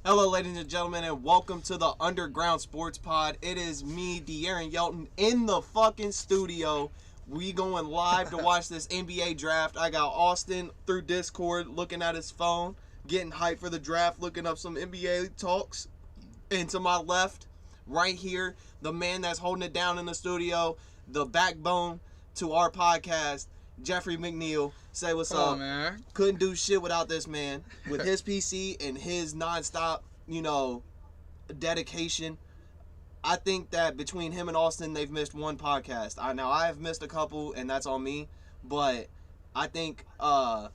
Hello, ladies and gentlemen, and welcome to the Underground Sports Pod. It is me, De'Aaron Yelton, in the fucking studio. We going live to watch this NBA draft. I got Austin through Discord looking at his phone, getting hyped for the draft, looking up some NBA talks. And to my left, right here, the man that's holding it down in the studio, the backbone to our podcast, Jeffrey McNeil. Say what's up, man. Couldn't do shit without this man. With his PC and his nonstop, dedication. I think that between him and Austin, they've missed one podcast. I have missed a couple, and that's on me. But I think, I'm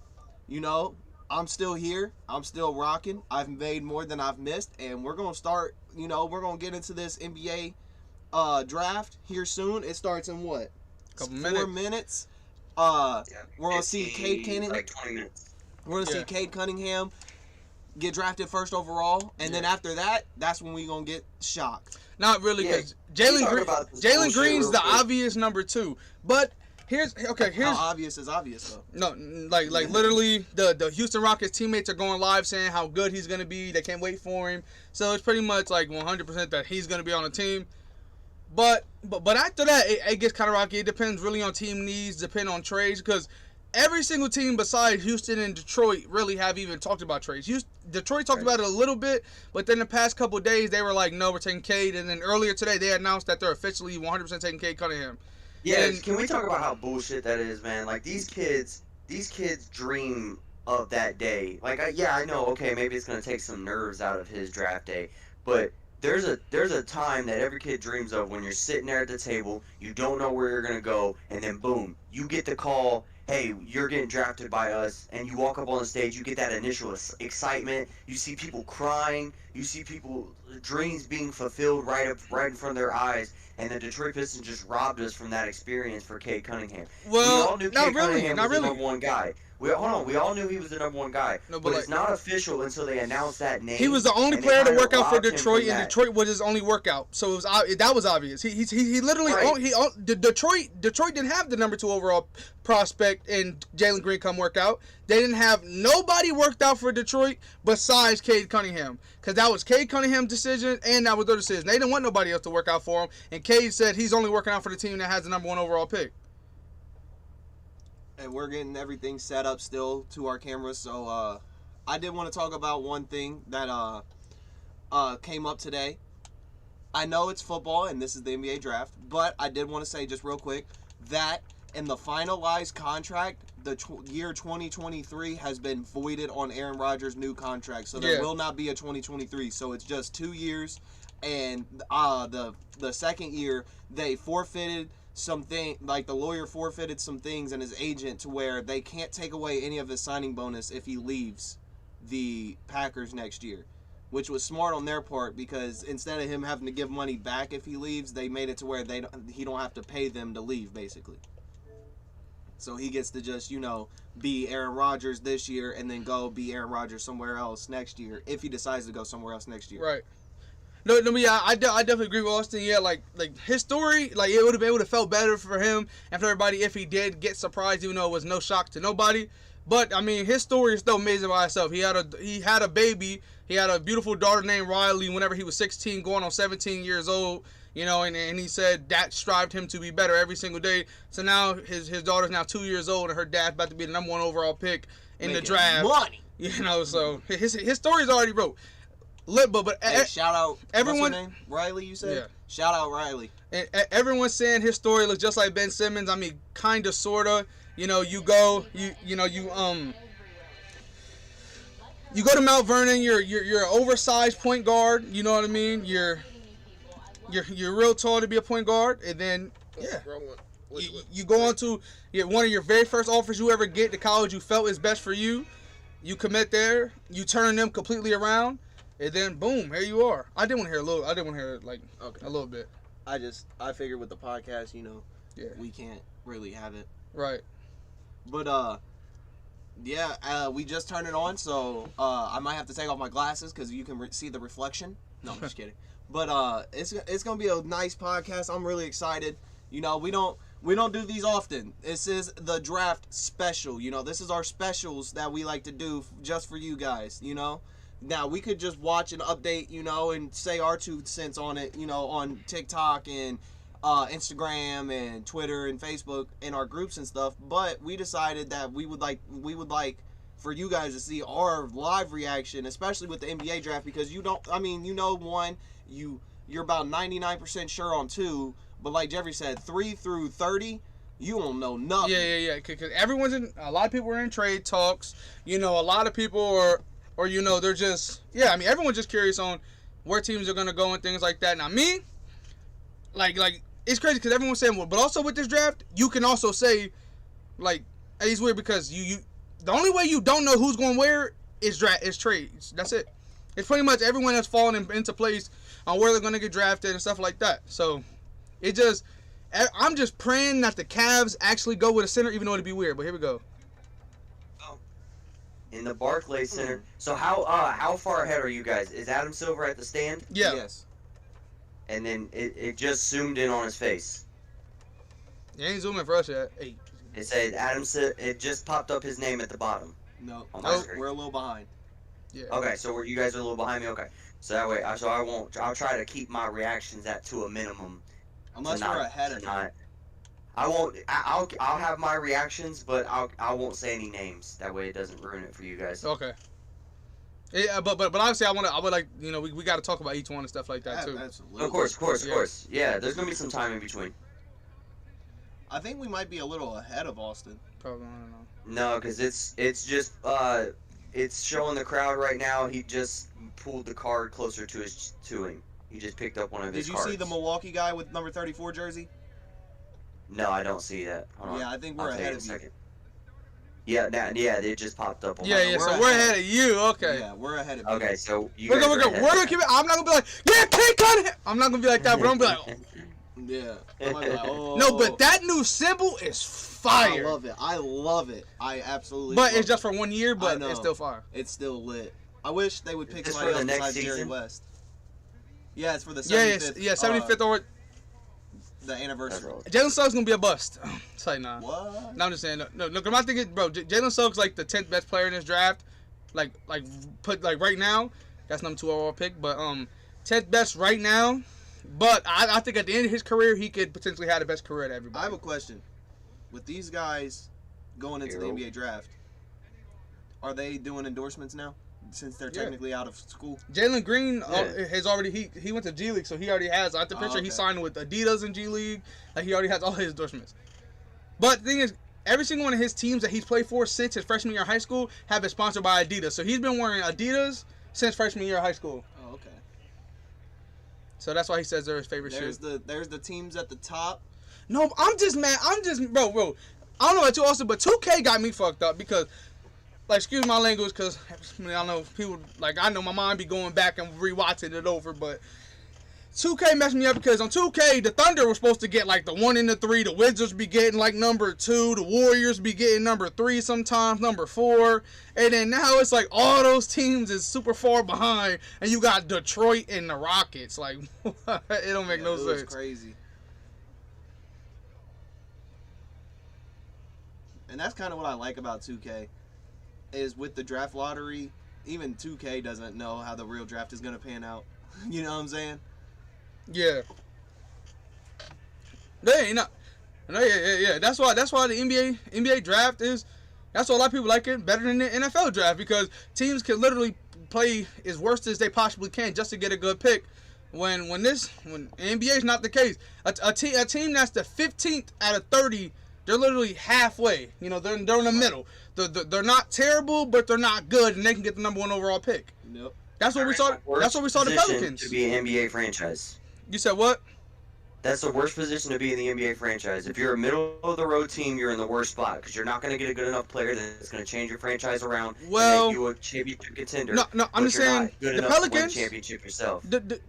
still here. I'm still rocking. I've made more than I've missed, and we're gonna start. We're gonna get into this NBA draft here soon. It starts in what? Couple 4 minutes. We're gonna see Cade Cunningham. Like 20 minutes. We're gonna see Cade Cunningham get drafted first overall, and then after that, that's when we gonna get shocked. Not really, because Jalen Green's the obvious number 2. But here's How obvious is obvious though? no, like literally the Houston Rockets teammates are going live saying how good he's gonna be. They can't wait for him. So it's pretty much like 100% that he's gonna be on the team. But after that, it gets kind of rocky. It depends really on team needs, depend on trades, because every single team besides Houston and Detroit really have even talked about trades. Detroit talked about it a little bit, but then the past couple of days they were like, no, we're taking Cade. And then earlier today they announced that they're officially 100% taking Cade Cunningham. Yeah, can we talk about how bullshit that is, man? Like, these kids dream of that day. Like, I know, okay, maybe it's going to take some nerves out of his draft day, but there's a time that every kid dreams of when you're sitting there at the table, you don't know where you're going to go, and then boom, you get the call, hey, you're getting drafted by us, and you walk up on the stage, you get that initial excitement, you see people crying, you see people dreams being fulfilled right in front of their eyes, and the Detroit Pistons just robbed us from that experience for Cade Cunningham. Well, we all knew not Cade really, Cunningham not was really. the number one guy. We all knew he was the number one guy, No, but but it's not official until they announced that name. He was the only and player they to work kinda out for robbed him Detroit, from and that. Detroit was his only workout. So that was obvious. He literally Right. Detroit didn't have the number 2 overall prospect in Jalen Green come work out. They didn't have nobody worked out for Detroit besides Cade Cunningham, because that was Cade Cunningham's decision and that was their decision. They didn't want nobody else to work out for him, and Cade said he's only working out for the team that has the number 1 overall pick. And we're getting everything set up still to our cameras. So I did want to talk about one thing that came up today. I know it's football and this is the NBA draft, but I did want to say just real quick that in the finalized contract, the year 2023 has been voided on Aaron Rodgers' new contract. So there will not be a 2023. So it's just 2 years, and the second year they forfeited something, like the lawyer forfeited some things and his agent, to where they can't take away any of his signing bonus if he leaves the Packers next year, which was smart on their part, because instead of him having to give money back if he leaves, they made it to where he don't have to pay them to leave, basically. So he gets to just, be Aaron Rodgers this year and then go be Aaron Rodgers somewhere else next year, if he decides to go somewhere else next year. Right. No, yeah, I definitely agree with Austin. Yeah, like his story, like it would have felt better for him and for everybody if he did get surprised, even though it was no shock to nobody. But I mean, his story is still amazing by itself. He had a baby. He had a beautiful daughter named Riley whenever he was 16, going on 17 years old. And he said that strived him to be better every single day. So now his daughter's now 2 years old, and her dad's about to be the number 1 overall pick in the draft. Money. So his story's already wrote. But hey, shout out everyone. What's her name? Riley, you said? Yeah. Shout out Riley. Everyone's saying his story looks just like Ben Simmons. I mean, kind of, sort of. You go to Mount Vernon. You're an oversized point guard. You know what I mean? You're real tall to be a point guard, and then you go on to one of your very first offers you ever get, the college you felt is best for you. You commit there. You turn them completely around. And then boom, here you are. I did want to hear a little bit. I figured with the podcast, we can't really have it. Right. But we just turned it on, so I might have to take off my glasses because you can see the reflection. No, I'm just kidding. But it's gonna be a nice podcast. I'm really excited. We don't do these often. This is the draft special. This is our specials that we like to do just for you guys. Now we could just watch and update, and say our 2 cents on it, on TikTok and Instagram and Twitter and Facebook in our groups and stuff. But we decided that we would like for you guys to see our live reaction, especially with the NBA draft, because you're about 99% sure on 2, but like Jeffrey said, 3 through 30, you don't know nothing. Yeah. Because a lot of people are in trade talks. A lot of people are, or they're just, everyone's just curious on where teams are gonna go and things like that. Now me, like it's crazy because everyone's saying, well, but also with this draft, you can also say, like, it's weird because you the only way you don't know who's going where is trades. That's it. It's pretty much everyone that's fallen into place on where they're gonna get drafted and stuff like that. So I'm just praying that the Cavs actually go with a center, even though it'd be weird. But here we go. In the Barclays Center. So how far ahead are you guys? Is Adam Silver at the stand? Yeah. Yes. And then it just zoomed in on his face. You ain't zooming for us yet. Hey. It said it just popped up his name at the bottom. No, Nope. we're a little behind. Yeah. Okay, so you guys are a little behind me. Okay, so that way, I'll try to keep my reactions to a minimum. Unless we're ahead of them. I won't. I'll have my reactions, but I won't say any names. That way, it doesn't ruin it for you guys. Okay. Yeah, but obviously I would like, we got to talk about each one and stuff like that too. Absolutely. Of course. Yeah, there's gonna be some time in between. I think we might be a little ahead of Austin. Probably, I don't know. No, because it's just it's showing the crowd right now. He just pulled the card closer to him. He just picked up one of his Did you cards. see the Milwaukee guy with number 34 jersey? No, I don't see that. Hold on. Yeah, I think we're I'll tell you ahead in of a you. second. Yeah, it just popped up on my Yeah. So we're ahead of you. Okay. Yeah, we're ahead of you. Okay, so We're gonna keep it. I'm not gonna be like, yeah, King cut it. I'm not gonna be like that, but I'm gonna be like, Yeah. I might be like, oh. no, but that new symbol is fire. I love it. I absolutely But love it's just for 1 year, but know. it's still fire. It's still lit. I wish they would pick Is this somebody for else the next besides Jerry season? West. Yeah, it's for the 75th. Yeah, 75th or The anniversary. Jalen Suggs gonna be a bust. It's like nah. What? No, I'm just saying. No. Look, my thing is, bro, Jalen Suggs like the 10th best player in this draft. Like right now, that's number 2 overall pick. But 10th best right now. But I think at the end of his career, he could potentially have the best career at everybody. I have a question. With these guys going into the NBA draft, are they doing endorsements now? Since they're technically out of school. Jalen Green has already he went to G League, so he already has. I'm pretty sure he signed with Adidas in G League. Like he already has all his endorsements. But the thing is, every single one of his teams that he's played for since his freshman year of high school have been sponsored by Adidas. So he's been wearing Adidas since freshman year of high school. Oh, okay. So that's why he says they're his favorite shoes. There's the teams at the top. No, I'm just mad. Bro. I don't know about you, Austin, but 2K got me fucked up because. Like, excuse my language, because I know people, like, I know my mind be going back and rewatching it over, but 2K messed me up because on 2K, the Thunder was supposed to get, like, the 1 and the 3, the Wizards be getting, like, number 2, the Warriors be getting number 3 sometimes, number 4, and then now it's like all those teams is super far behind, and you got Detroit and the Rockets, like, it don't make no sense. It's crazy. And that's kind of what I like about 2K. Is with the draft lottery, even 2K doesn't know how the real draft is going to pan out. You know what I'm saying? Yeah. They ain't not. No, yeah. That's why the NBA draft is. That's why a lot of people like it better than the NFL draft because teams can literally play as worst as they possibly can just to get a good pick. When NBA is not the case, a team that's the 15th out of 30. They're literally halfway. They're in the middle. They're not terrible, but they're not good, and they can get the number 1 overall pick. Nope. That's what we saw. That's what we saw the Pelicans. To be an NBA franchise. You said what? That's the worst position to be in the NBA franchise. If you're a middle-of-the-road team, you're in the worst spot because you're not going to get a good enough player that's going to change your franchise around and make you a championship contender. No, I'm just saying good the enough Pelicans to win championship yourself.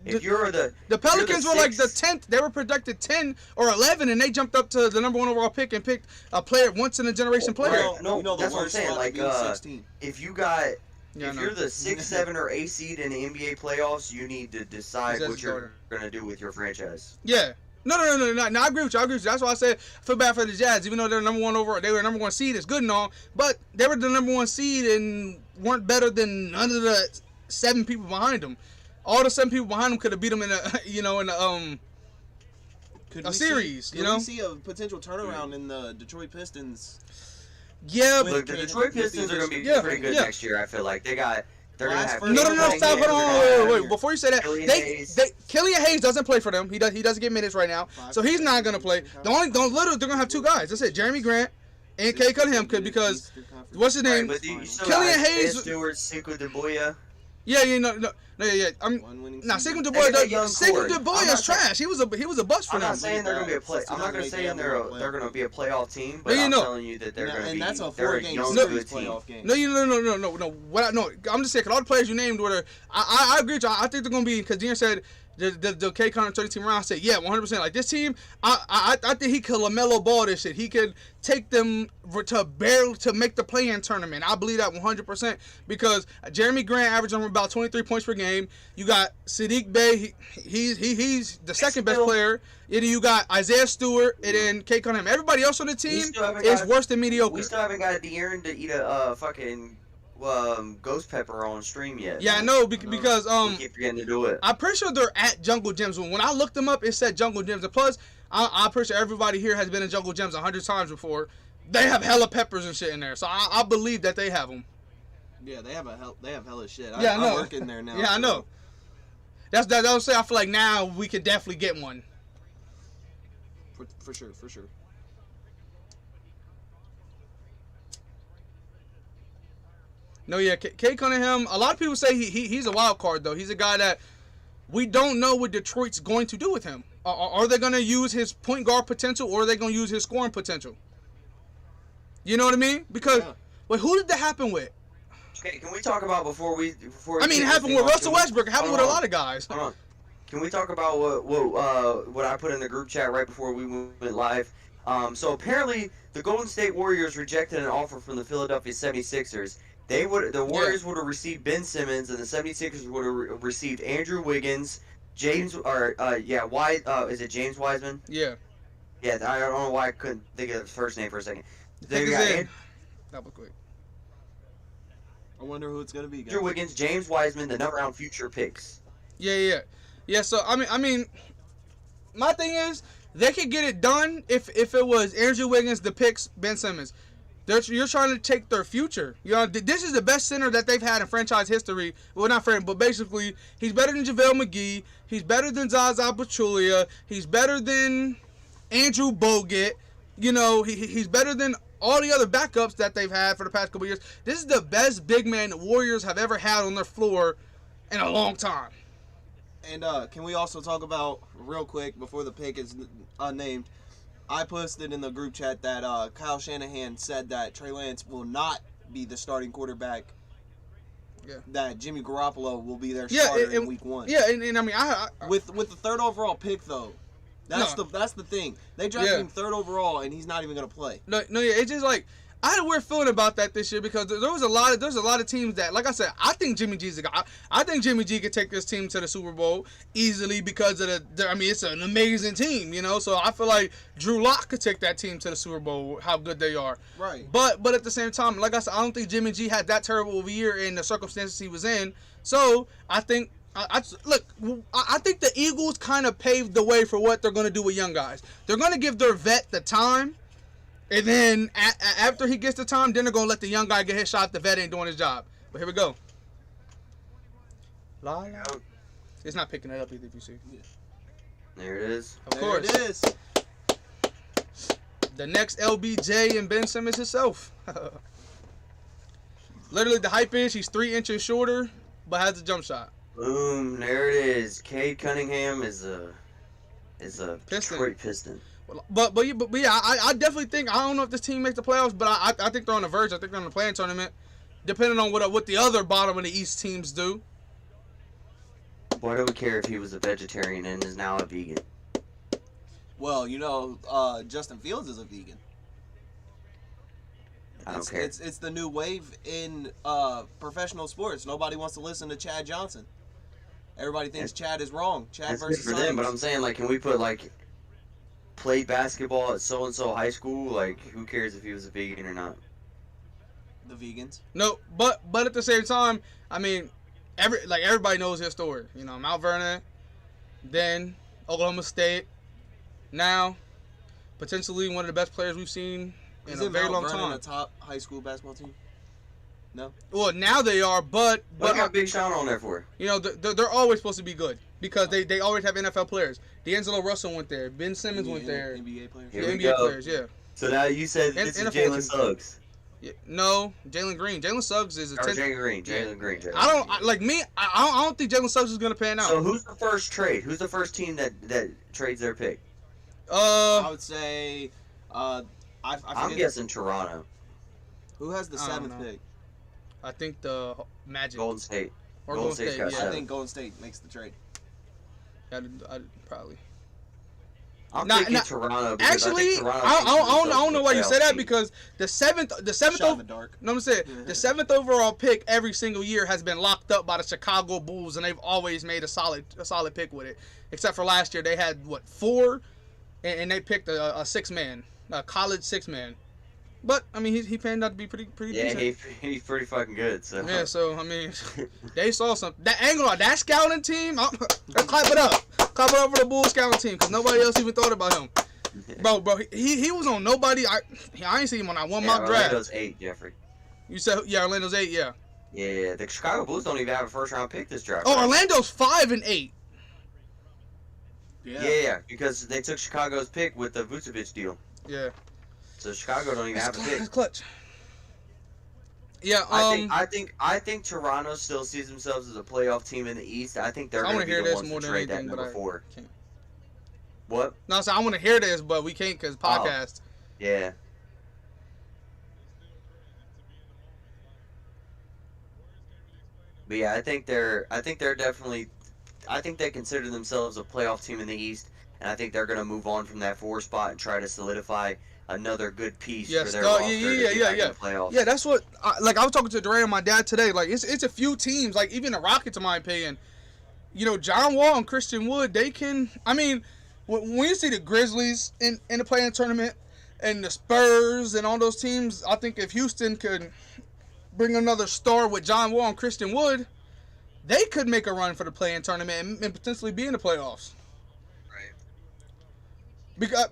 If you're the Pelicans you're were like the 10th. They were projected 10 or 11, and they jumped up to the number 1 overall pick and picked a player once in a generation player. Well, no, the that's what I'm worst saying. spot Like, to be 16. if you got. Yeah, If you're the 6, 7, or 8 seed in the NBA playoffs, you need to decide what you're going to do with your franchise. Yeah. No. I agree with you. That's why I said I feel bad for the Jazz. Even though they're number 1 overall, they were number 1 seed. It's good and all, but they were the number 1 seed and weren't better than none of the 7 people behind him. All the 7 people behind him could have beat him in a Could a we series, see, you could know? we see a potential turnaround in the Detroit Pistons? Yeah, With- Look, the Detroit Pistons are going to be Yeah, pretty good yeah. next year. I feel like they're going to Last have. first- No, stop, hold on, wait. Before you say that, Killian they Hayes. Killian Hayes doesn't play for them. He doesn't get minutes right now, so he's not gonna play. Literally, they're gonna have 2 guys. That's it, Jeremy Grant and Kay Cunningham, because what's his name? But you still Killian got Hayes- Isaiah Stewart, Sekou Doumbouya. Yeah. I'm One winning nah. season. Sekou They got DuBois. young Sekou core. DuBois I'm is not saying- trash. He was a bust for I'm them. not saying they're going to be a play. I'm not going to say they're going to be a playoff team, but No, you I'm know. telling you that they're Yeah, going to and be. that's a they're 4-game young, series good team. playoff game. No. I'm just saying, 'cause all the players you named were. I agree with you. I think they're gonna be, because Dean said the K Connor 30 team around. I said, yeah, 100%. Like this team, I think he could LaMelo Ball this shit. He could take them to make the play-in tournament. I believe that 100%, because Jeremy Grant averaging about 23 points per game. You got Sadiq Bey. He's the second best player. And then you got Isaiah Stewart and then K Cunningham. Everybody else on the team still haven't is got- worse than mediocre. We still haven't got De'Aaron to eat a fucking ghost pepper on stream yet. Yeah, I know, because We keep forgetting to do it. I'm pretty sure they're at Jungle Gyms. When I looked them up, it said Jungle Gyms. And plus, I'm pretty sure everybody here has been in Jungle Gyms 100 times before. They have hella peppers and shit in there, so I believe that they have them. Yeah, they have hella shit. Yeah, I know. I work in there now. Yeah, I so- know. That's what I'm saying. I feel like now we could definitely get one. For sure. No, yeah, Kay Cunningham. A lot of people say he's a wild card though. He's a guy that we don't know what Detroit's going to do with him. Are they going to use his point guard potential, or are they going to use his scoring potential? You know what I mean? Because Yeah. wait, who did that happen with? Okay, can we talk about before we? I mean, kick it this happened thing with off, Russell can we- Westbrook. It happened hold with a on. lot of guys. Hold on. Can we talk about what I put in the group chat right before we went live? So apparently the Golden State Warriors rejected an offer from the Philadelphia 76ers. The Warriors would have received Ben Simmons, and the 76ers would have received Andrew Wiggins, is it James Wiseman? Yeah. Yeah, I don't know why I couldn't think of his first name for a second. They Think got it's in. That was quick. I wonder who it's gonna be. Andrew Guys. Wiggins, James Wiseman, the number round future picks. Yeah. So I mean, my thing is they could get it done if it was Andrew Wiggins, the picks, Ben Simmons. You're trying to take their future. You know, this is the best center that they've had in franchise history. Well, not friend, but basically, he's better than JaVale McGee. He's better than Zaza Pachulia. He's better than Andrew Bogut. You know, he's better than all the other backups that they've had for the past couple years. This is the best big man the Warriors have ever had on their floor in a long time. And can we also talk about real quick before the pick is named? I posted in the group chat that Kyle Shanahan said that Trey Lance will not be the starting quarterback. Yeah. That Jimmy Garoppolo will be their Yeah, starter in and- week 1. Yeah, and I mean, I With the 3rd overall pick though, that's the thing. They drafted Yeah. him 3rd overall and he's not even gonna play. No, yeah, it's just like I had a weird feeling about that this year, because there's a lot of teams that, like I said, I think Jimmy G's a guy. I think Jimmy G could take this team to the Super Bowl easily because of it's an amazing team, you know. So I feel like Drew Lock could take that team to the Super Bowl, how good they are. Right. But at the same time, like I said, I don't think Jimmy G had that terrible of a year in the circumstances he was in. So I think. I think the Eagles kind of paved the way for what they're going to do with young guys. They're going to give their vet the time, and then after he gets the time, then they're going to let the young guy get his shot. The vet ain't doing his job. But here we go. It's not picking it up either, if you see. There it is. Of course. There it is. The next LBJ and Ben Simmons himself. Literally, the hype is he's 3 inches shorter, but has a jump shot. Boom, there it is. Cade Cunningham is a Piston. Detroit Piston. But yeah, I definitely think, I don't know if this team makes the playoffs, but I think they're on the verge. I think they're on the play-in tournament, depending on what the other bottom of the East teams do. Why do we care if he was a vegetarian and is now a vegan? Well, you know, Justin Fields is a vegan. I don't care. It's the new wave in professional sports. Nobody wants to listen to Chad Johnson. Everybody thinks Chad is wrong. Chad That's good versus for them, but I'm science. saying, like, can we put, like, played basketball at so-and-so high school? Like, who cares if he was a vegan or not? The vegans. No, but at the same time, I mean, everybody knows his story. You know, Mount Vernon, then Oklahoma State, now potentially one of the best players we've seen in a very long time. A top high school basketball team? No. Well, now they are, but What got Big Sean on there for? you know they're always supposed to be good because they always have NFL players. D'Angelo Russell went there. Ben Simmons went there. NBA players. Here Yeah, we NBA go. players, yeah. So now you said this is NFL Jalen teams. Suggs. Yeah. No, Jalen Green. Jalen Suggs is a Or 10. Jalen Green. Jalen Green. I don't think Jalen Suggs is gonna pan out. So who's the first trade? Who's the first team that trades their pick? I would say, I I'm forget guessing Toronto. who has the I don't 7th know. pick. I think the Magic Golden State. or Golden Golden State's State. got Yeah, I seven. think Golden State makes the trade. I'd probably. I'm Nah, thinking nah, Toronto. Because Actually, I think Toronto I don't know why you say that because the seventh Shot in the dark. No, I'm saying the 7th overall pick every single year has been locked up by the Chicago Bulls, and they've always made a solid pick with it. Except for last year, they had 4, and they picked a 6-man, a college 6-man. But I mean, he panned out to be pretty Yeah, decent. he's pretty fucking good. So Yeah, so I mean, they saw something. That angle, that scouting team, let's clap it up. Clap it up for the Bulls scouting team because nobody else even thought about him. Bro, he was on nobody. I ain't seen him on that one yeah, mock draft. Orlando's 8, Jeffrey. You said Orlando's 8, yeah. Yeah, the Chicago Bulls don't even have a first round pick this draft. Oh, right? Orlando's 5 and 8. Yeah, because they took Chicago's pick with the Vucevic deal. Yeah. So Chicago don't even have a pick. That's clutch. Yeah. I think Toronto still sees themselves as a playoff team in the East. I think they're I going want to to be hear the this ones more to than trade that anything, but number I 4. can't. What? No, so I want to hear this, but we can't because podcast. Yeah. But yeah, I think they're definitely. I think they consider themselves a playoff team in the East, and I think they're going to move on from that 4 spot and try to solidify another good piece Yes, for their dog. roster Yeah, to yeah, get yeah, back yeah. in the playoffs. Yeah, that's what. I was talking to Durant and my dad today. Like, it's a few teams. Like, even the Rockets, in my opinion. You know, John Wall and Christian Wood. They can. I mean, when you see the Grizzlies in the play-in tournament and the Spurs and all those teams, I think if Houston could bring another star with John Wall and Christian Wood, they could make a run for the play-in tournament and potentially be in the playoffs. Right. Because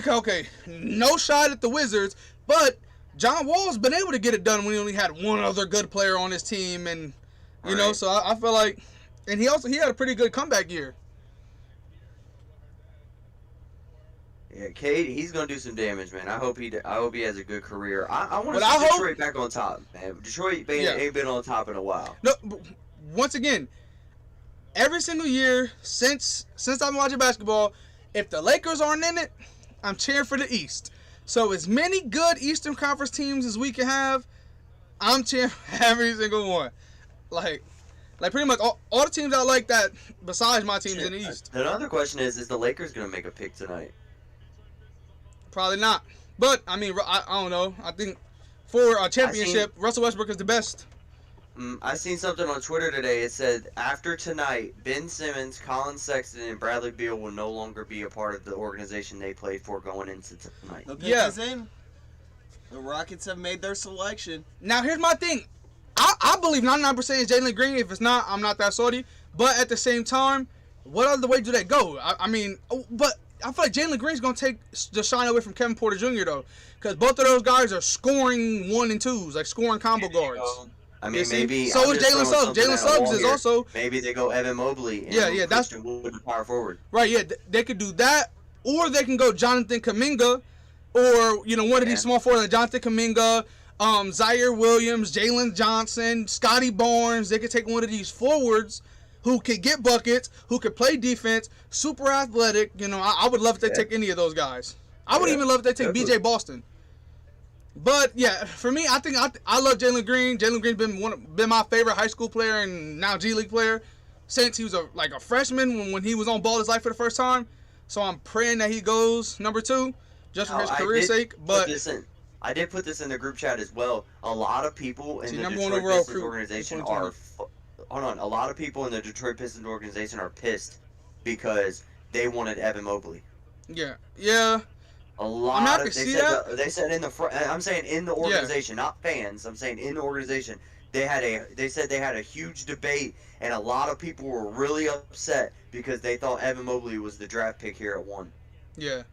okay, no shot at the Wizards, but John Wall's been able to get it done when he only had one other good player on his team, and you know, Right. so I feel like, and he had a pretty good comeback year. Yeah, Cade, he's gonna do some damage, man. I hope he has a good career. I want But to I see hope- Detroit back on top, man. Detroit Yeah. ain't been on top in a while. No, but once again, every single year since I've been watching basketball, if the Lakers aren't in it, I'm cheering for the East. So as many good Eastern Conference teams as we can have, I'm cheering for every single one. Like pretty much all the teams I like that besides my teams in the East. Another question is the Lakers gonna make a pick tonight? Probably not. But I mean, I don't know. I think for a championship, Russell Westbrook is the best. I seen something on Twitter today. It said after tonight, Ben Simmons, Colin Sexton, and Bradley Beal will no longer be a part of the organization they played for going into tonight. The pick Yeah. is in. The Rockets have made their selection. Now here's my thing. I believe 99% is Jalen Green. If it's not, I'm not that salty. But at the same time, what other way do they go? I mean, but I feel like Jalen Green's gonna take the shine away from Kevin Porter Jr. though, because both of those guys are scoring 1 and 2s, like scoring combo guards. I You mean, see? maybe. So I'm is just Jalen throwing Suggs. something Jalen at a Suggs wall is here. also Maybe they go Evan Mobley. And Yeah, that's- Christian Wood to power forward. right. Yeah, they could do that, or they can go Jonathan Kuminga, or one of these small forwards like Jonathan Kuminga, Zaire Williams, Jalen Johnson, Scotty Barnes. They could take one of these forwards who could get buckets, who could play defense, super athletic. I would love if they take any of those guys. I would Yeah, even love if they take definitely. BJ Boston. But yeah, for me, I think I love Jalen Green. Jalen Green's been my favorite high school player and now G League player since he was a freshman when he was on Ball His Life for the first time. So I'm praying that he goes number 2 just for his career's sake. But I did put this in the group chat as well. A lot of people in the number one Detroit overall Pistons recruit organization in are. 2020. Hold on. A lot of people in the Detroit Pistons organization are pissed because they wanted Evan Mobley. yeah. A lot. I of can see that. They said in the front. I'm saying in the organization, not fans. I'm saying in the organization, They said they had a huge debate, and a lot of people were really upset because they thought Evan Mobley was the draft pick here at 1. Yeah.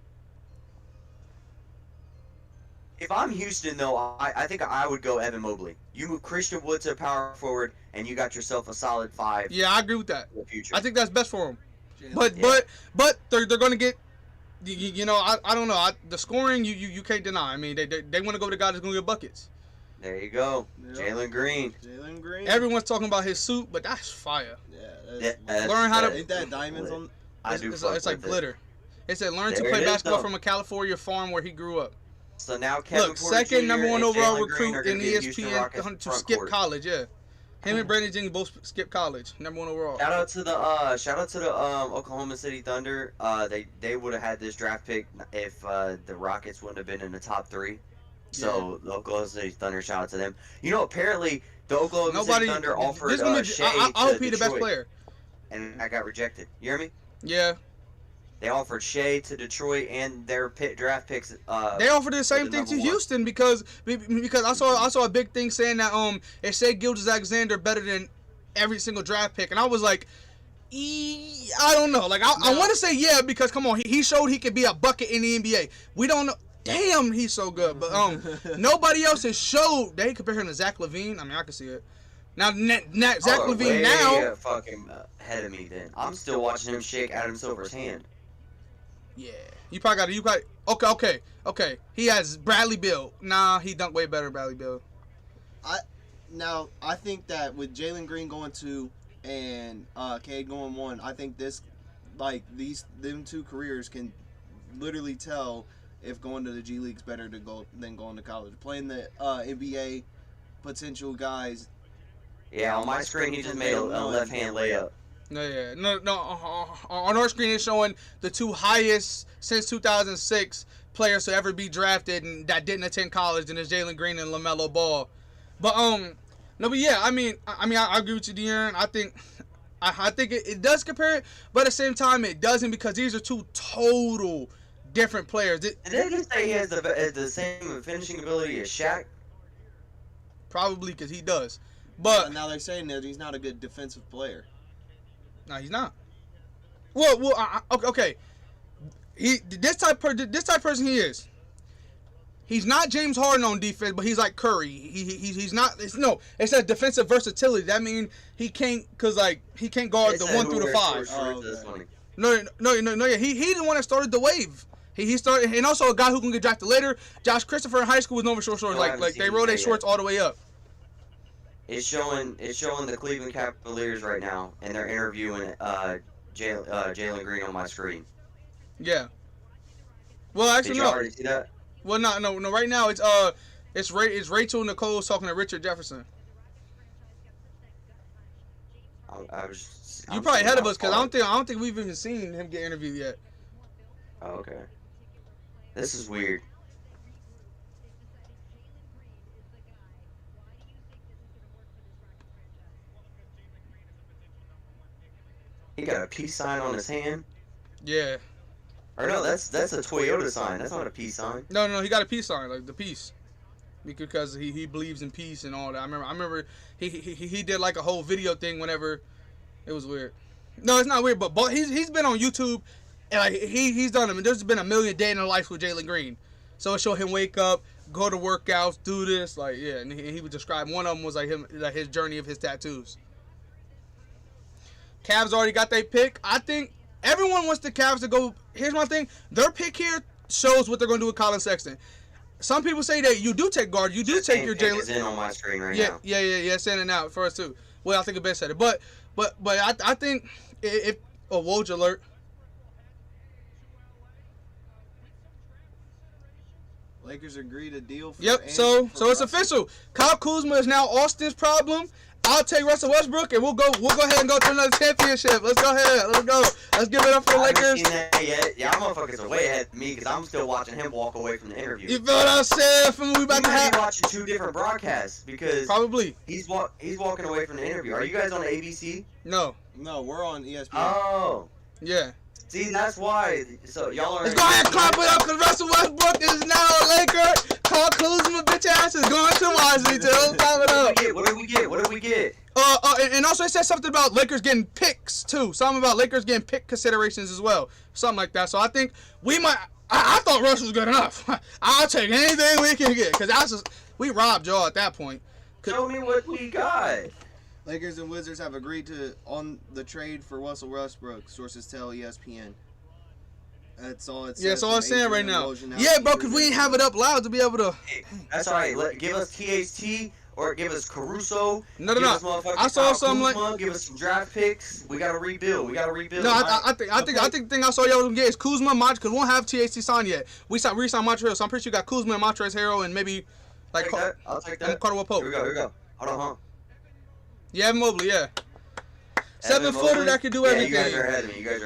If I'm Houston, though, I think I would go Evan Mobley. You move Christian Wood to power forward, and you got yourself a solid 5. Yeah, I agree with that. For the future. I think that's best for him. Jalen. But they're going to get, you know, I don't know. The scoring, you can't deny. I mean, they want to go with the guy that's going to get buckets. There you go, Yep. Jalen Green. Jalen Green. Everyone's talking about his suit, but that's fire. Learn how to- Ain't that diamonds on? I It's, do. it's, fuck it's like with it. glitter. It said learn to There play it is, basketball though. from a California farm where he grew up. So now Kevin Look, Porter second Jr. number one and overall Jalen Green recruit are in gonna be Houston Rockets ESPN to front skip court. college. Yeah, him and Brandon Jennings both skip college. Number 1 overall. Shout out to the Oklahoma City Thunder. They would have had this draft pick if the Rockets wouldn't have been in the top 3. So the Oklahoma City Thunder, shout out to them. You know, apparently the Oklahoma City Thunder offered this gonna be, Shea I to hope he the best Detroit, player. and I got rejected. You hear me? Yeah, They offered Shea to Detroit and their draft picks. they offered the same the thing to number 1. Houston because I saw a big thing saying that it said Gilgeous-Alexander better than every single draft pick, and I was like, I don't know. Like I want to say yeah because come on, he showed he could be a bucket in the NBA. We don't know. Damn, he's so good. But nobody else has showed. They compare him to Zach LaVine. I mean, I can see it. Now, Zach LaVine now. Fucking ahead of me. Then I'm still watching him shake Adam Silver's hand. Yeah, you probably okay. He has Bradley Beal. Nah, he dunked way better than Bradley Beal. Now I think that with Jalen Green going 2 and Cade going 1, I think them 2 careers can literally tell if going to the G League's better than going to college. Playing the NBA potential guys. Yeah, on my screen he just made a left hand layup. No. On our screen, it's showing the 2 highest since 2006 players to ever be drafted and that didn't attend college, and it's Jalen Green and LaMelo Ball. But but yeah, I mean, I agree with you, De'Aaron. I think it does compare it, but at the same time, it doesn't because these are 2 total different players. Did they just say he has the same finishing ability as Shaq? Probably because he does. But now they're saying that he's not a good defensive player. no, he's not. Well, okay. This type person he is. He's not James Harden on defense, but he's like Curry. He's not. It says defensive versatility. That means he can't guard the 1 through the 5. No. Yeah, he the one that started the wave. He started, and also a guy who can get drafted later. Josh Christopher in high school was known for short shorts. Like they roll their shorts all the way up. It's showing the Cleveland Cavaliers right now, and they're interviewing Jalen Green on my screen. Yeah. Well, actually Did you no. already see that? Well, no. Right now it's Rachel Nicole's talking to Richard Jefferson. You probably ahead of us because I don't think we've even seen him get interviewed yet. Oh, okay. This is weird. He got a peace sign on his hand. Yeah. Or no, that's a Toyota sign. That's not a peace sign. No, he got a peace sign, like the peace, because he believes in peace and all that. I remember he did like a whole video thing whenever. It was weird. No, it's not weird, but he's been on YouTube, and like he's done it. There's been a million day in the life with Jalen Green, so it showed him wake up, go to workouts, do this, like yeah, and he would describe one of them was like his journey of his tattoos. Cavs already got their pick. I think everyone wants the Cavs to go. Here's my thing: their pick here shows what they're going to do with Colin Sexton. Some people say that you do take guard, you do take your Jalen. Is in on my screen right yeah, now. Yeah, sending out for us too. Well, I think the best said it, but I think if Woj alert. Lakers agreed a deal for Yep. So it's official. Kyle Kuzma is now Austin's problem. I'll take Russell Westbrook, and we'll go ahead and go to another championship. Let's go ahead. Let's go. Let's give it up for the I haven't Lakers. seen that yet. Y'all motherfuckers are way ahead of me because I'm still watching him walk away from the interview. You feel what I'm saying? From we You about to might be have watching 2 different broadcasts because probably he's walking away from the interview. Are you guys on ABC? no. No, we're on ESPN. Oh, Yeah. see, that's why. So y'all are. Let's go ahead and clap it up because Russell Westbrook is now a Laker. Kyle Kuzma, bitch ass, is going to Washington. Top it up. What did we get? And also it said something about Lakers getting picks too. Something about Lakers getting pick considerations as well. Something like that. So I think we might. I thought Russ was good enough. I'll take anything we can get because we robbed y'all at that point. Show me what we got. Lakers and Wizards have agreed on the trade for Russell Westbrook. Sources tell ESPN. That's all it says. Yeah, that's all I'm saying right now. Yeah, bro, because we ain't have it up loud to be able to. Hey, that's all right. Give us THT or give us Caruso. No. I saw something like. Give us some draft picks. We gotta rebuild. No, I think the thing I saw y'all gonna get is Kuzma, because we won't have THT signed yet. We signed Montrezl, so I'm pretty sure you got Kuzma and Montrezl Harrell and maybe like I'll take that. Caldwell Pope. Here we go. Hold on, huh? Yeah, Mobley, yeah. 7-footer that could do everything. You guys are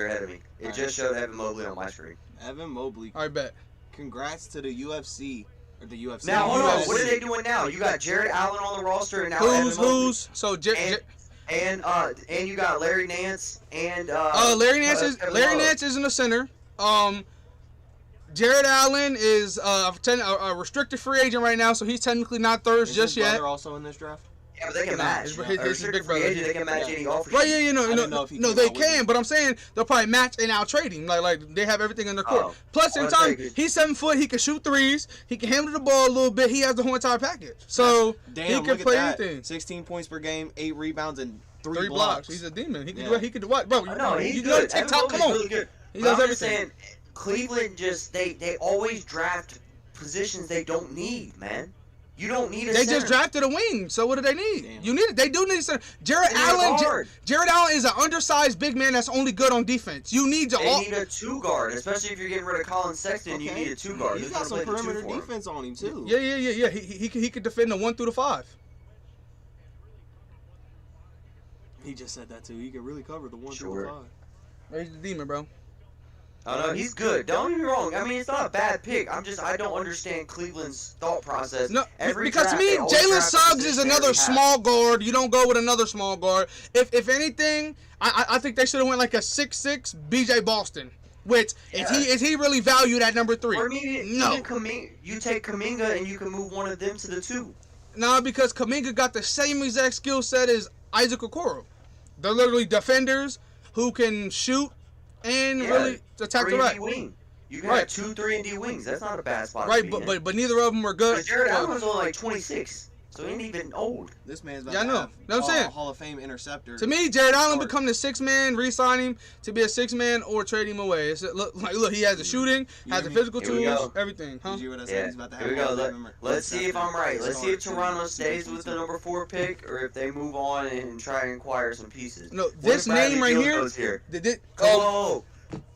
ahead of me. It just showed Evan Mobley on my screen. Evan Mobley. All right, bet. Congrats to the UFC. Or the UFC. Now, hold on. What are they doing now? You got Jared Allen on the roster and now Who's? So, and you got Larry Nance and Larry Nance is in the center. Jared Allen is a restricted free agent right now, so he's technically not third just yet. Is his brother also in this draft? Yeah, but they can match. His big brother. They can match any offer. Right, no, they can, but I'm saying they'll probably match and out trade him. Like they have everything in their court. Plus, in time, he's 7 foot. He can shoot threes. He can handle the ball a little bit. He has the whole entire package. So he can play anything. 16 points per game, 8 rebounds, and 3 blocks. He's a demon. He can do. He can do what, bro? No, you know the TikTok. Come on. Really good. He does everything. Saying, Cleveland just they always draft positions they don't need, man. You don't need a They center. just drafted a wing, so what do they need? Damn. You need it. They do need a center. Jared Allen is an undersized big man that's only good on defense. You need to. They need a 2 guard, especially if you're getting rid of Colin Sexton. Okay. You need a 2 guard. He's got some perimeter defense on him too. Yeah. He could defend the 1 through the 5. He just said that too. He could really cover the 1 through the 5. He's the demon, bro. Oh no, he's good. Don't get me wrong. I mean, it's not a bad pick. I don't understand Cleveland's thought process. No, because to me, Jalen Suggs is another small guard. You don't go with another small guard. If anything, I think they should have went like a 6'6" BJ Boston. Which is he really valued at number 3? Or no. You take Kuminga and you can move one of them to the 2. No, because Kuminga got the same exact skill set as Isaac Okoro. They're literally defenders who can shoot and really attack the rack. You can have 2, 3, and D wings. That's not a bad spot. Right, but neither of them are good. But Jared Allen's only like 26, so he ain't even old. This man's about to have I'm saying. Hall of Fame interceptor. To me, Jared Allen become the 6th man, re-sign him to be a 6th man, or trade him away. Look, he has the shooting, has the physical tools, everything. Huh? Did you hear what I said? He's about to have Here we go. Let's see if I'm right. Let's see if Toronto stays with the number 4 pick, or if they move on and try and acquire some pieces. No, this name right here.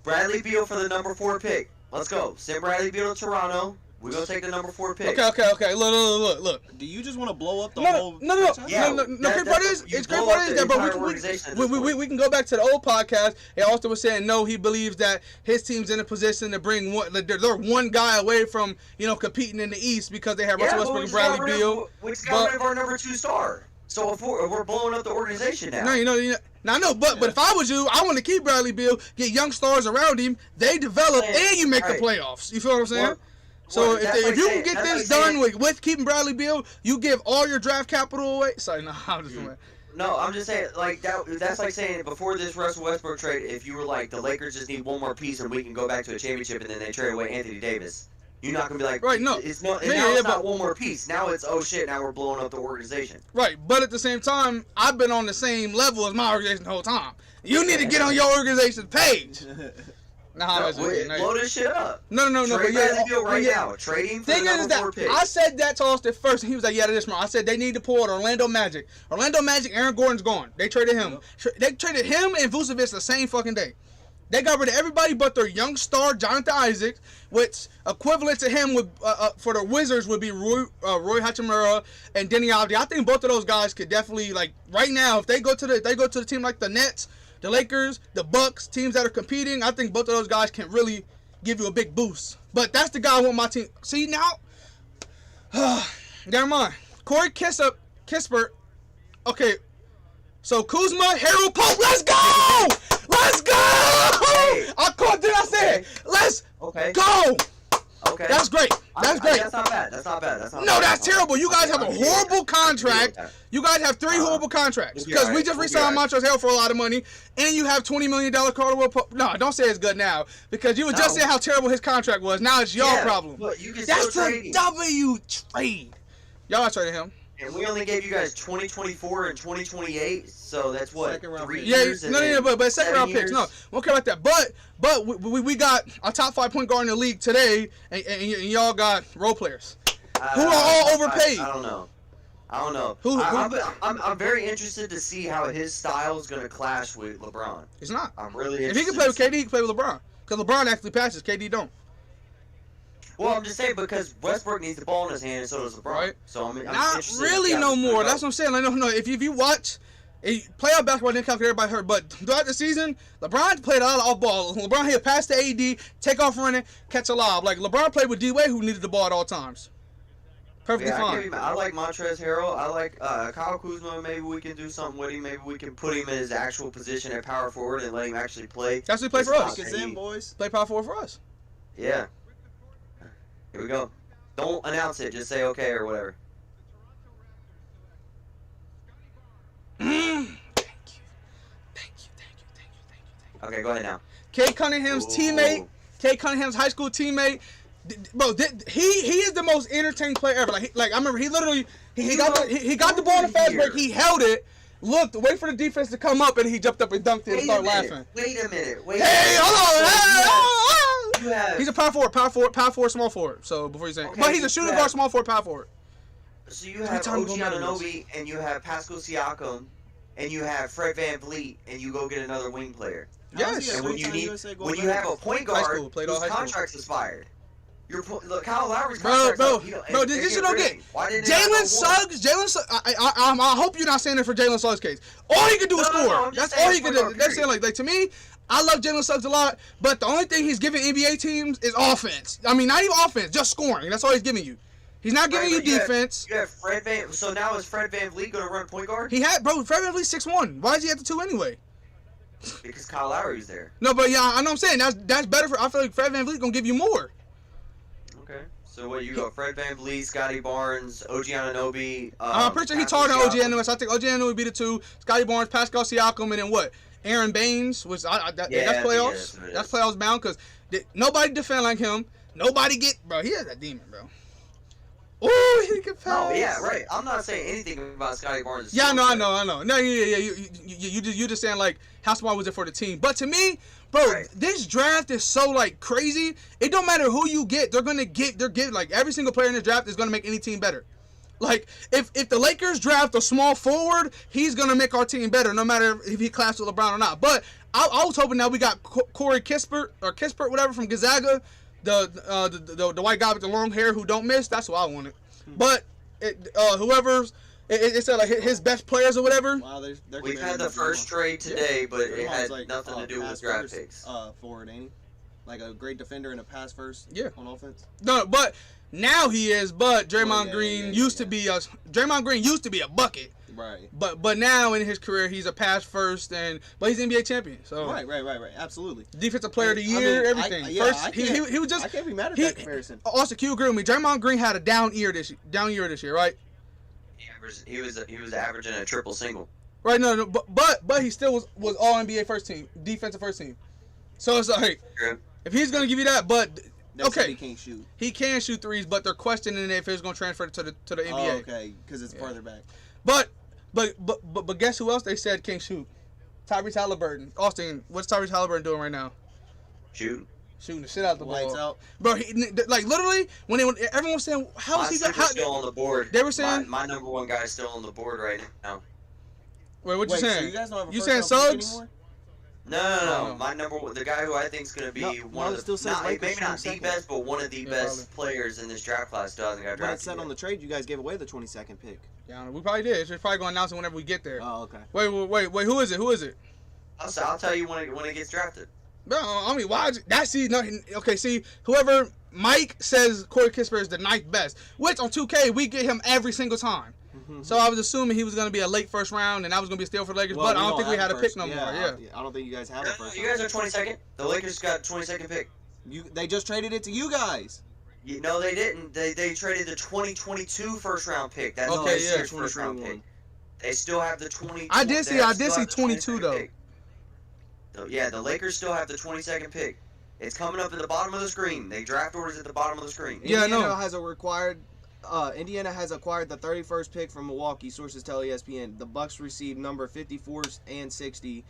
Bradley Beal for the number 4 pick. Let's go. Send Bradley Beal to Toronto. We're going to take the number 4 pick. Okay. Look. Do you just want to blow up the whole... No. Great part is that, bro, we can go back to the old podcast. And Austin was saying, no, he believes that his team's in a position to bring they're one guy away from, competing in the East because they have Russell Westbrook and Bradley Beal. We just got rid of our number 2 star. So if we're blowing up the organization now. No, but if I was you, I want to keep Bradley Beal, get young stars around him, they develop, and you make the playoffs. You feel what I'm saying? So if you can get this done with keeping Bradley Beal, you give all your draft capital away. Sorry, no, I'm just saying. No, I'm just saying, like, that's like saying before this Russell Westbrook trade, if you were like, the Lakers just need one more piece and we can go back to a championship, and then they trade away Anthony Davis. You're not going to be like, right, no. It's not one more piece. Now it's, oh shit, now we're blowing up the organization. Right, but at the same time, I've been on the same level as my organization the whole time. You need to get on your organization's page. Blow this shit up. No. Trade Bradley Beal right now. Trading for the number 4 pick. I said that to Austin first, and he was like, yeah, that is smart. I said they need to pull out Orlando Magic. Aaron Gordon's gone. They traded him. They traded him and Vucevic the same fucking day. They got rid of everybody but their young star, Jonathan Isaac, which equivalent to him would for the Wizards would be Roy Hachimura and Denny Avdija. I think both of those guys could definitely, like, right now, if they go to the team like the Nets, the Lakers, the Bucks, teams that are competing, I think both of those guys can really give you a big boost. But that's the guy I want my team. See now, never mind. Corey Kispert. Okay, so Kuzma, Harrell, Pope. Let's go! Let's go! Hey. I say it. Let's go. Okay. That's great. That's not bad. contract. You guys have 3 horrible contracts because we just re-signed Montrezl Harrell for a lot of money, and you have $20 million Caldwell Pope. No, don't say it's good now because you were just saying how terrible his contract was. Now it's your problem. But you can That's still a trade him. W trade. Y'all traded him. And we only gave you guys 2024 and 2028, so that's what, Second round 3 pick. years? and then but second 7 round picks. years? No, we don't care about that. But we got a top 5 point guard in the league today, and y'all got role players who are all overpaid. I don't know. Who- I'm very interested to see how his style is going to clash with LeBron. It's not. I'm really If interested. he can play with KD, he can play with LeBron. Because LeBron actually passes, KD don't. Well, I'm just saying because Westbrook needs the ball in his hand, and so does LeBron. Right. So I'm Not interested to really see how no this more. goes. That's what I'm saying. Like, no. If you watch, playoff basketball didn't count for everybody hurt, but throughout the season, LeBron played a lot of off ball. LeBron hit pass to AD, take off running, catch a lob. Like LeBron played with D-Wade, who needed the ball at all times. Perfectly Yeah, fine. I like Montrezl Harrell. I like Kyle Kuzma. Maybe we can do something with him. Maybe we can put him in his actual position at power forward and let him actually play. That's what he played for us. Kick us in, boys. Play power forward for us. Yeah. Here we go. Don't announce it. Just say okay or whatever. Thank you. Okay, go ahead now. Kay Cunningham's teammate, Kay Cunningham's high school teammate. Bro, he is the most entertaining player ever. Like I remember, he literally he got the ball in the fast break. He held it, looked, wait for the defense to come up, and he jumped up and dunked it and started laughing. Wait a minute. Hey, hold on. You have, He's a power forward, small forward. So before you say, Okay, but he's a you shooting have- guard, small forward, power forward. so you have time OG to go Anunoby and you have Pascal Siakam and you have Fred VanVleet and you go get another wing player. Yes. And when you have a point High guard school, played all whose high school. contract's expired. Look, Kyle Lowry's Bro, contract's bro, up. He don't- bro, and this they you don't rid of get. him. Why didn't they not Jalen go one? Suggs, I hope you're not saying it for Jalen Suggs' case. All he can do is No, score. I'm just That's saying all he can do. point guard, That's saying like to me, I love Jalen Suggs a lot, but the only thing he's giving NBA teams is offense. I mean, not even offense, just scoring. That's all he's giving you. He's not giving Right, you but defense. You have Fred Van. So now is Fred VanVleet going to run point guard? Fred VanVleet's 6'1". Why is he at the 2 anyway? Because Kyle Lowry's there. No, but yeah, I know what I'm saying. That's better for. I feel like Fred VanVleet's gonna give you more. Okay. So what you go? Fred VanVleet, Scotty Barnes, OG Anunoby. I'm pretty sure he Pascal taller than OG Siakam. Anunoby. So I think OG Anunoby would be the 2. Scotty Barnes, Pascal Siakam, and then what? Aaron Baines, which that's playoffs. Yeah, That's playoffs bound because nobody defend like him. Nobody get he has that demon, bro. Oh, he can pass. No, yeah, right. I'm not saying anything about Scotty Barnes. Yeah, I know. No, yeah. You just saying like how smart was it for the team? But to me, bro, Right. this draft is so like crazy. It don't matter who you get, they're getting like every single player in this draft is gonna make any team better. Like if the Lakers draft a small forward, he's gonna make our team better, no matter if he clashes with LeBron or not. But I was hoping that we got Corey Kispert whatever from Gonzaga, the white guy with the long hair who don't miss. That's what I wanted. But whoever's it said like his best players or whatever. Wow, they're We've had the first trade today, but it had Draymond's nothing to do with pass draft first, picks. Forward, ain't he? Like a great defender and a pass first. Yeah. On offense. No, but now he is. But Draymond yeah, Green yeah, used yeah. to be Draymond Green used to be a bucket. Right. But now in his career he's a pass first but he's NBA champion. So Right. Absolutely. defensive player of the I year, mean, everything. I First he was just I can't be mad at he- that comparison. Also, Q agree with me. Draymond Green had a down year this year, right? He was averaging a triple single. Right, no, but he still was all NBA first team, defensive first team. So it's like True. if he's gonna give you that, but That's okay, he can't shoot. he can shoot threes, but they're questioning if it's gonna transfer to the NBA. Oh, okay, because it's farther back. But guess who else they said can't shoot? Tyrese Halliburton. Austin, what's Tyrese Halliburton doing right now? Shoot. Shooting the shit out the Lights ball. out. Bro, like literally when everyone was saying how My is he second's still on the board. They were saying my number one guy is still on the board right now. Wait, what you Wait, saying? so you guys don't have a You first saying round pick Suggs? anymore? No. My number one, the guy who I think is going to be No, one it of still the says Lakers maybe not the 22nd. best, but one of the Yeah, best players in this draft class still hasn't got When drafted. it said on yet. the trade, you guys gave away the 22nd pick. Yeah, we probably did. We're probably gonna announce it whenever we get there. Oh, okay. Wait, who is it? I'll tell you when it gets drafted. No, I mean, why? Okay, see, whoever Mike says Corey Kispert is the 9th best, which on 2K we get him every single time. So I was assuming he was going to be a late first round, and that was going to be a steal for the Lakers. Well, but I don't don't think we have had a a pick first. no more. Yeah, Yeah. I don't think you guys have a first. You guys are 22nd. The Lakers got 22nd pick. They just traded it to you guys. No, they didn't. They traded the 2022 first round pick. That's Okay, next yeah. year's first round pick. They still have the 20. I did see they still have the 22 though. pick. So, yeah, the Lakers still have the 22nd pick. It's coming up at the bottom of the screen. They draft orders at the bottom of the screen. Yeah, Indiana no. has Indiana has acquired the 31st pick from Milwaukee. Sources tell ESPN. The Bucks received number 54 and 60,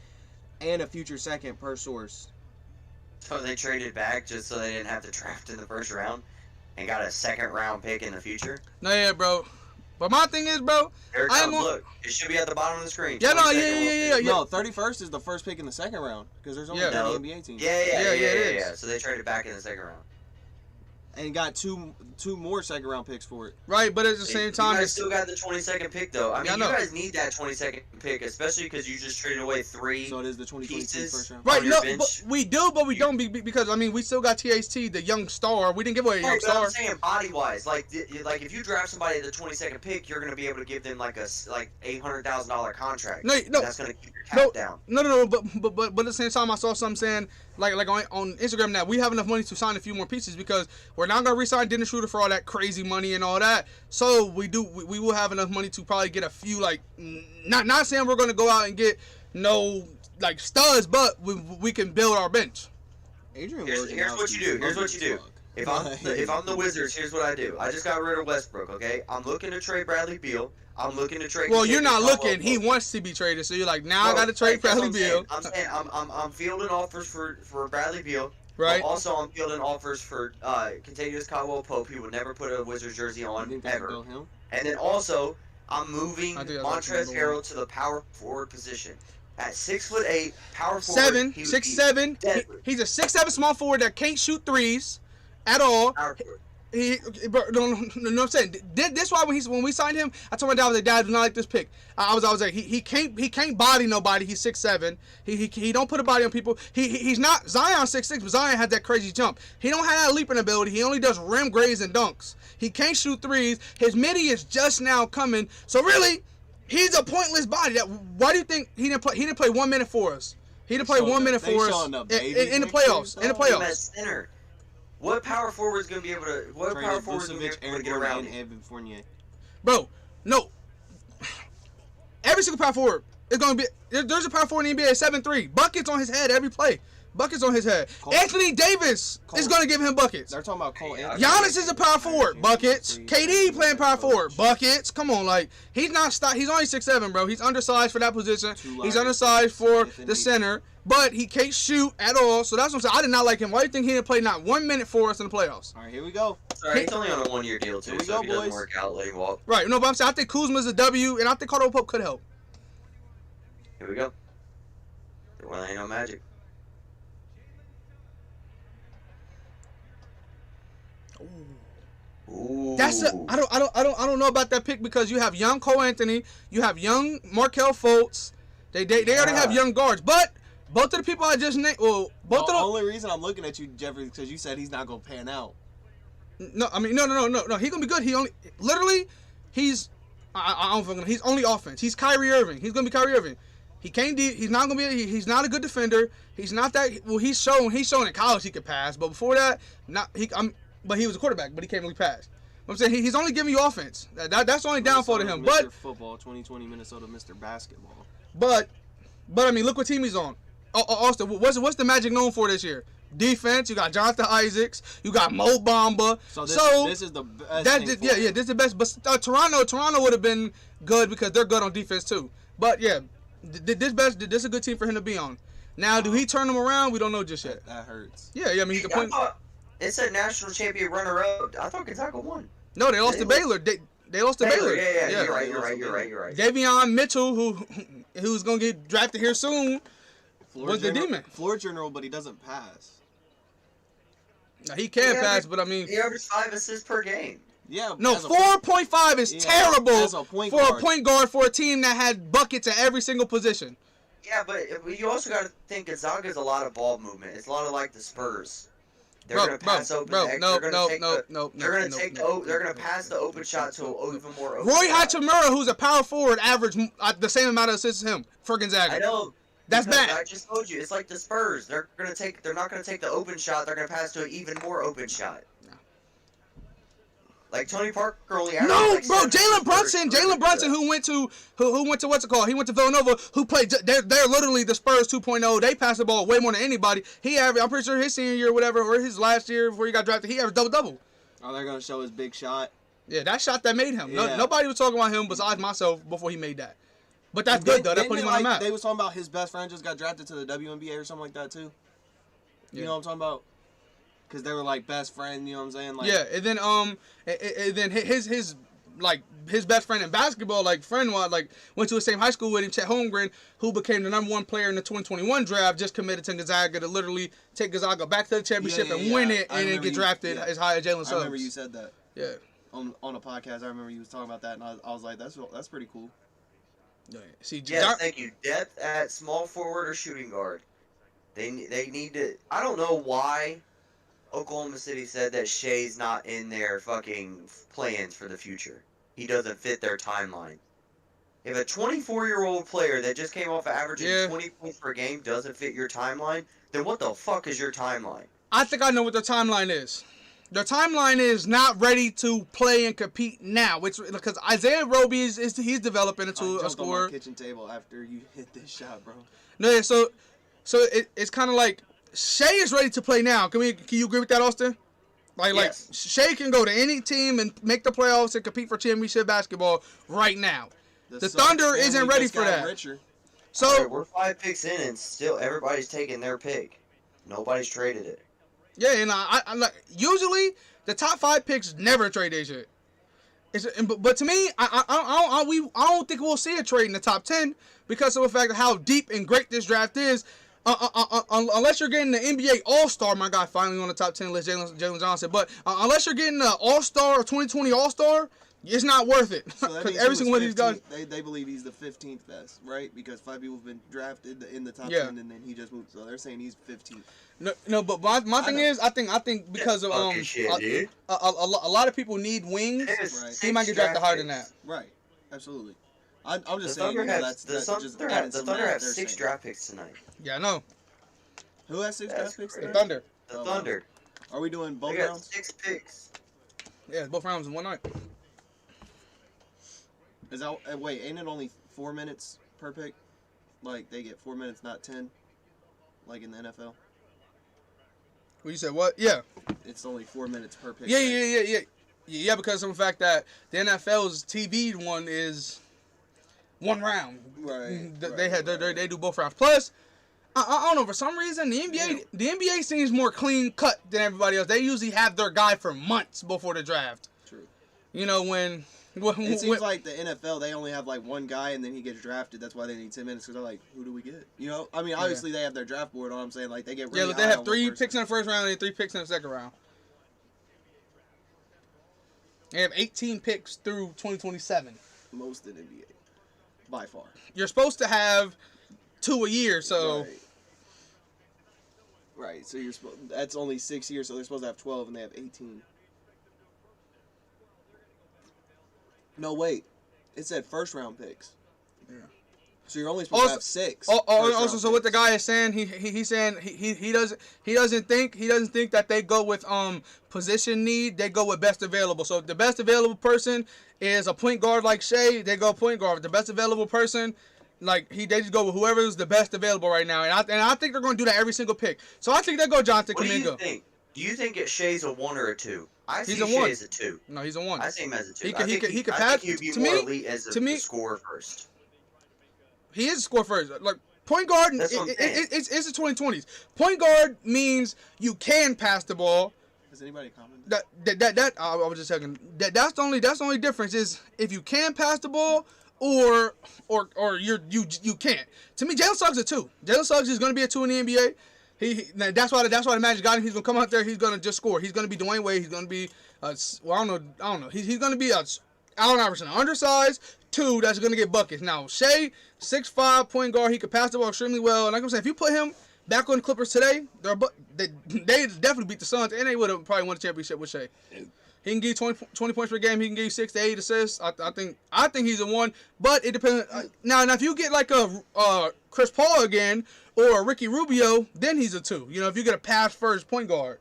and a future second per source. So they traded back just so they didn't have to draft in the first round, and got a second round pick in the future. No, yeah, bro. But my thing is, bro. Here it I comes. am- Look, it should be at the bottom of the screen. Yeah, no, 22nd yeah. No, 31st is the first pick in the second round because there's only Yeah. 30 No. NBA teams. Yeah, it is. So they traded back in the second round. And got two more second round picks for it. Right, but at the same time, you guys it's, still got the 22nd pick though. I mean, Yeah, I you know. guys need that 22nd pick, especially because you just traded away 3. So it is the 2022 Pieces. first round. right. on your No, bench. but we do, but we don't because I mean we still got THT, the young star. We didn't give away a young Right, but star. I'm saying body wise, like if you draft somebody at the 22nd pick, you're gonna be able to give them like a $800,000 contract. No, That's gonna keep your cap down. No, but at the same time, I saw something saying like on Instagram that we have enough money to sign a few more pieces because we're not gonna re-sign Dennis Schroeder for all that crazy money and all that. So we will have enough money to probably get a few not saying we're gonna go out and get no like studs, but we can build our bench. Adrian Here's Wojnarowski's what you do. Here's what you do. fuck. If I'm the Wizards, here's what I do. I just got rid of Westbrook. Okay, I'm looking to trade Bradley Beal. I'm looking to trade. Well, you're not Kentavious looking. Caldwell-Pope. He wants to be traded, so you're like, now I Bro, got to trade that's what Bradley Beal. I'm saying I'm fielding offers for Bradley Beal. Right. But also, I'm fielding offers for Kentavious Caldwell-Pope. He would never put a Wizards jersey You on think they should ever. go him? And then also, I'm moving I think that's Montrezl number Harrell to the power forward position. At 6'8", power forward. he would be 6'7". deadly. He's a 6'7" small forward that can't shoot threes at all. Power forward. Bro, no, I'm saying this why when we signed him, I told my dad, I was like, Dad, do not like this pick. I was like, he can't body nobody. He's 6'7". He don't put a body on people. He's not Zion 6'6", but Zion has that crazy jump. He don't have that leaping ability. He only does rim grades and dunks. He can't shoot threes. His midi is just now coming. So really, he's a pointless body. Why do you think he didn't play? He didn't play 1 minute for us. He didn't play Showing 1 up- minute they for us showing up, in baby the pictures, playoffs. In the though. Him at playoffs. center. What power forward is going to be able to? What power Traded forward is going to be Vucevic, able to Aaron get Gordon, around and him? Evan Fournier. Bro, no. Every single power forward is going to be. There's a power forward in the NBA 7'3". Buckets on his head every play. Buckets on his head. Cole- Anthony Davis is going to give him buckets. They're talking about Cole Anthony. Giannis is a power forward. Buckets. KD playing power forward. Buckets. Come on, like he's not. He's only 6'7", bro. He's undersized for that position. He's undersized for the center, but he can't shoot at all. So that's what I'm saying. I did not like him. Why do you think he didn't play not 1 minute for us in the playoffs? All right, here we go. Sorry, he's only on a 1-year deal too. Here we So go, if he doesn't boys. work out, let him walk. Right. No, but I'm saying I think Kuzma's a W, and I think Caldwell Pope could help. Here we go. Well, ain't no magic. Ooh. That's I don't know about that pick because you have young Cole Anthony, you have young Markelle Fultz. They already have young guards, but both of the people I just named, well, both The of only reason I'm looking at you, Jeffrey, is because you said he's not gonna pan out. no, I mean no, he's gonna be good. He only literally he's I don't fucking he's only offense. He's Kyrie Irving. He's gonna be Kyrie Irving. He can't. He's not gonna be. He's not a good defender. He's not that. Well, he's shown in college he could pass, but before that, not he. But he was a quarterback, but he can't really pass. I'm saying he's only giving you offense. That's the only downfall to him. Mr. But football 2020 Minnesota Mr. Basketball. But I mean, look what team he's on. Austin, what's the Magic known for this year? Defense. You got Jonathan Isaacs. You got Mo Bamba. So this is the best. That's thing yeah, this is the best. But Toronto would have been good because they're good on defense too. But yeah, this is a good team for him to be on. Now, do he turn them around? We don't know just yet. That hurts. Yeah, I mean he's the I point. thought it said national champion runner-up. I thought Gonzaga won. No, they lost to Baylor. They lost to Baylor. Yeah. You're right. Davion Mitchell, who's gonna get drafted here soon, was the demon. Floor general, but he doesn't pass. Now, he can Yeah, pass, but- but I mean, He averaged 5 assists per game. Yeah. no, as a- 4.5 is Yeah, terrible as a point for a guard. point guard for a team that had buckets at every single position. Yeah, but you also got to think Gonzaga's a lot of ball movement. It's a lot of like the Spurs. They're Bro, gonna pass bro, open. bro, they're no, gonna no, take no, the, no, They're gonna no, take no, the. They're gonna pass the open shot to an even more open. Roy shot. Hachimura, who's a power forward, averaged the same amount of assists as him for Gonzaga. I know. That's because bad. I just told you, it's like the Spurs. They're not gonna take the open shot. They're gonna pass to an even more open shot. Like Tony Parker only averaged No, like bro, 7 Jalen assists Brunson, per Jalen Brunson, year. who went to what's it called? He went to Villanova, who played. They're literally the Spurs 2.0. They pass the ball way more than anybody. He averaged, I'm pretty sure his senior year, or whatever, or his last year before he got drafted, he averaged double. Oh, they're gonna show his big shot. Yeah, that shot that made him. Yeah. Nobody was talking about him besides myself before he made that. But that's And good though. That didn't put him it, on the like, map. They was talking about his best friend just got drafted to the WNBA or something like that too. You Yeah. know what I'm talking about? Because they were like best friend. You know what I'm saying? Like, Yeah, and then his best friend in basketball, like friend-wise, like went to the same high school with him, Chet Holmgren, who became the #1 player in the 2021 draft, just committed to Gonzaga to literally take Gonzaga back to the championship Yeah, and win yeah. it, I and then remember get drafted yeah. as high as Jalen Suggs. I remember you said that Yeah. on a podcast. I remember you was talking about that, and I was like, that's pretty cool. Yeah. See, Yes, thank you. Depth at small forward or shooting guard. They need to. I don't know why Oklahoma City said that Shea's not in their fucking plans for the future. He doesn't fit their timeline. If a 24-year-old player that just came off averaging Yeah. 20 points per game doesn't fit your timeline, then what the fuck is your timeline? I think I know what their timeline is. Their timeline is not ready to play and compete now, which because Isaiah Roby he's developing into I a jumped on scorer. my kitchen table after you hit this shot, bro. No, yeah, so it's kind of like Shea is ready to play now. Can you agree with that, Austin? Like Yes. Shea can go to any team and make the playoffs and compete for championship basketball right now. The Suns Thunder family isn't ready just for got that. Richer. So Alright, we're 5 picks in and still everybody's taking their pick. Nobody's traded it. yeah, and I like usually the top 5 picks never trade their shit. But to me, I don't think we'll see a trade in the top 10 because of the fact of how deep and great this draft is. Unless you're getting the NBA All-Star, my guy finally on the top 10 list, Jalen Johnson. But unless you're getting the All-Star or 2020 All-Star, it's not worth it. So that Because means every he single one of was these guys. 15th. They believe he's the 15th best, right? Because 5 people have been drafted in the top Yeah. 10, and then he just moved. So they're saying he's 15th. No, but my thing know. is, I think because of Fucking shit, dude. a lot of people need wings. Right. He might get drafted higher than that. Right. Absolutely. I'm The just saying. Thunder You know, have that's the just Thunder adding have, some the Thunder math have they're 6 saying. draft picks tonight. Yeah, I know. Who has 6 That's draft picks? The today? Thunder. The Oh, Thunder. Are we doing both They got rounds? 6 picks. Yeah, both rounds in one night. Is that wait? Ain't it only 4 minutes per pick? Like they get 4 minutes, not 10. Like in the NFL, Well, you said what? Yeah. it's only 4 minutes per pick. Yeah, because of the fact that the NFL's TV one is one round. Right. They do both rounds. Plus, I don't know, for some reason the NBA seems more clean cut than everybody else. They usually have their guy for months before the draft. True. You know when It seems like the NFL, they only have like one guy and then he gets drafted. That's why they need 10 minutes because they're like, who do we get? You know, I mean, obviously they have their draft board. All I'm saying, like they get really but they high have on 3 one person. picks in the first round and 3 picks in the second round. They have 18 picks through 2027. Most in NBA, by far. You're supposed to have 2 a year, so Right. So you're supposed. That's only 6 years, so they're supposed to have 12, and they have 18. No, wait. It said first round picks. Yeah. So you're only supposed to have 6. Also, so what the guy is saying, he's saying he doesn't think that they go with position need. They go with best available. So if the best available person is a point guard like Shea, they go point guard. The best available person, they just go with whoever is the best available right now. And I think they're going to do that every single pick. So I think they go Jonathan What do you Kuminga. think? Do you think Shea's a 1 or a 2? I see He's a Shea 1. as a 2. No, he's a 1. I see him as a 2. He I could think pass. he'd be To more me- elite as to me- a scorer first. He is a score first. Like point guard, That's what I'm saying. it's the 2020s. Point guard means you can pass the ball. Has anybody commented? That I was just checking. That's the only difference is if you can pass the ball or you can't. To me, Jalen Suggs is a 2. Jalen Suggs is going to be a 2 in the NBA. That's why the Magic got him. He's going to come out there. He's going to just score. He's going to be Dwayne Wade. He's going to be I don't know. He's going to be Allen Iverson, undersized 2 that's going to get buckets. Now Shea, 6'5" point guard. He could pass the ball extremely well. And like I'm saying, if you put him back on the Clippers today, they definitely beat the Suns, and they would have probably won the championship with Shea. He can give you 20 points per game. He can give you 6 to 8 assists. I think he's a 1, but it depends. Now if you get like a Chris Paul again or a Ricky Rubio, then he's a 2. You know, if you get a pass first point guard.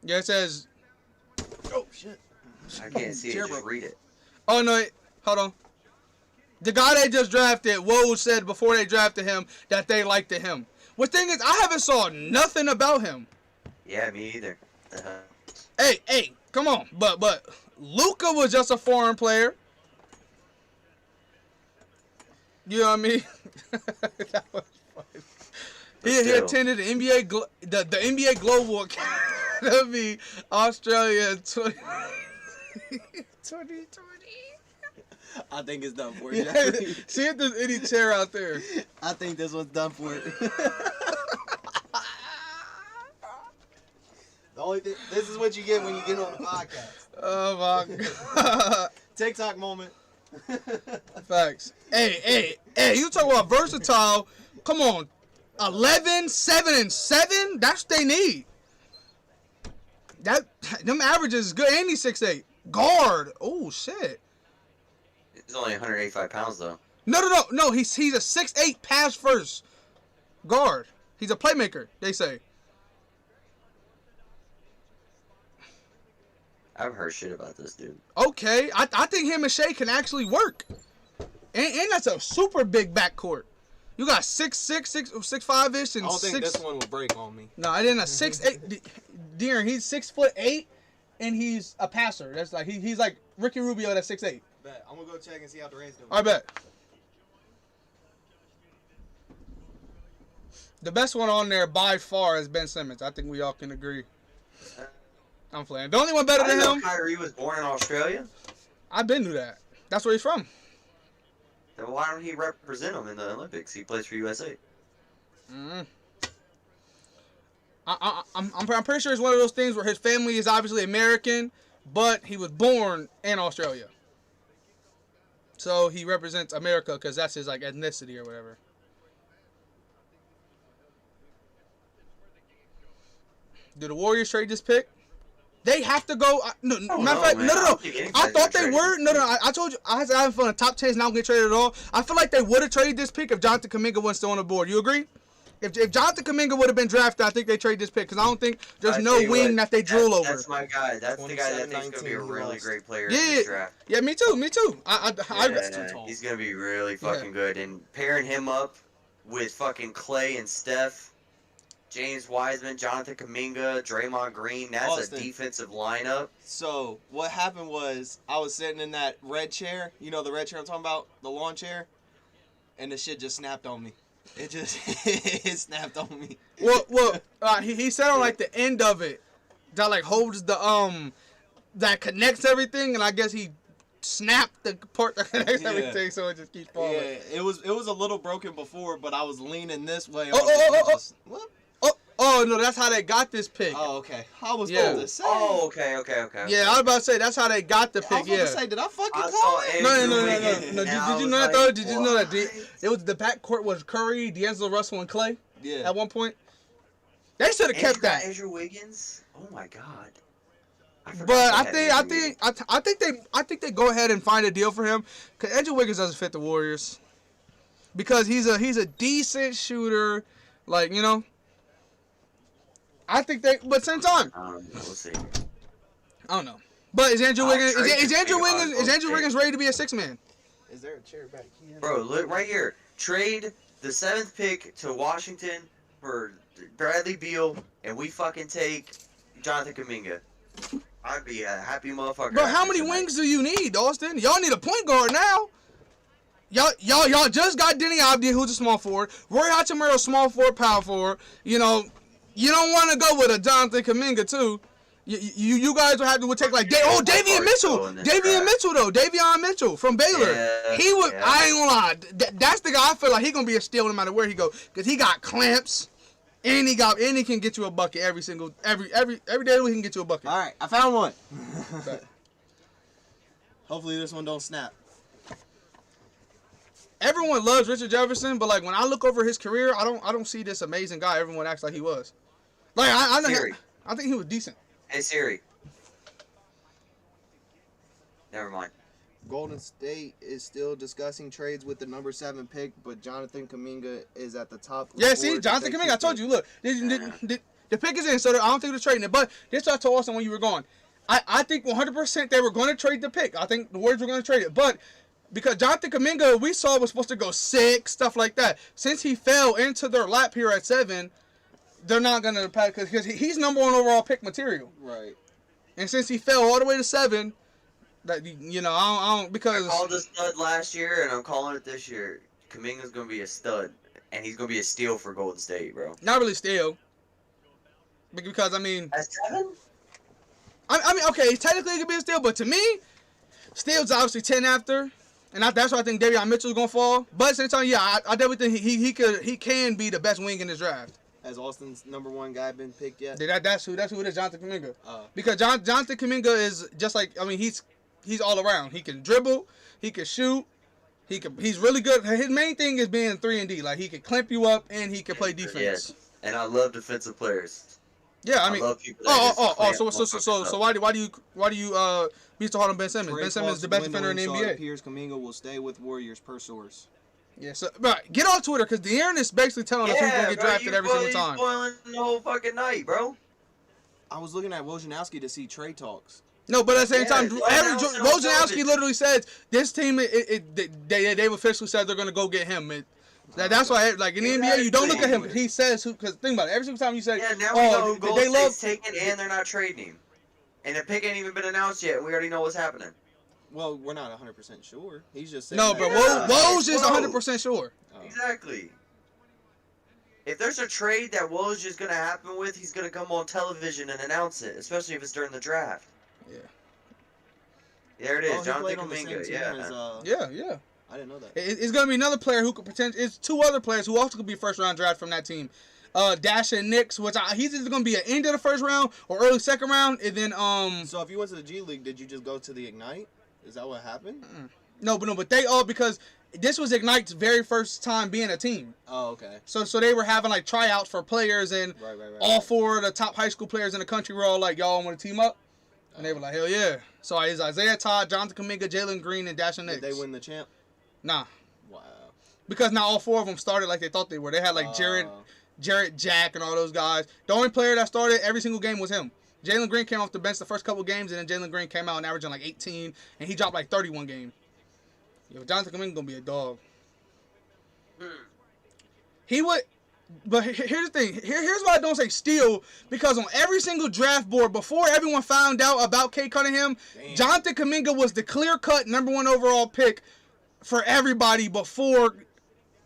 Yeah, it says. Oh shit! I can't see it. Just Jailbroke. read it. Oh no, hold on. The guy they just drafted, Woj said before they drafted him that they liked him. What thing is, I haven't saw nothing about him. Yeah, me either. Hey, come on. But Luka was just a foreign player. You know what I mean? That was funny. He attended the NBA the NBA Global Academy Australia in 2020. I think it's done for you. Yeah, see if there's any chair out there. I think this one's done for it. The only thing, this is what you get when you get on the podcast. Oh my god. TikTok moment. Facts. Hey, you talk about versatile. Come on. 11, 7, and 7? That's what they need. Them averages is good. And he's 6'8". Guard. Oh, shit. He's only 185 pounds, though. No. He's a 6'8" pass first guard. He's a playmaker, they say. I haven't heard shit about this dude. Okay. I think him and Shea can actually work. And that's a super big backcourt. You got 6'6", 6'5"-ish, and I don't think 6. this one will break on me. No, I didn't. A 6'8". De'Aaron, he's 6'8", and he's a passer. That's like he's like Ricky Rubio. That's 6'8". Bet. I'm gonna go check and see how Durant's doing. I bet. The best one on there by far is Ben Simmons. I think we all can agree. I'm playing. The only one better I than didn't him. know Kyrie was born in Australia. I've been to that. That's where he's from. Then why don't he represent him in the Olympics? He plays for USA. I'm pretty sure it's one of those things where his family is obviously American, but he was born in Australia. So he represents America because that's his like ethnicity or whatever. Do the Warriors trade this pick? They have to go. No. I thought they were. No. I told you I was having fun. The top 10 is not going to get traded at all. I feel like they would have traded this pick if Jonathan Kuminga wasn't still on the board. You agree? If Jonathan Kuminga would have been drafted, I think they trade this pick because I don't think there's no wing that they drool over. That's my guy. That's the guy that I think is going to be a really great player in Yeah, this draft. yeah, me too. He's going to be really fucking good. And pairing him up with fucking Clay and Steph, James Wiseman, Jonathan Kuminga, Draymond Green, that's Austin. a defensive lineup. So what happened was I was sitting in that red chair. You know the red chair I'm talking about, the lawn chair, and the shit just snapped on me. It just it snapped on me. Well, he said on like the end of it that like holds the that connects everything, and I guess he snapped the part that connects everything, so it just keeps falling. Yeah, it was a little broken before, but I was leaning this way. What? Oh no, that's how they got this pick. Oh, okay. I was Yeah. about to say. Oh, okay. Yeah, I was about to say that's how they got the I pick. was about Yeah. to say, did I fucking I call saw it? No. Did you know that though? Did you know that what? it was the backcourt was Curry, D'Angelo Russell, and Clay Yeah. at one point? They should have kept that. Andrew Wiggins? Oh my god. But I think they go ahead and find a deal for him because Andrew Wiggins doesn't fit the Warriors because he's a decent shooter, like you know. I think but same time, We'll see. I don't know. But is Andrew Wiggins trade is Andrew Wiggins ready to be a 6-man? Is there a chair back here? Bro, look right here. Trade the 7th pick to Washington for Bradley Beal, and we fucking take Jonathan Kuminga. I'd be a happy motherfucker. Bro, how after many tonight. wings do you need, Austin? Y'all need a point guard now. Y'all just got Denny Abdi, who's a small forward. Roy Hachimura, small forward, power forward. You know, you don't want to go with a Jonathan Kuminga too. You guys will have to take like Davion Mitchell from Baylor. Yeah, He would. yeah. I ain't gonna lie. That's the guy I feel like he gonna be a steal no matter where he go because he got clamps and he can get you a bucket every day we can get you a bucket. All right, I found one. Hopefully this one don't snap. Everyone loves Richard Jefferson, but like when I look over his career, I don't see this amazing guy everyone acts like he was. Like I think he was decent. Hey Siri. Never mind. Golden State is still discussing trades with the number 7 pick, but Jonathan Kuminga is at the top. Yeah, see, Jonathan Kuminga, I told you. Look, did The pick is in, so I don't think they're trading it. But this is what I told Austin when you were gone. I think 100% they were going to trade the pick. I think the Warriors were going to trade it. But because Jonathan Kuminga, we saw was supposed to go 6, stuff like that. Since he fell into their lap here at 7, they're not going to pack because he's number 1 overall pick material. Right. And since he fell all the way to 7, that I don't because I called a stud last year, and I'm calling it this year. Kuminga's going to be a stud, and he's going to be a steal for Golden State, bro. not really steal. Because, I mean... At 7? I mean, okay, technically it could be a steal, but to me, steal's obviously 10 after, and that's why I think Davion Mitchell's gonna fall. But at the same time, yeah, I definitely think he can be the best wing in this draft. Has Austin's number 1 guy been picked yet? That's who it is, Jonathan Kuminga. Because Jonathan Kuminga is just like, I mean, he's all around. He can dribble, he can shoot, he's really good. His main thing is being 3-and-D. Like he can clamp you up and he can play defense. Yes, and I love defensive players. Yeah, I mean, love people that so why do you be so hard on Ben Simmons? Trade Ben Simmons is the best defender in the so it NBA. appears Kuminga will stay with Warriors per source. Yeah, so right, get on Twitter because the internet is basically telling us who's gonna get drafted every single time. Spoiling the whole fucking night, bro. I was looking at Wojnarowski to see trade talks. No, but at the same time, Wojnarowski Wojnarowski literally says this team. They've officially said they're gonna go get him. That's why, like in the NBA, you don't look at him. He says who, because think about it. Every single time you say, Yeah, now we know who Golden State's taking, and they're not trading him. And the pick ain't even been announced yet. We already know what's happening. Well, we're not 100% sure. He's just saying no, that. but Yeah, Woj is Woj. 100% sure. Exactly. If there's a trade that Woj is going to happen with, he's going to come on television and announce it, especially if it's during the draft. Yeah. There it is, he Jonathan played on the same Kuminga. team Yeah. as, Yeah. I didn't know that. It's gonna be another player who could potentially. It's 2 other players who also could be first round draft from that team. Dasha Nix, which he's either gonna be an end of the first round or early second round, and then So if you went to the G League, did you just go to the Ignite? Is that what happened? No, but they all because this was Ignite's very first time being a team. Oh, okay. So they were having like tryouts for players, and Right. all 4 of the top high school players in the country were all like, "Y'all want to team up?" And they were like, "Hell yeah!" So it's Isaiah Todd, Jonathan Kuminga, Jalen Green, and Dasha Nix. Did they win the champ? Nah, Wow. because not all 4 of them started like they thought they were. They had like Jarrett Jack and all those guys. The only player that started every single game was him. Jalen Green came off the bench the first couple games, and then Jalen Green came out and averaging like 18, and he dropped like 31 game. Yo, Jonathan Kuminga gonna be a dog. He would, but here's the thing. Here's why I don't say steal, because on every single draft board before everyone found out about Cade Cunningham, Damn. Jonathan Kuminga was the clear-cut number 1 overall pick for everybody before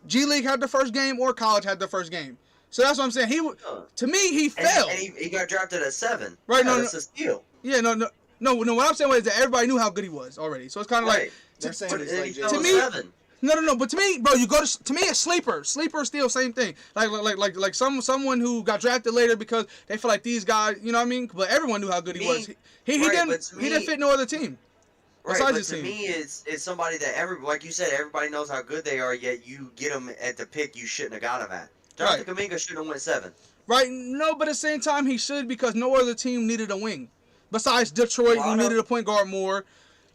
G League had the first game or college had the first game. So that's what I'm saying. To me, he fell. And he got drafted at 7. Right, Yeah, no, that's a steal. Yeah, no. What I'm saying is that everybody knew how good he was already. So it's kind of Right. like They're saying But it's then like he fell to to me- 7. no. But to me, bro, to me it's sleeper. Sleeper still same thing. Like someone who got drafted later because they feel like these guys, you know what I mean? But everyone knew how good he was. He Right, didn't but to he didn't me- fit no other team. Right, Besides but his to team. me, it's somebody that like you said, everybody knows how good they are. Yet you get them at the pick you shouldn't have got them at. Jonathan Kuminga should have went 7. Right? No, but at the same time he should because no other team needed a wing. Besides Detroit, who Toronto. needed a point guard more.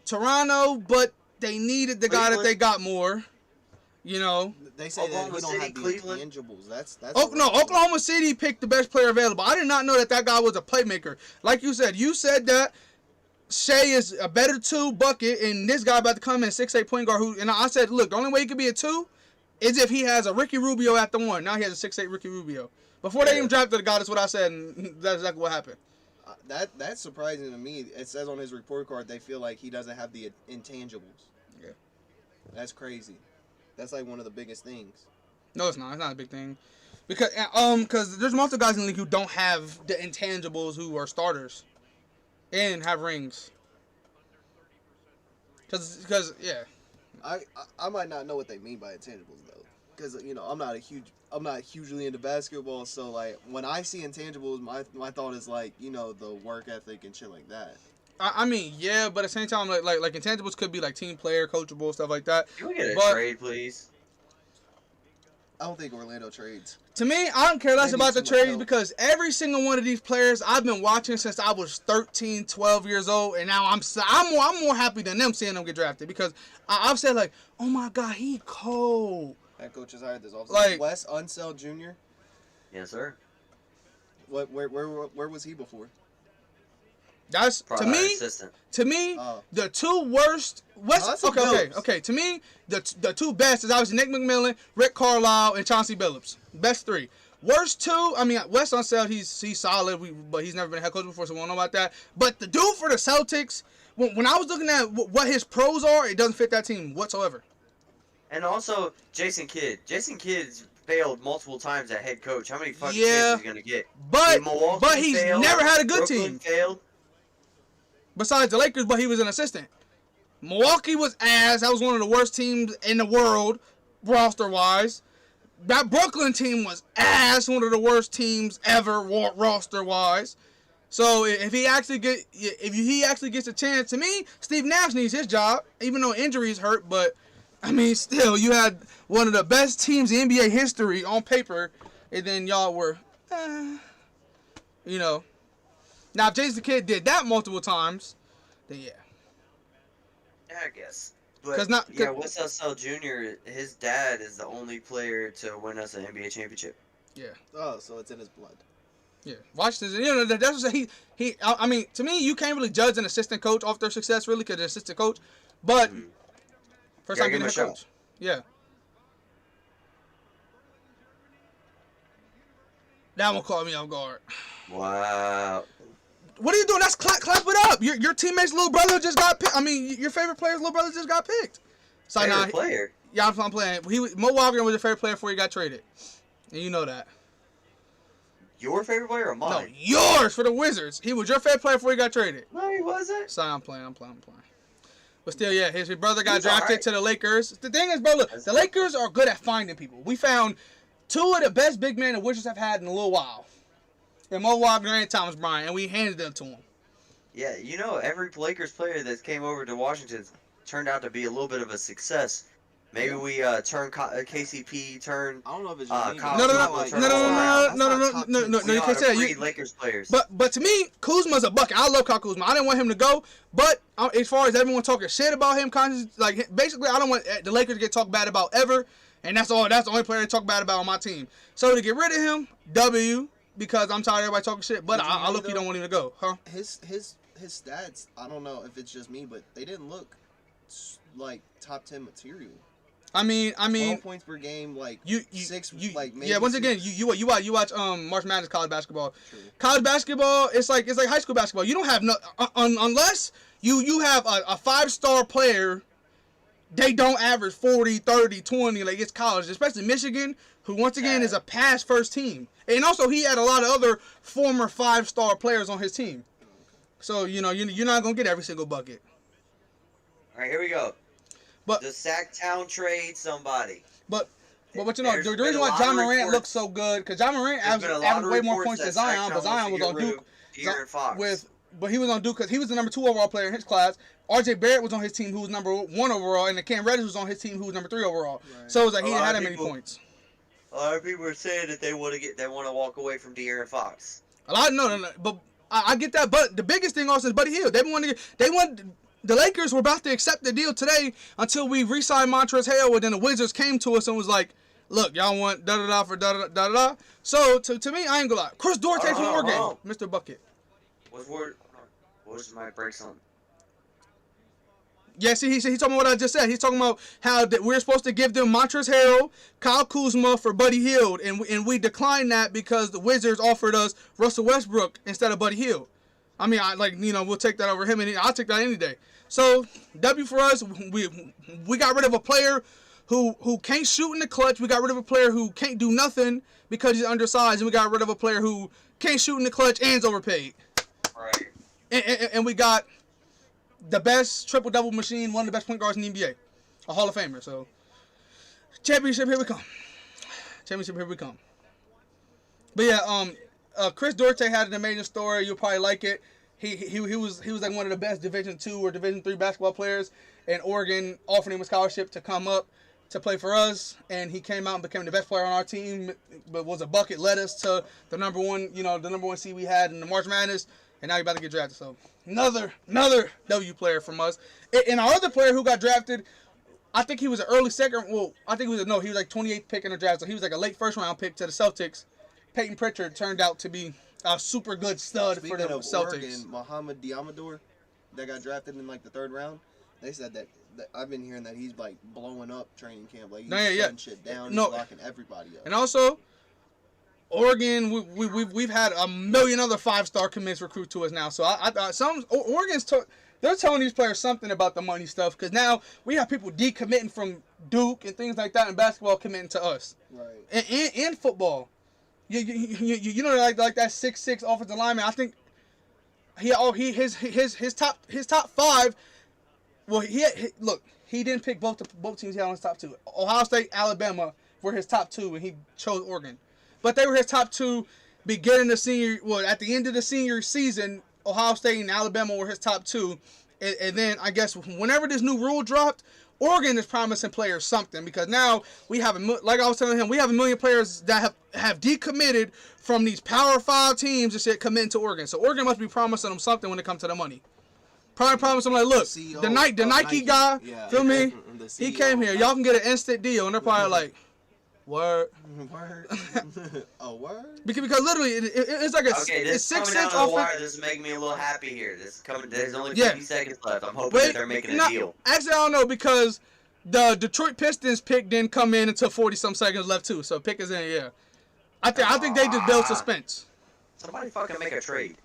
Toronto, but they needed the guy that they got more. You know. They say that Oklahoma he don't City, have the Cleveland. intangibles. That's Oklahoma City picked the best player available. I did not know that guy was a playmaker. Like you said that Shea is a better 2 bucket, and this guy about to come in 6'8" point guard. And I said, look, the only way he could be a 2 is if he has a Ricky Rubio at the 1. Now he has a 6'8" Ricky Rubio. Before they even drafted the guy, that's what I said, and that's exactly what happened. That's surprising to me. It says on his report card they feel like he doesn't have the intangibles. Yeah. That's crazy. That's like one of the biggest things. No, it's not. It's not a big thing. Because there's multiple guys in the league who don't have the intangibles who are starters and have rings. Because yeah. I might not know what they mean by intangibles though, because I'm not hugely into basketball. So like when I see intangibles, my thought is like the work ethic and shit like that. I mean, yeah, but at the same time, like intangibles could be like team player, coachable, stuff like that. Can we get a But- trade, please? I don't think Orlando trades. To me, I don't care less They need about the too much trades help. because every single one of these players I've been watching since I was 13, 12 years old, and now I'm more happy than them seeing them get drafted because I've said like, oh my God, he cold. Head coach is hired this offseason. Like- Wes Unseld Jr. Yes, sir. Where was he before? That's Probably assistant. To me, Oh. the two worst. that's a Billups. Okay. To me, the two best is obviously Nick McMillan, Rick Carlisle, and Chauncey Billups. Best three. Worst two. I mean, Wes Unseld, he's solid, but he's never been a head coach before, so we don't know about that. But the dude for the Celtics, when I was looking at what his pros are, it doesn't fit that team whatsoever. And also, Jason Kidd. Jason Kidd's failed multiple times at head coach. How many fucking chances is he gonna get? But Milwaukee he's failed, never had a good Brooklyn team. Failed. Besides the Lakers, but he was an assistant. Milwaukee was ass. That was one of the worst teams in the world, roster-wise. That Brooklyn team was ass. One of the worst teams ever, roster-wise. So if he actually gets a chance, to me, Steve Nash needs his job, even though injuries hurt. But I mean, still, you had one of the best teams in NBA history on paper, and then y'all were, you know. Now, if Jason Kidd did that multiple times, then yeah. Yeah, I guess. But 'Cause not- yeah, Wes Unseld Jr., his dad is the only player to win us an NBA championship. Yeah. Oh, so it's in his blood. Yeah, Washington. You know, that's what he. I mean, to me, you can't really judge an assistant coach off their success, really, because they're assistant coach. But first time Gotta give being a him a shot. coach. Yeah. That one caught me off guard. Wow. What are you doing? That's clap it up. Your teammate's little brother just got picked. I mean, your favorite player's little brother just got picked. So Favorite player? Yeah, I'm playing. Mo Wagner was your favorite player before he got traded, and you know that. Your favorite player or No, mine? yours for the Wizards. He was your favorite player before he got traded. No, he wasn't. Sorry, I'm playing. But still, yeah, his brother got He's drafted alright. to the Lakers. The thing is, bro, look, That's the Lakers are good at finding people. We found two of the best big men the Wizards have had in a little while. And Mo Wagner and Thomas Bryant, and we handed them to him. Yeah, you know, every Lakers player that came over to Washington turned out to be a little bit of a success. Maybe we turn KCP, turn I don't know if it's Kyle just me. Kuzma, but turn No, We you ought can't to say breed it. Lakers players. But to me, Kuzma's a bucket. I love Kyle Kuzma. I didn't want him to go. But as far as everyone talking shit about him, like basically, I don't want the Lakers to get talked bad about ever. And that's all. That's the only player they talk bad about on my team. So to get rid of him, W, because I'm tired of everybody talking shit. But Did you I know, look, you though? don't want him to go, huh? His stats. I don't know if it's just me, but they didn't look like top 10 material. I mean, 12 points per game, like you like maybe yeah. Once six. again, you watch March Madness college basketball. True. College basketball, it's like high school basketball. You don't have no unless you have a 5-star player. They don't average 40, 30, 20 like it's college, especially Michigan, who once again is a pass first team. And also he had a lot of other former 5-star players on his team. So you're not gonna get every single bucket. All right, here we go. But The Sacktown trade somebody. But the There's reason been a why lot John of Morant reports- looks so good, because John Morant There's been a lot averaged of way more reports points than that Zion, but Sacktown Zion wants was to on get rid Duke. of De'Aaron Fox. But he was on Duke because he was the number 2 overall player in his class. RJ Barrett was on his team, who was number 1 overall, and then Cam Reddish was on his team, who was number 3 overall. Right. So it was like he A didn't lot have of that many people- points. A lot of people are saying that they want to walk away from De'Aaron Fox. No, but I get that. But the biggest thing also is Buddy Hield. The Lakers were about to accept the deal today until we re-signed Montrezl Harrell, and then the Wizards came to us and was like, "Look, y'all want da da da for da da da da." So to me, I ain't gonna lie. Chris Duarte from Oregon, Mr. Bucket. What's my breaks on? Yeah, see, he's talking about what I just said. He's talking about how that we're supposed to give them Montrezl Harrell, Kyle Kuzma for Buddy Hield, and we declined that because the Wizards offered us Russell Westbrook instead of Buddy Hield. I mean, we'll take that over him, and I'll take that any day. So W for us. We got rid of a player who can't shoot in the clutch. We got rid of a player who can't do nothing because he's undersized, and we got rid of a player who can't shoot in the clutch and is overpaid. Right. And we got the best triple-double machine, one of the best point guards in the NBA, a Hall of Famer. So, championship, here we come. But yeah, Chris Duarte had an amazing story. You'll probably like it. He was like one of the best Division II or Division III basketball players, and Oregon offered him a scholarship to come up to play for us, and he came out and became the best player on our team. But was a bucket, led us to the number one seed we had in the March Madness, and now he's about to get drafted. So another W player from us. And our other player who got drafted, I think he was an early second. Well, I think he was like 28th pick in the draft, so he was like a late first round pick to the Celtics. Peyton Pritchard turned out to be a super good stud Speaking for the of Celtics. Oregon, Mohamed Diamador, that got drafted in like the 3rd round. They said that I've been hearing that he's like blowing up training camp, like he's shutting shit down, No. he's locking everybody up. And also, Oregon, we've had a million other 5-star commits recruit to us now. So I thought they're telling these players something about the money stuff, because now we have people decommitting from Duke and things like that in basketball committing to us. Right. And football. You know, like that 6'6" offensive lineman. I think his top 5. Well, look, he didn't pick both teams he had on his top 2. Ohio State, Alabama were his top 2, and he chose Oregon. But they were his top 2 beginning the senior. Well, at the end of the senior season, Ohio State and Alabama were his top 2, and then I guess whenever this new rule dropped, Oregon is promising players something, because now we have like I was telling him, we have a million players that have decommitted from these Power 5 teams and shit committing to Oregon. So Oregon must be promising them something when it comes to the money. Probably promise them, like, look, the Nike guy, feel me? He came here. Y'all can get an instant deal, and they're probably like, word. Word. A word? Because literally, it's like this 6 coming down cents to the off. wire. This is making me a little happy here. There's only 50 seconds left. I'm hoping that they're making a deal. Actually, I don't know, because the Detroit Pistons pick didn't come in until 40-some seconds left too. So pick is in, yeah. I think they just build suspense. Somebody fucking make a trade.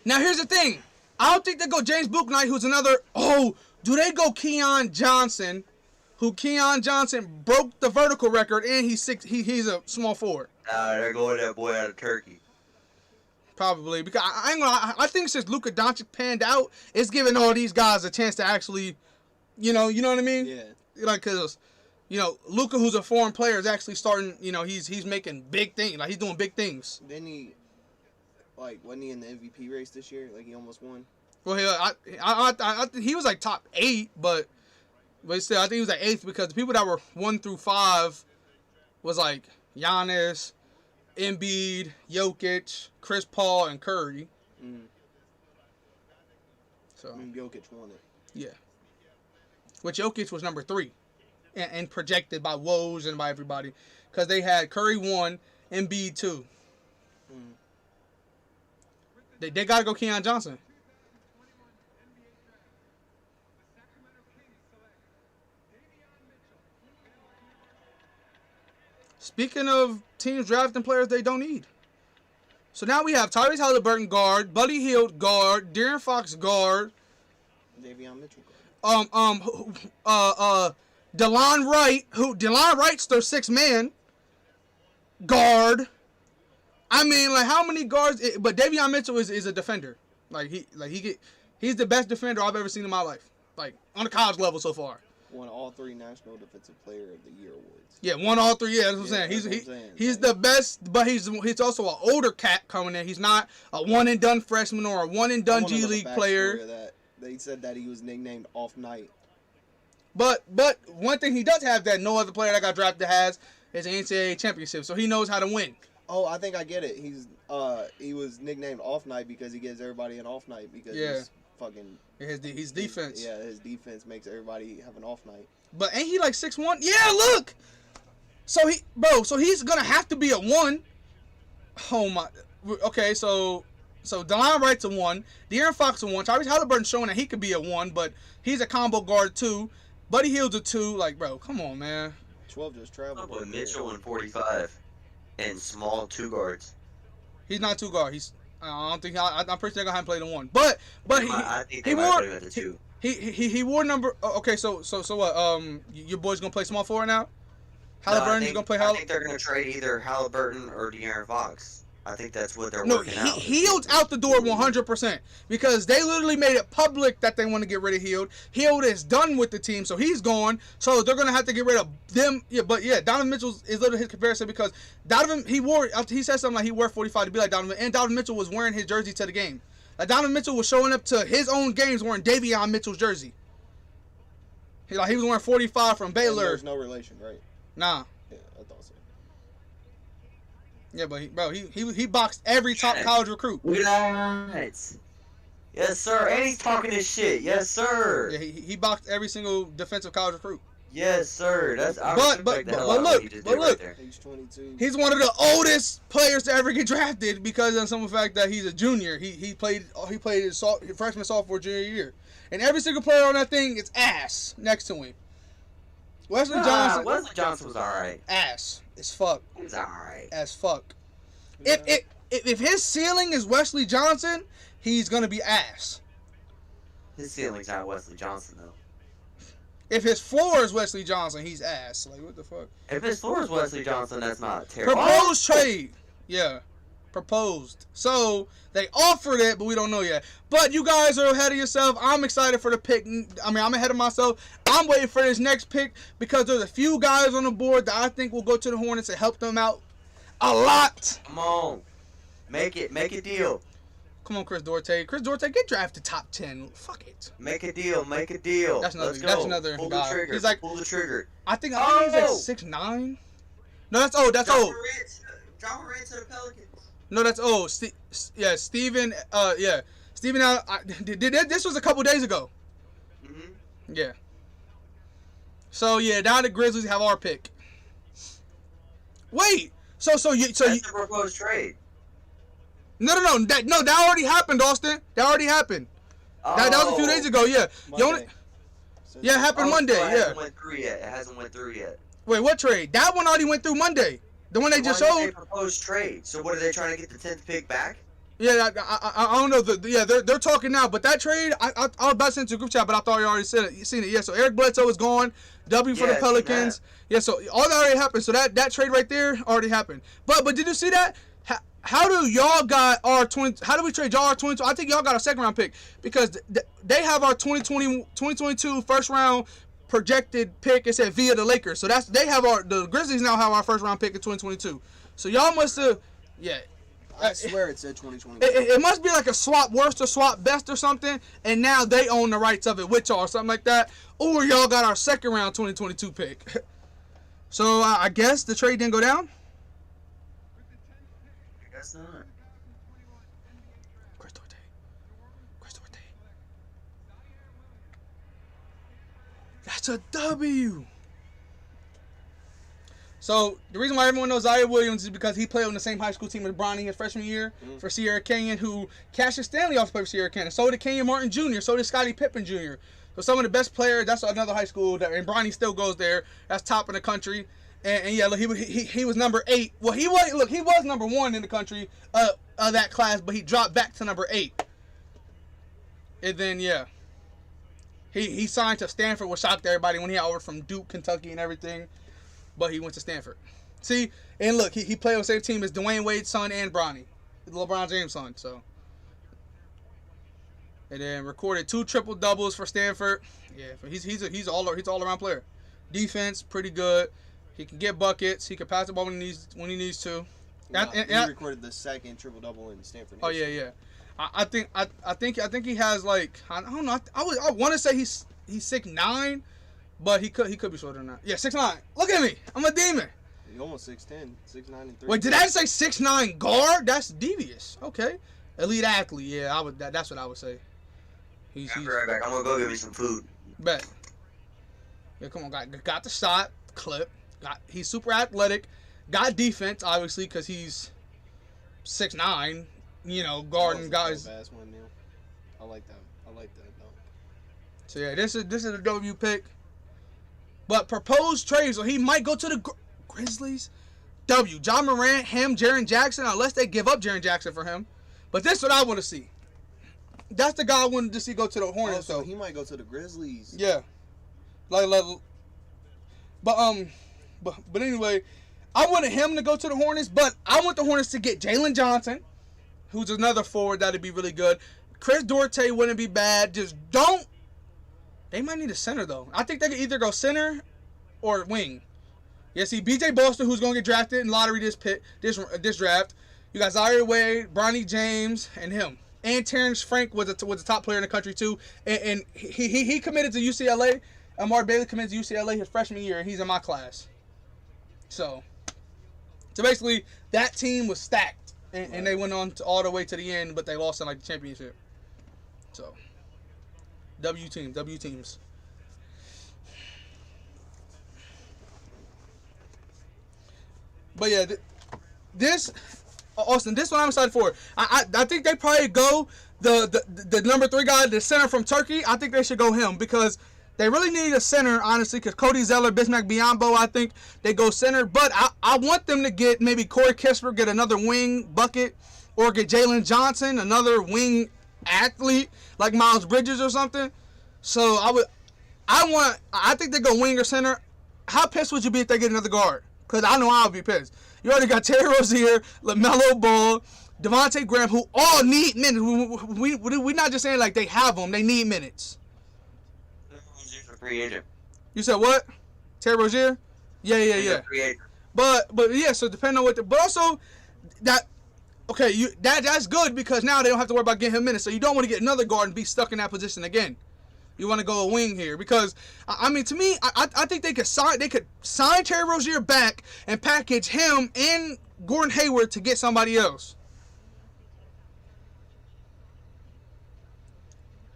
Now here's the thing. I don't think they go James Bouknight, who's another. Oh, do they go Keon Johnson? Who Keon Johnson broke the vertical record, and he's a small forward. They're going that boy out of Turkey. Probably, because I ain't gonna. I think since Luka Doncic panned out, it's giving all these guys a chance to actually, you know what I mean? Yeah. Like, cause, Luka, who's a foreign player, is actually starting. He's making big things. Like, he's doing big things. Didn't he, wasn't he in the MVP race this year? Like, he almost won. Well, he was like top 8, but still, I think he was like 8th, because the people that were 1 through 5 was like Giannis, Embiid, Jokic, Chris Paul, and Curry. Mm. So Jokic won it. Yeah. Which Jokic was number 3, and projected by Woj and by everybody, because they had Curry 1, Embiid 2. Mm. They gotta go Keon Johnson. Speaking of teams drafting players they don't need. So now we have Tyrese Halliburton guard, Buddy Hield guard, De'Aaron Fox guard, Davion Mitchell DeLon Wright's their 6th man guard. I mean, like, how many guards? But Davion Mitchell is a defender. He's the best defender I've ever seen in my life. Like, on the college level so far. Won all 3 National Defensive Player of the Year awards. Yeah, won all 3. Yeah, that's what I'm saying. He's the best, but he's also an older cat coming in. He's not a one-and-done freshman or a one-and-done G League player. That. They said that he was nicknamed Off Night. But one thing he does have that no other player that got drafted has is an NCAA championship, so he knows how to win. Oh, I think I get it. He was nicknamed Off Night because he gives everybody an off night because he's fucking. His defense. His defense makes everybody have an off night. But ain't he like 6'1"? Yeah, look. So he's gonna have to be a 1. Oh my. Okay, so DeLon Wright's a 1, De'Aaron Fox a 1, Tyrese Halliburton showing that he could be a 1, but he's a combo guard too. Buddy Hield's a 2. Like, bro, come on, man. 12 just traveled. With Mitchell and 45, and small 2 guards. He's not 2 guard. I don't think. I'm pretty sure they're gonna have him play the 1. But I think they might put him at the 2. He wore number. Okay, so what? Your boy's gonna play small forward now. Halliburton's gonna play. I think they're gonna trade either Halliburton or De'Aaron Fox. I think that's what they're working out. No, Hield's out the door 100%, because they literally made it public that they want to get rid of Hield. Hield is done with the team, so he's gone. So they're gonna have to get rid of them. Yeah, but yeah, Donovan Mitchell is literally his comparison, because he said something like he wore 45 to be like Donovan, and Donovan Mitchell was wearing his jersey to the game. Like, Donovan Mitchell was showing up to his own games wearing Davion Mitchell's jersey. He was wearing 45 from Baylor. And there's no relation, right? Nah. Yeah, I thought so. Yeah, but he boxed every top college recruit. Yes, sir. And he's talking his shit. Yes, sir. Yeah, he boxed every single defensive college recruit. Yes, sir. That's I But- respect but- the hell but out of look, what he just but did look. right there. He's 22. He's one of the oldest players to ever get drafted because of some fact that he's a junior. He played his freshman, sophomore, junior year, and every single player on that thing is ass next to him. Wesley Johnson, Wesley Johnson was all right. ass as fuck, He was all right. as fuck. Yeah. If his ceiling is Wesley Johnson, he's gonna be ass. His ceiling's not Wesley Johnson though. If his floor is Wesley Johnson, he's ass. Like what the fuck? If his floor is Wesley Johnson, that's not terrible. Proposed trade. Yeah. Proposed. So they offered it, but we don't know yet. But you guys are ahead of yourself. I'm excited for the pick. I mean, I'm ahead of myself. I'm waiting for this next pick because there's a few guys on the board that I think will go to the Hornets and help them out a lot. Come on, make a deal. Come on, Chris Duarte. Chris Duarte, get drafted top 10. Fuck it. Make a deal. That's another- Let's go. that's another Pull guy. the trigger. He's like- pull the trigger. I think he's like Oh! 6'9". No, that's old. That's old. John Morant to the Pelicans. No, that's old. Yeah, Steven. Yeah, Steven. This was a couple days ago. Mm-hmm. Yeah. So yeah, now the Grizzlies have our pick. Wait. So That's the proposed trade. no. That already happened, Austin. That already happened. That was a few days ago. Yeah. You only, Monday. So- yeah, it happened Monday. It Yeah. hasn't went through yet. It hasn't went through yet. Wait, what trade? That one already went through Monday. The one they just Why did showed. they proposed trade. So what are they trying to get the 10th pick back? Yeah, I don't know. They're talking now, but that trade, I was about to send it to the group chat, but I thought you already seen it. Yeah, so Eric Bledsoe is gone. W for Yeah, the I seen Pelicans. Yeah, so all that already happened. So that trade right there already happened. But did you see that? How do y'all got our 20? How do we trade y'all our 22? I think y'all got a second round pick because they have our 2022 first round projected pick. It said via the Lakers. So they have the Grizzlies now have our first round pick in 2022. So y'all must have, yeah. I swear it said 2021. It must be like a swap worst or swap best or something, and now they own the rights of it with y'all or something like that. Or y'all got our second round 2022 pick. So I guess the trade didn't go down. I guess not. Chris Duarte. That's a W. So the reason why everyone knows Zaire Williams is because he played on the same high school team as Bronny his freshman year for Sierra Canyon, who Cassius Stanley also played for Sierra Canyon. So did Kenyon Martin Jr., so did Scottie Pippen Jr. So some of the best players, that's another high school, and Bronny still goes there. That's top in the country. And yeah, look, he was number 8. Well, he was number 1 in the country of that class, but he dropped back to number 8. And then, yeah. He signed to Stanford, which shocked everybody when he got over from Duke, Kentucky, and everything. But he went to Stanford. See, and look, he played on the same team as Dwayne Wade's son and Bronny, LeBron James' son. So, and then recorded 2 triple doubles for Stanford. Yeah, he's all around player. Defense pretty good. He can get buckets. He can pass the ball when he needs to. He recorded the second triple double in Stanford. Oh yeah. I think he has like I don't know. I want to say he's 6'9", but he could be shorter than that. Yeah, 6'9". Look at me, I'm a demon. He's almost 6'10", 6'9" and 3. Wait, did I say 6'9" guard? That's devious. Okay, elite athlete. Yeah, that's what I would say. He's I'll be right back. I'm gonna go get me some food. bet. Yeah, come on, got the shot, clip. He's super athletic. Got defense, obviously, because he's 6'9". You know, guarding guys. Fast one, Neil. I like that though. So yeah, this is a W pick. But proposed trade, so he might go to the Grizzlies. W. John Morant, him, Jaren Jackson, unless they give up Jaren Jackson for him. But this is what I want to see. That's the guy I wanted to see go to the Hornets. So he might go to the Grizzlies. Yeah. But anyway, I wanted him to go to the Hornets, but I want the Hornets to get Jalen Johnson, who's another forward that'd be really good. Chris Duarte wouldn't be bad. Just don't. They might need a center though. I think they could either go center or wing. Yeah, see, B.J. Boston, who's gonna get drafted in lottery this draft. You got Zaire Wade, Bronny James, and him. And Terrence Frank was a top player in the country too. And he committed to UCLA. Amar Bailey committed to UCLA his freshman year, and he's in my class. So basically, that team was stacked, and they went on all the way to the end, but they lost in like the championship. So W teams. But yeah, this Austin, this one I'm excited for. I think they probably go the number 3 guy, the center from Turkey. I think they should go him because they really need a center, honestly, because Cody Zeller, Bismack Biyombo, I think they go center. But I want them to get maybe Corey Kispert, get another wing bucket, or get Jalen Johnson, another wing athlete like Miles Bridges or something. So I think they go wing or center. How pissed would you be if they get another guard? Because I know I would be pissed. You already got Terry Rozier, LaMelo Ball, Devontae Graham, who all need minutes. We're not just saying like they have them. They need minutes. Free agent. You said what? Terry Rozier? Yeah. But yeah, so depending on what but also that okay, that's good because now they don't have to worry about getting him minutes. So you don't want to get another guard and be stuck in that position again. You want to go a wing here because I mean to me I think they could sign Terry Rozier back and package him and Gordon Hayward to get somebody else.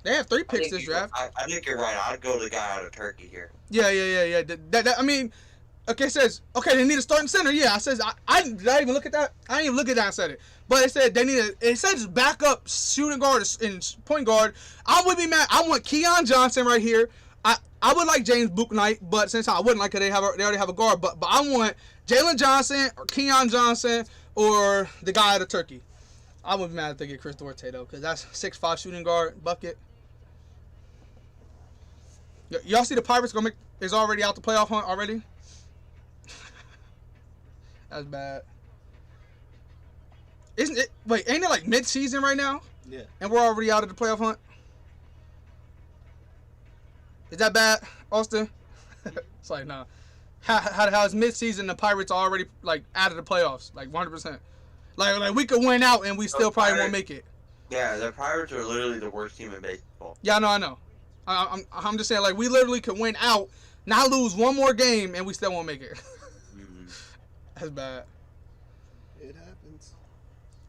They have 3 picks this draft. I think you're right. I'd go the guy out of Turkey here. Yeah. I mean, okay, it says, okay, they need a starting center. Yeah, I says, did I even look at that? I didn't even look at that and said it. But it said it says backup shooting guard and point guard. I would be mad. I want Keon Johnson right here. I would like James Bouknight, but since I wouldn't like it, they already have a guard. But I want Jalen Johnson or Keon Johnson or the guy out of Turkey. I wouldn't be mad if they get Chris Duarte, though, because that's 6'5" shooting guard, bucket. Y'all see the Pirates is already out the playoff hunt already? That's bad. Isn't it? Wait, ain't it like mid-season right now? Yeah. And we're already out of the playoff hunt? Is that bad, Austin? It's like, nah. How is mid-season the Pirates are already like out of the playoffs? Like 100%. Like we could win out and we still probably won't make it. Yeah, the Pirates are literally the worst team in baseball. Yeah, I know. I'm just saying, like, we literally could win out, not lose one more game, and we still won't make it. Mm-hmm. That's bad. It happens.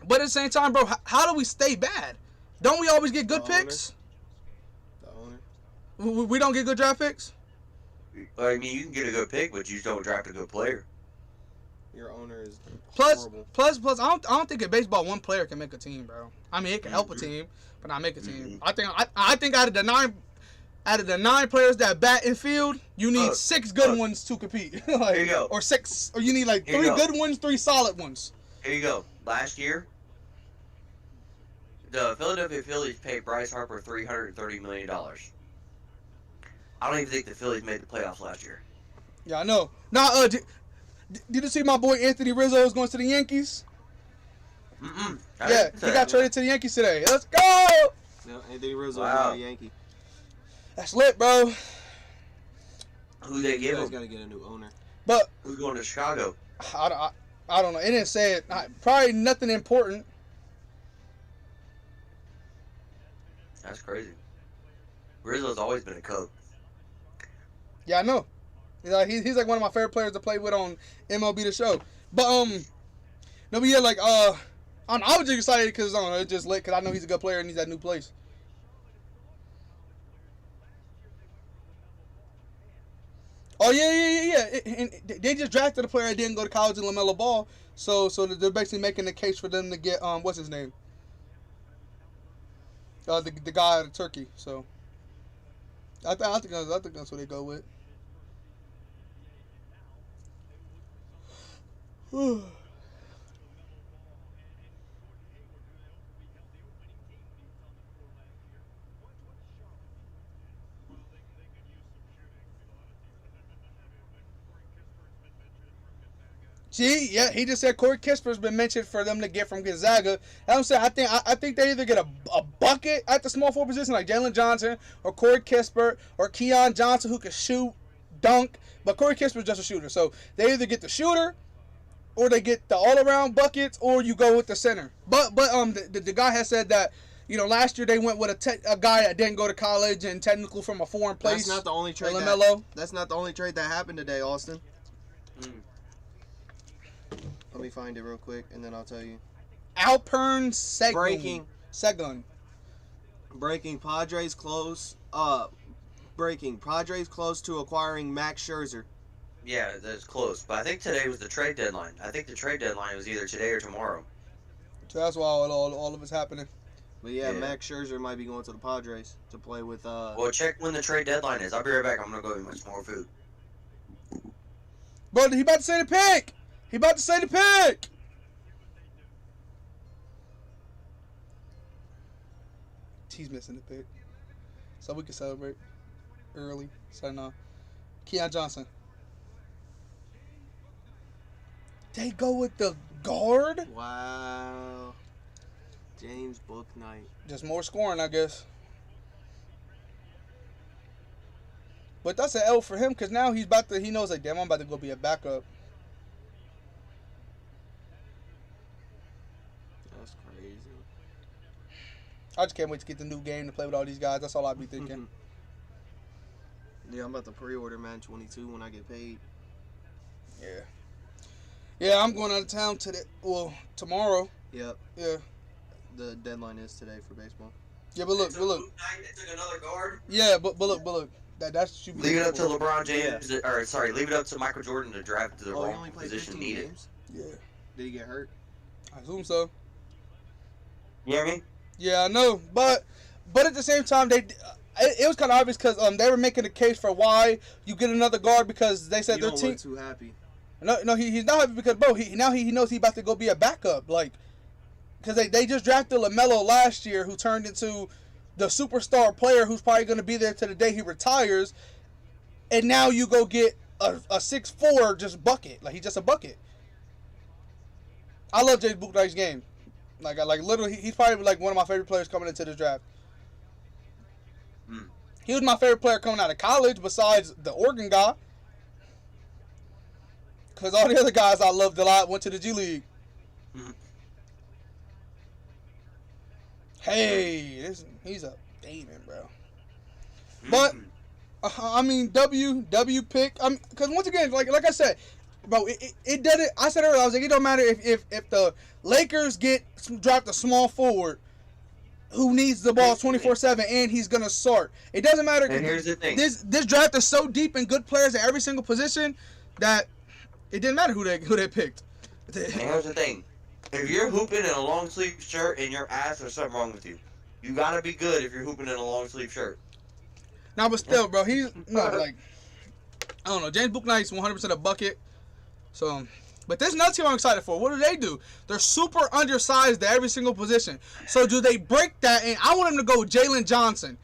But at the same time, bro, how do we stay bad? Don't we always get good picks? The owner. We don't get good draft picks? I mean, you can get a good pick, but you just don't draft a good player. Your owner is Plus, horrible. I don't think in baseball one player can make a team, bro. I mean, it can help a team, but not make a team. I think out of the 9 players that bat and field, you need 6 good ones to compete. Like, here you go. Or you need like 3 good ones, 3 solid ones. Here you go. Last year, the Philadelphia Phillies paid Bryce Harper $330 million. I don't even think the Phillies made the playoffs last year. Yeah, I know. Now, did you see my boy Anthony Rizzo is going to the Yankees? Mm-mm. Yeah, he got traded to the Yankees today. Let's go! No, Anthony Rizzo is Wow. not a Yankee. That's lit, bro. Who they You give guys him? got to get a new owner. But Who's going to Chicago? I don't know. It didn't say it. Probably nothing important. That's crazy. Rizzo's always been a Cub. Yeah, I know. He's like one of my favorite players to play with on MLB The Show. But no, but yeah, like I was just excited because it's just lit because I know he's a good player and he's at a new place. Oh yeah. And they just drafted a player that didn't go to college in LaMelo Ball, so they're basically making the case for them to get what's his name? The guy out of Turkey. So I think that's what they go with. See, yeah, he just said Corey Kispert's been mentioned for them to get from Gonzaga. I'm saying I think they either get a bucket at the small forward position like Jalen Johnson or Corey Kispert or Keon Johnson who can shoot, dunk, but Corey Kispert's just a shooter. So they either get the shooter or they get the all-around buckets or you go with the center. But the guy has said that last year they went with a guy that didn't go to college and technical from a foreign place. That's not the only trade. That's not the only trade that happened today, Austin. Let me find it real quick, and then I'll tell you. Alpern Sengun. Breaking. Padres close to acquiring Max Scherzer. Yeah, that's close. But I think today was the trade deadline. I think the trade deadline was either today or tomorrow. So that's why all of it's happening. But yeah, Yeah. Max Scherzer might be going to the Padres to play with. Well, check when the trade deadline is. I'll be right back. I'm gonna go eat much more food. Bro, he about to say the pick. He about to say the pick. He's missing the pick. So we can celebrate early. So no. Keon Johnson. They go with the guard? Wow. James Bouknight. Just more scoring, I guess. But that's an L for him because now he knows, like, damn, I'm about to go be a backup. That's crazy. I just can't wait to get the new game to play with all these guys. That's all I be thinking. Yeah, I'm about to pre-order Madden 22 when I get paid. Yeah. Yeah, I'm going out of town tomorrow. Yep. Yeah. The deadline is today for baseball. Yeah, but look. They took another guard. Yeah, but look. That's what you Leave it up to for. LeBron James, or sorry, leave it up to Michael Jordan to draft to the Oh, he wrong only played position 15 needed. games? Yeah. Did he get hurt? I assume so. You know what I mean? Yeah, I know, but at the same time, it was kind of obvious because they were making a case for why you get another guard because they said You their don't team. look too happy. No, he's not happy because bro, he knows he's about to go be a backup, like, because they just drafted LaMelo last year, who turned into the superstar player who's probably going to be there to the day he retires, and now you go get a 6'4" just bucket, like he's just a bucket. I love James Bouknight's game, like literally he's probably like one of my favorite players coming into this draft. He was my favorite player coming out of college, besides the Oregon guy. Because all the other guys I loved a lot went to the G League. Mhm. Hey, he's a demon, bro. But I mean, W pick. Because once again, like I said, bro, it did it. I said earlier, I was like, it don't matter if the Lakers draft a small forward who needs the ball 24/7 and he's gonna start. It doesn't matter. And here's the thing. This draft is so deep in good players at every single position that it didn't matter who they picked. And here's the thing. If you're hooping in a long sleeve shirt and your ass, there's something wrong with you. You gotta be good if you're hooping in a long sleeve shirt. Nah, but still, bro, I don't know. James Bouknight's 100% a bucket. So, but there's another team I'm excited for. What do? They're super undersized at every single position. So do they break that? And I want them to go Jalen Johnson.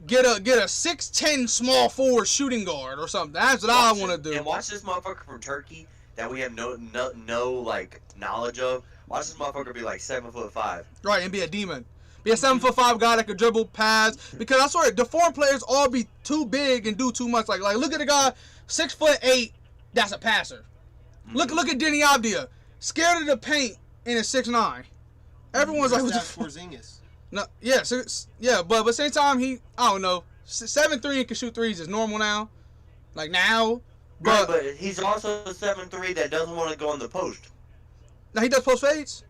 Get a 6'10" small forward shooting guard or something. That's what I want to do. And watch this motherfucker from Turkey that we have no like knowledge of. Watch this motherfucker be like 7'5". Right, and be a demon. Be a 7'5" guy that could dribble, pass. Because I swear, the foreign players all be too big and do too much. Like look at the guy, 6'8". That's a passer. Look at Denny Abdia, scared of the paint and is 6'9". Everyone's like, that's Porzingis. No, yeah, but at the same time, I don't know, 7'3" and can shoot threes is normal now. Like now, Right, but he's also a 7'3" that doesn't want to go in the post. now he does post fades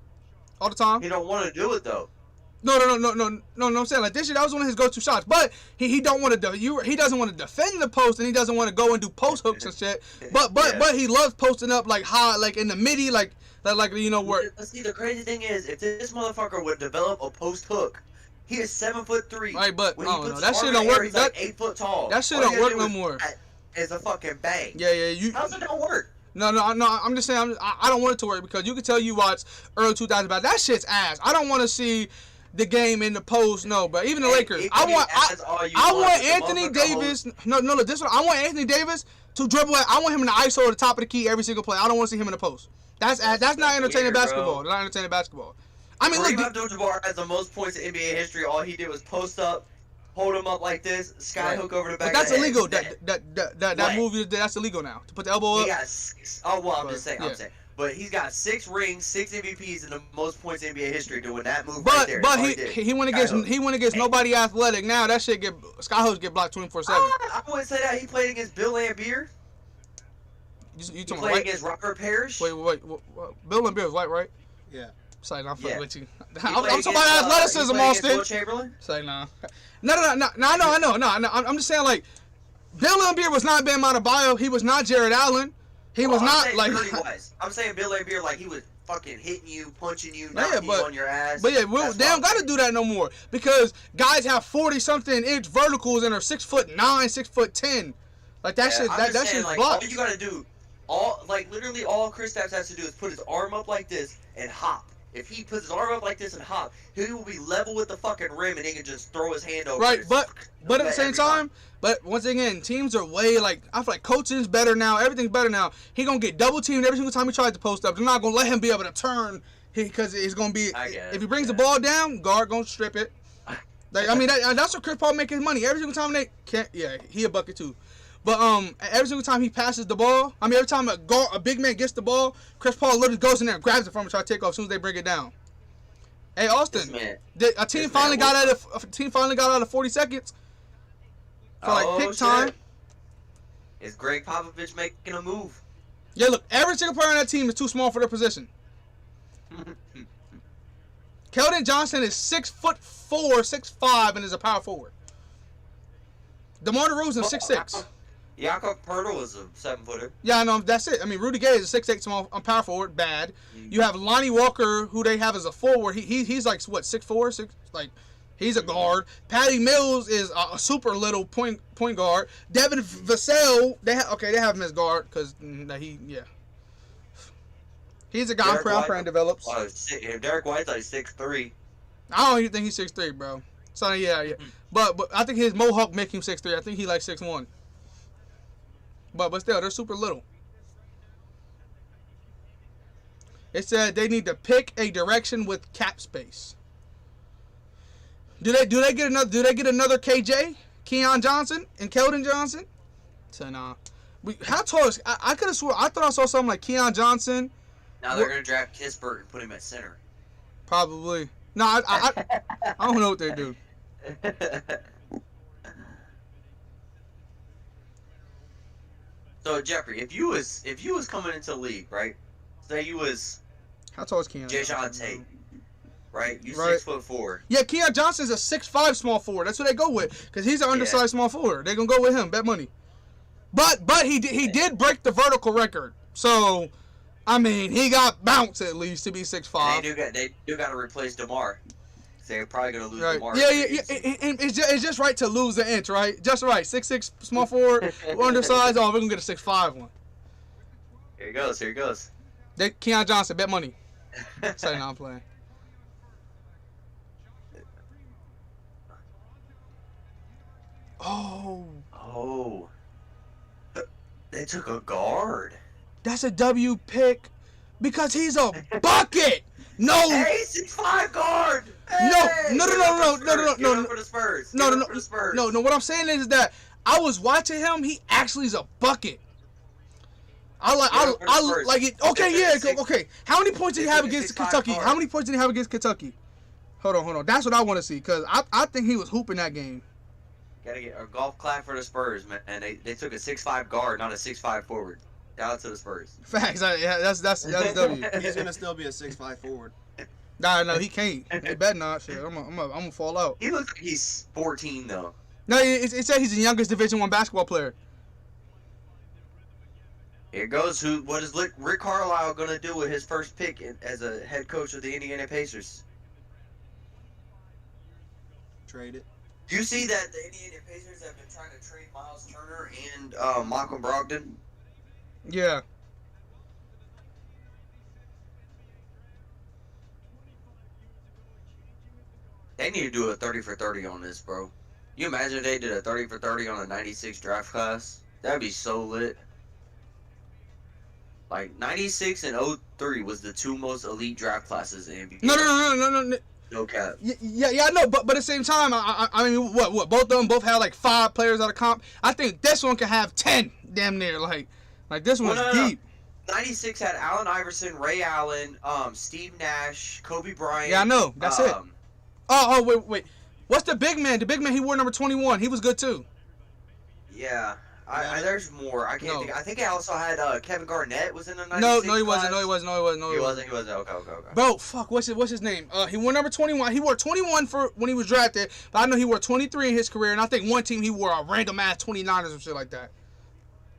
all the time. He don't want to do it though. No. I'm saying like this year that was one of his go-to shots, but he don't want to he doesn't want to defend the post and he doesn't want to go and do post hooks and shit. But he loves posting up like high, like in the midi, like you know where. See, the crazy thing is, if this motherfucker would develop a post hook, he is 7'3". Right, but when I he don't know. puts That his shit arm don't in the air, work. He's like 8 foot tall. That shit All don't you work gotta no do more. Is a fucking bang. Yeah. How's it don't work? No. I'm just saying. I don't want it to work because you can tell you watch early 2000s, but that shit's ass. I don't want to see the game in the post. No, but even the Lakers. I want Anthony Davis. No. Look, this one. I want Anthony Davis to dribble. I want him in the ISO at the top of the key every single play. I don't want to see him in the post. That's not entertaining weird, basketball. bro. That's not entertaining basketball. I mean, Kareem look. Abdul-Jabbar has the most points in NBA history. All he did was post up, hold him up like this, sky hook over the back. But that's of the illegal. head. That move, that's illegal now. To put the elbow He up. got 6. Oh well, I'm just saying. Yeah. I'm saying. But he's got 6 rings, 6 MVPs, and the most points in NBA history doing that move right there. But That's all did. he went against nobody athletic. Now that shit skyhooks get blocked 24/7. I wouldn't say that. He played against Bill Laimbeer. You He talking played white? against Robert Parrish. Wait. Bill Laimbeer was white, right? Yeah. Say I'm fucking Yeah. with you. He I'm played talking about against, athleticism, he played against Austin. Will Chamberlain. Say nah. No. I know. I'm just saying like Bill Laimbeer was not Bam Adebayo. He was not Jared Allen. He was not like. I'm saying Bill Laimbeer like he was fucking hitting you, punching you, Yeah, knocking you on your ass. But yeah, That's they don't got to do that no more because guys have 40-something inch verticals and are 6'9", 6'10". Like that shit. That shit's like, blocked. all you gotta do, literally all Kristaps has to do is put his arm up like this and hop. If he puts his arm up like this and hop, he will be level with the fucking rim and he can just throw his hand over. Right, it. but at the same time, but once again, teams are way like I feel like coaching's better now. Everything's better now. He gonna get double teamed every single time he tries to post up. They're not gonna let him be able to turn because it's gonna be. If he brings the ball down, guard gonna strip it. Like I mean, that's what Chris Paul make his money every single time they can't. Yeah, he a bucket too. But every single time he passes the ball, I mean, every time a big man gets the ball, Chris Paul literally goes in there and grabs it from him and tries to take off as soon as they bring it down. Hey Austin, a team finally got out of 40 seconds for like pick time. Is Greg Popovich making a move? Yeah, look, every single player on that team is too small for their position. Keldon Johnson is 6'4", 6'5", and is a power forward. DeMar DeRozan is 6'6". Jakob Poeltl was a 7-footer. Yeah, I know. That's it. I mean, Rudy Gay is a 6'8" small power forward. Bad. You have Lonnie Walker, who they have as a forward. He's like what 6'4", 6 like. He's a guard. Patty Mills is a super little point guard. Devin Vassell, they have him as guard because he's a guy I'm praying develops. Derek White's like 6'3". I don't even think he's 6'3", bro. So yeah. But I think his mohawk make him 6'3". I think he like 6'1". But still, they're super little. It said they need to pick a direction with cap space. Do they get another KJ, Keon Johnson, and Keldon Johnson? So nah. How tall is I could have swore I thought I saw something like Keon Johnson. Now they're gonna draft Kispert and put him at center. Probably. No, I don't know what they do. So Jeffrey, if you was coming into the league, right? Say you was how tall is Keon? Jayshawn Tate, right? You right. 6'4". Yeah, Keon Johnson's a 6'5" small forward. That's what they go with because he's an undersized small forward. They're gonna go with him. Bet money. But he did break the vertical record. So, I mean, he got bounced at least to be 6'5". They do got to replace DeMar. So they're probably gonna lose right. DeMar. Yeah. It's just right to lose the inch, right? Just right. 6'6" small forward, undersized. Oh, we're gonna get a 6'5" one. Here he goes. Keon Johnson, bet money. Say no, I'm playing. Oh. They took a guard. That's a W pick because he's a bucket. No. Hey, 6'5" guard. Hey, no. For the Spurs. No. What I'm saying is that I was watching him. He actually is a bucket. I like it. Okay, yeah. Okay. How many points did he have against Kentucky? How many points did he have against Kentucky? Hold on. That's what I want to see because I think he was hooping that game. Gotta get a golf clap for the Spurs, man. And they took a 6'5" guard, not a 6'5" forward. Shout out to the Spurs. Facts. Yeah, that's W. He's gonna still be a 6'5" forward. Nah, no, he can't. He better not. Shit, I'm gonna fall out. He looks like he's 14 though. No, it said he's the youngest Division I basketball player. Here goes what is Rick Carlisle gonna do with his first pick as a head coach of the Indiana Pacers? Trade it. Do you see that the Indiana Pacers have been trying to trade Miles Turner and Malcolm Brogdon? Yeah. They need to do a 30 for 30 on this, bro. You imagine if they did a 30 for 30 on a 96 draft class? That'd be so lit. Like, 96 and 03 was the two most elite draft classes in NBA. No. No cap. Yeah, I know, but at the same time, I mean, what? Both of them had like 5 players out of comp. I think this one could have 10, damn near. Like this one's deep. 96 had Allen Iverson, Ray Allen, Steve Nash, Kobe Bryant. Yeah, I know. That's it. Oh, wait. What's the big man? The big man, he wore number 21. He was good too. Yeah. There's more. I can't think. I think I also had Kevin Garnett was in the 96 No, he wasn't. class. He wasn't. Okay. Bro, fuck, what's his name? He wore number 21. He wore 21 for when he was drafted, but I know he wore 23 in his career, and I think one team he wore a random ass 29 or some shit like that.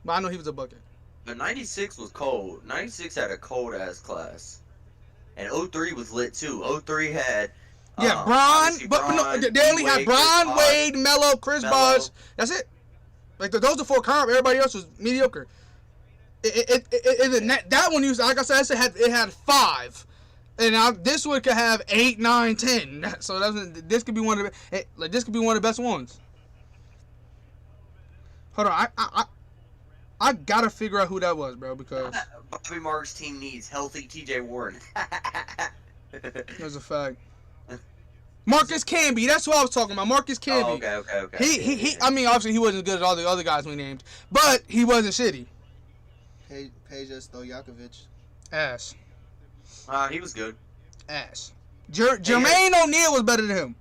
But I know he was a bucket. But 96 was cold. 96 had a cold ass class. And 03 was lit too. 03 had Bron, but no, they only had Bron, Wade, Melo, Chris Bosh. That's it. Like those are 4 comp. Everybody else was mediocre. That one used, like I said, it had 5, and now this one could have 8, 9, 10. So this could be one of the best ones. Hold on, I gotta figure out who that was, bro, because Bobby Marks' team needs healthy T.J. Warren. that's a fact. Marcus Camby, that's what I was talking about. Marcus Camby. Oh, okay. He. I mean, obviously he wasn't as good as all the other guys we named, but he wasn't shitty. Peja Stojakovic. Ass. He was good. Ass. Jermaine O'Neal was better than him.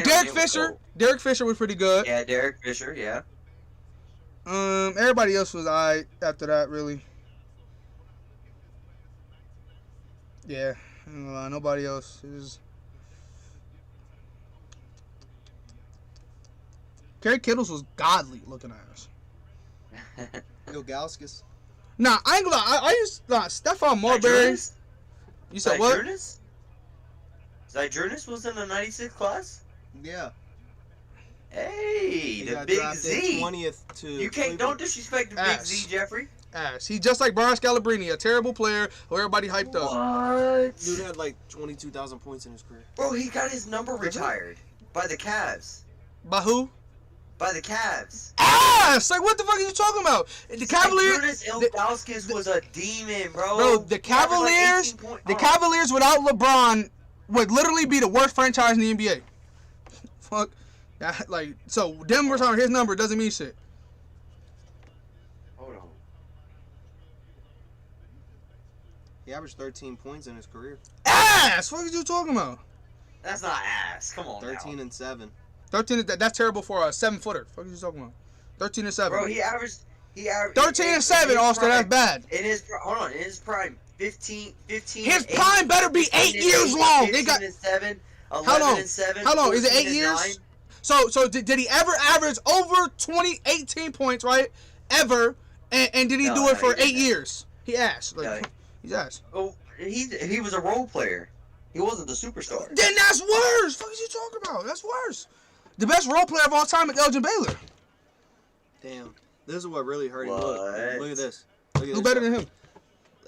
Derek Fisher. Derek Fisher was pretty good. Yeah, Derek Fisher. Yeah. Everybody else was alright after that, really. Yeah. Nobody else is. Kerry Kittles was godly looking at us. Ilgauskas. Nah, I ain't gonna lie. I used Stephon Marbury. You said what? Zydrunas was in the 96 class? Yeah. Hey, the Big Z. 20th to you can't, don't disrespect the Big Z, Jeffrey. Ass. He just like Brian Scalabrine, a terrible player who everybody hyped up. What? Dude had like 22,000 points in his career. Bro, he got his number retired by the Cavs. By who? By the Cavs. Ass! Like, what the fuck are you talking about? The Cavaliers. Ilgauskas was a demon, bro. Bro, the Cavaliers. The Cavaliers without LeBron would literally be the worst franchise in the NBA. Fuck. Like, so them retiring his number doesn't mean shit. Hold on. He averaged 13 points in his career. Ass! What are you talking about? That's not ass. Come on. 13 and 7. 13. That's terrible for a 7-footer. What are you talking about? 13 and 7. Bro, he averaged 13 and 7, Austin. That's bad. In his prime, 15. His prime better be 8 years long. They got 15 and 7. 11 how long? And 7. How long? Is it 8 and years? 9. So did he ever average over 18 points, right? Ever? And did he do it for 8 years? He asked. Like, he's asked. Oh, he was a role player. He wasn't the superstar. Then that's worse. What are you talking about? That's worse. The best role player of all time is Elgin Baylor. Damn. This is what really hurt him. Look at this. Who better than him?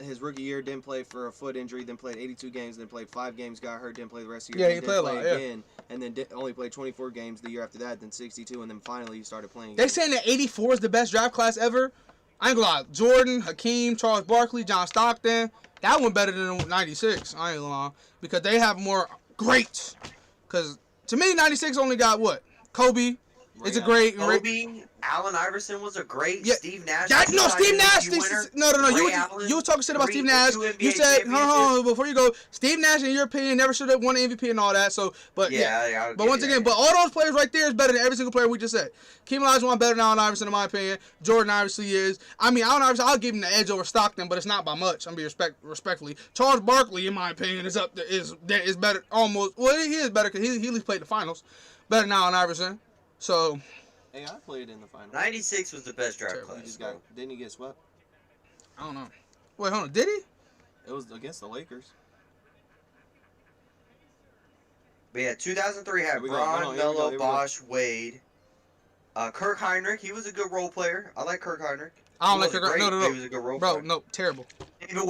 His rookie year, didn't play for a foot injury, then played 82 games, then played 5 games, got hurt, didn't play the rest of the year. Yeah, he played a lot, again, and then only played 24 games the year after that, then 62, and then finally he started playing. They saying that 84 is the best draft class ever. I ain't gonna lie. Jordan, Hakeem, Charles Barkley, John Stockton. That one better than 96. I ain't gonna lie. Because they have more greats. Because to me, 96 only got what? Kobe. It's a great. Kobe, Allen Iverson was a great. Yeah. Steve Nash. Steve Nash. No. You were talking shit about Steve Nash. You said, hold on, before you go, Steve Nash, in your opinion, never should have won an MVP and all that. So, but yeah. But once again, but all those players right there is better than every single player we just said. Keem Olajuwon better than Allen Iverson in my opinion. Jordan obviously is. I mean, Allen Iverson, I'll give him the edge over Stockton, but it's not by much. I'm being respectfully. Charles Barkley, in my opinion, is up there, is better almost. Well, he is better because he at least played the finals. Better than Allen Iverson. So. Hey, I played in the final. 96 was the best draft class. Didn't he get swept? I don't know. Wait, hold on. Did he? It was against the Lakers. But yeah, 2003 had Bron, Melo, Bosh, Wade. Kirk Heinrich, he was a good role player. I like Kirk Heinrich. I don't like Kirk Heinrich. No. He was a good role player. Bro, no, terrible. David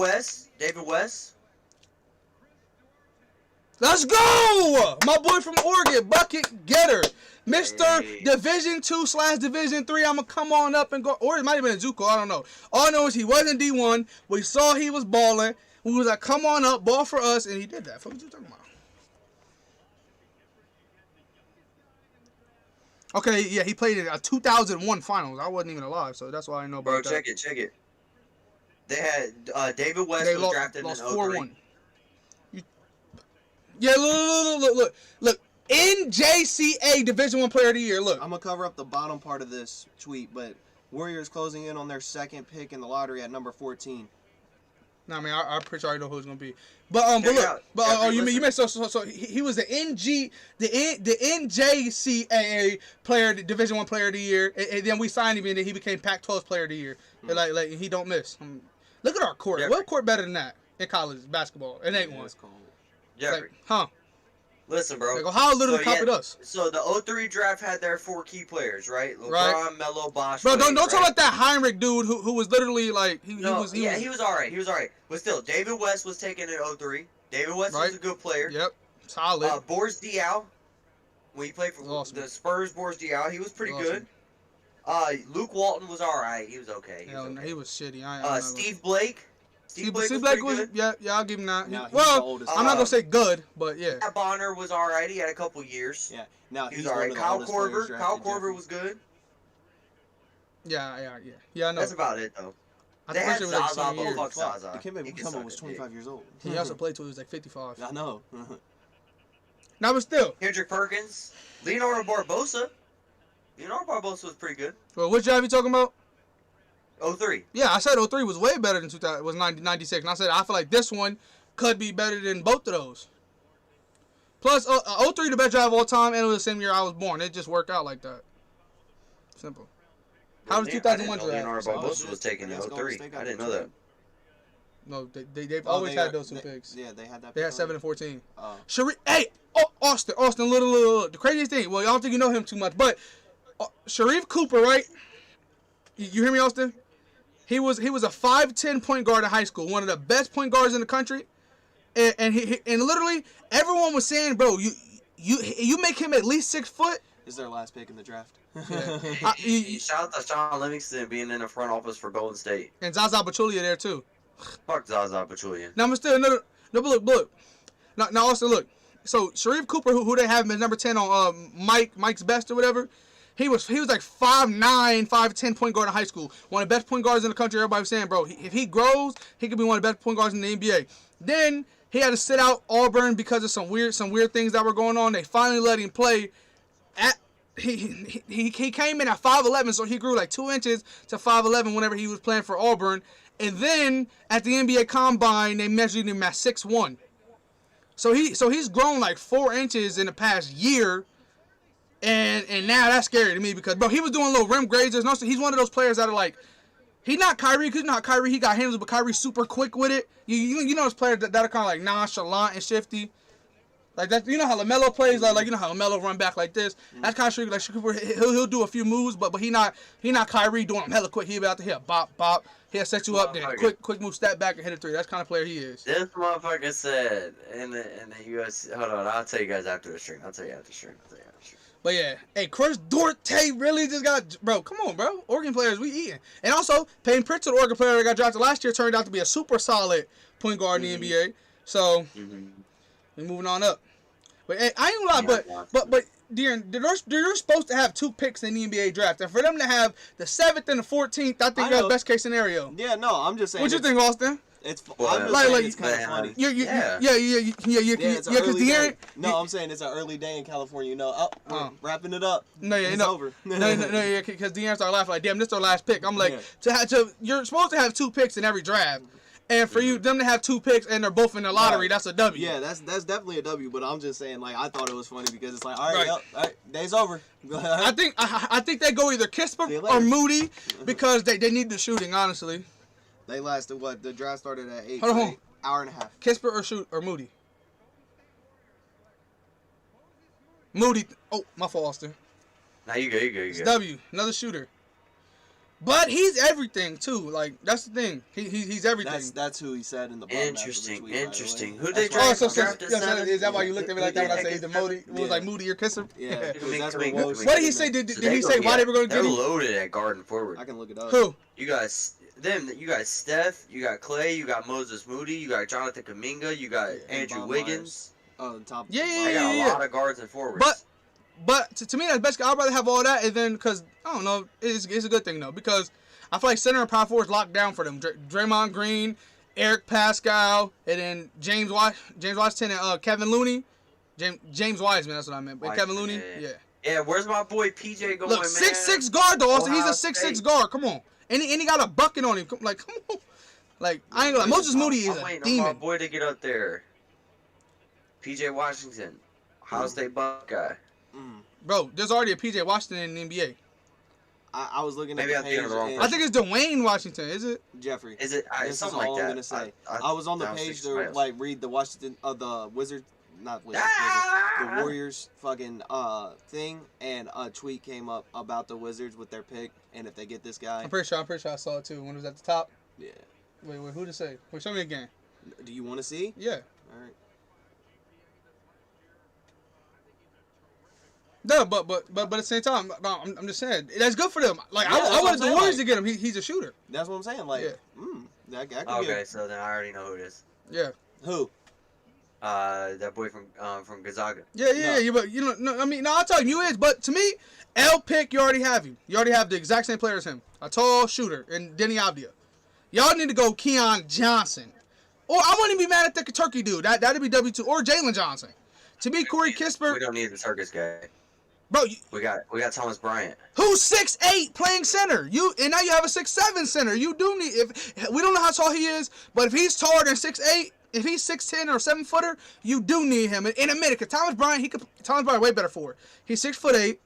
West. Let's go! My boy from Oregon, bucket getter. Mr. Division 2/Division 3. I'm going to come on up and go. Or it might have been a JUCO. I don't know. All I know is he wasn't D1. We saw he was balling. We was like, come on up, ball for us. And he did that. What are you talking about? Okay, yeah, he played in a 2001 finals. I wasn't even alive, so that's why I know about that. Bro, check it. They had David West was drafted in 03. Yeah, look. NJCA Division 1 Player of the Year. Look, I'm gonna cover up the bottom part of this tweet, but Warriors closing in on their second pick in the lottery at number 14. No, I mean, I'm pretty sure I know who it's gonna be. But you mean so he was the NJCAA player, Division I player of the year, and then we signed him and then he became Pac-12 player of the year. Mm-hmm. Like he don't miss. Look at our court. Jeffrey. What court better than that in college basketball? It ain't one. It's cold. Jeffrey, listen, bro. Like Ohio literally copied us. So the 03 draft had their 4 key players, right? LeBron, Right. Melo, Bosh. Bro, don't Wade, talk about that Heinrich dude who was literally like he was all right. He was all right. But still, David West was taken in 03. David West was a good player. Yep, solid. Boris Diaw, when he played for the Spurs, Boris Diaw, he was pretty good. Luke Walton was all right. He was okay. He was shitty. Steve Blake. Steve Blake was good. Yeah, I'll give him that. Now, well, I'm not gonna say good, but yeah. Matt Bonner was all right. He had a couple years. Yeah. Now he was all right. Kyle Korver was good. Yeah. I know. That's about it though. They had Zaza, but fuck Zaza. Dikembe Mutombo was 25 years old. He also played till he was like 55. I know. Now, but still. Kendrick Perkins, Leonardo Barbosa. Leonardo Barbosa was pretty good. Well, which drive you talking about? 03. Yeah, I said 03 was way better than 2000. It was 96. And I said I feel like this one could be better than both of those. Plus, 03 the best drive of all time, and it was the same year I was born. It just worked out like that. Simple. How was 2001 draft? Leonardo Barbosa was taken in 03. I didn't know that. No, they've always had those two picks. Yeah, they had that. They had 7 and 14. Sharif, Austin, little. The craziest thing. Well, y'all don't think you know him too much, but Sharif Cooper, right? You hear me, Austin? He was a 5'10" point guard in high school, one of the best point guards in the country, and literally everyone was saying, bro, you make him at least 6 foot. Is their last pick in the draft. Yeah. Shout out to Sean Livingston being in the front office for Golden State. And Zaza Pachulia there too. Fuck Zaza Pachulia. Now, I'm still no, look. Now, Austin, look. So Sharif Cooper, who they have him as number 10 on Mike's Best or whatever. He was like 5'9", 5'10" point guard in high school. One of the best point guards in the country. Everybody was saying, bro, if he grows, he could be one of the best point guards in the NBA. Then he had to sit out Auburn because of some weird things that were going on. They finally let him play. He came in at 5'11", so he grew like 2 inches to 5'11" whenever he was playing for Auburn. And then at the NBA Combine, they measured him at 6'1". So he's grown like 4 inches in the past year. And now that's scary to me because, bro, he was doing little rim grades. He's one of those players that are like, he's not Kyrie, because not Kyrie, he got handles, but Kyrie's super quick with it. You know those players that are kind of like nonchalant and shifty. Like that, you know how LaMelo plays, like you know how LaMelo run back like this. That's kind of like he'll do a few moves, but he not Kyrie doing them hella quick. He about to hit a bop. He'll set you up, then quick move, step back and hit a 3. That's the kind of player he is. This motherfucker said in the US. Hold on, I'll tell you guys after the stream. But yeah, hey, Chris Duarte really just got, bro, come on, bro. Oregon players, we eating. And also, Peyton Pritchard, the Oregon player that got drafted last year, turned out to be a super solid point guard in the NBA. So, we're moving on up. But hey, I ain't gonna lie, but De'Aaron, they're supposed to have 2 picks in the NBA draft. And for them to have the 7th and the 14th, I think that's best case scenario. Yeah, no, I'm just saying. What you think, Austin? It's it's kind of funny. Yeah, because De'Aaron. No, I'm saying it's an early day in California. You know, we're wrapping it up. It's over. No, because De'Aaron started laughing like, damn, this is our last pick. I'm like, you're supposed to have 2 picks in every draft. And for them to have 2 picks and they're both in the lottery, that's a W. Yeah, that's definitely a W. But I'm just saying, like, I thought it was funny because it's like, all right, day's over. I think they go either Kispert or Moody because they need the shooting, honestly. They lasted what? The draft started at 8. Hold on. Hour and a half. Kispert or Moody. Moody. Oh, my fault, Austin. Nah, you go. It's W, another shooter. But he's everything too. Like that's the thing. He's everything. That's who he said in the Interesting. Who they draft? Is that why you looked at me like that when I said either Moody? It was like Moody or Kisser. Yeah. What did he say? Did he say why they were going to get him? They're loaded at guard and forward. I can look it up. Who? You guys. You got Steph, you got Clay, you got Moses Moody, you got Jonathan Kuminga, you got Andrew Wiggins. Oh, the top. Yeah. I got a lot of guards and forwards. But to me, that's best. I'd rather have all that, and then because I don't know, it's a good thing though because I feel like center and power forward is locked down for them. Draymond Green, Eric Pascal, and then James Washington and Kevin Looney. James Wiseman, that's what I meant. But Kevin Looney, yeah. Yeah, where's my boy PJ going, Look, man? 6'6" guard though. Also, he's a Ohio 6'6" State. guard. Come on, and he got a bucket on him. Like, come on. Like, I ain't gonna lie. Moses Moody is I'm a waiting on my demon. boy to get up there. PJ Washington, Ohio State Buckeye. Bro, there's already a PJ Washington in the NBA. I was looking Maybe at I'm the thinking page. of the wrong and I think it's Dwayne Washington. Is it? Jeffrey. Is it This is something all like I'm that? gonna say. I was on the page to like read the Washington the Wizards, not Wizards, the Warriors fucking thing, and a tweet came up about the Wizards with their pick, and if they get this guy, I'm pretty sure I saw it too when it was at the top. yeah. Wait, who to say? Wait, show me again. Do you want to see? Yeah. All right. No, but at the same time, I'm just saying that's good for them. Like Yeah, that's I what wanted I'm the saying, Warriors like- to get him. He's a shooter. That's what I'm saying. Like, Yeah. that could be Okay, so then I already know who it is. Yeah. who? That boy from Gonzaga. Yeah. But you know, no, I mean, no, I'll tell you is. But to me, L pick, you already have him. You already have the exact same player as him, a tall shooter, and Denny Avdia. Y'all need to go Keon Johnson, or I wouldn't be mad at the Kentucky dude. That'd be W2 or Jalen Johnson. To me, Corey We Kispert, don't need the circus guy. bro. We got Thomas Bryant. Who's 6'8" playing center? And now you have a 6'7" center. You do need if we don't know how tall he is, but if he's taller than 6'8", if he's 6'10" or 7-footer, you do need him in a minute. Cause Thomas Bryant way better for it. He's 6'8".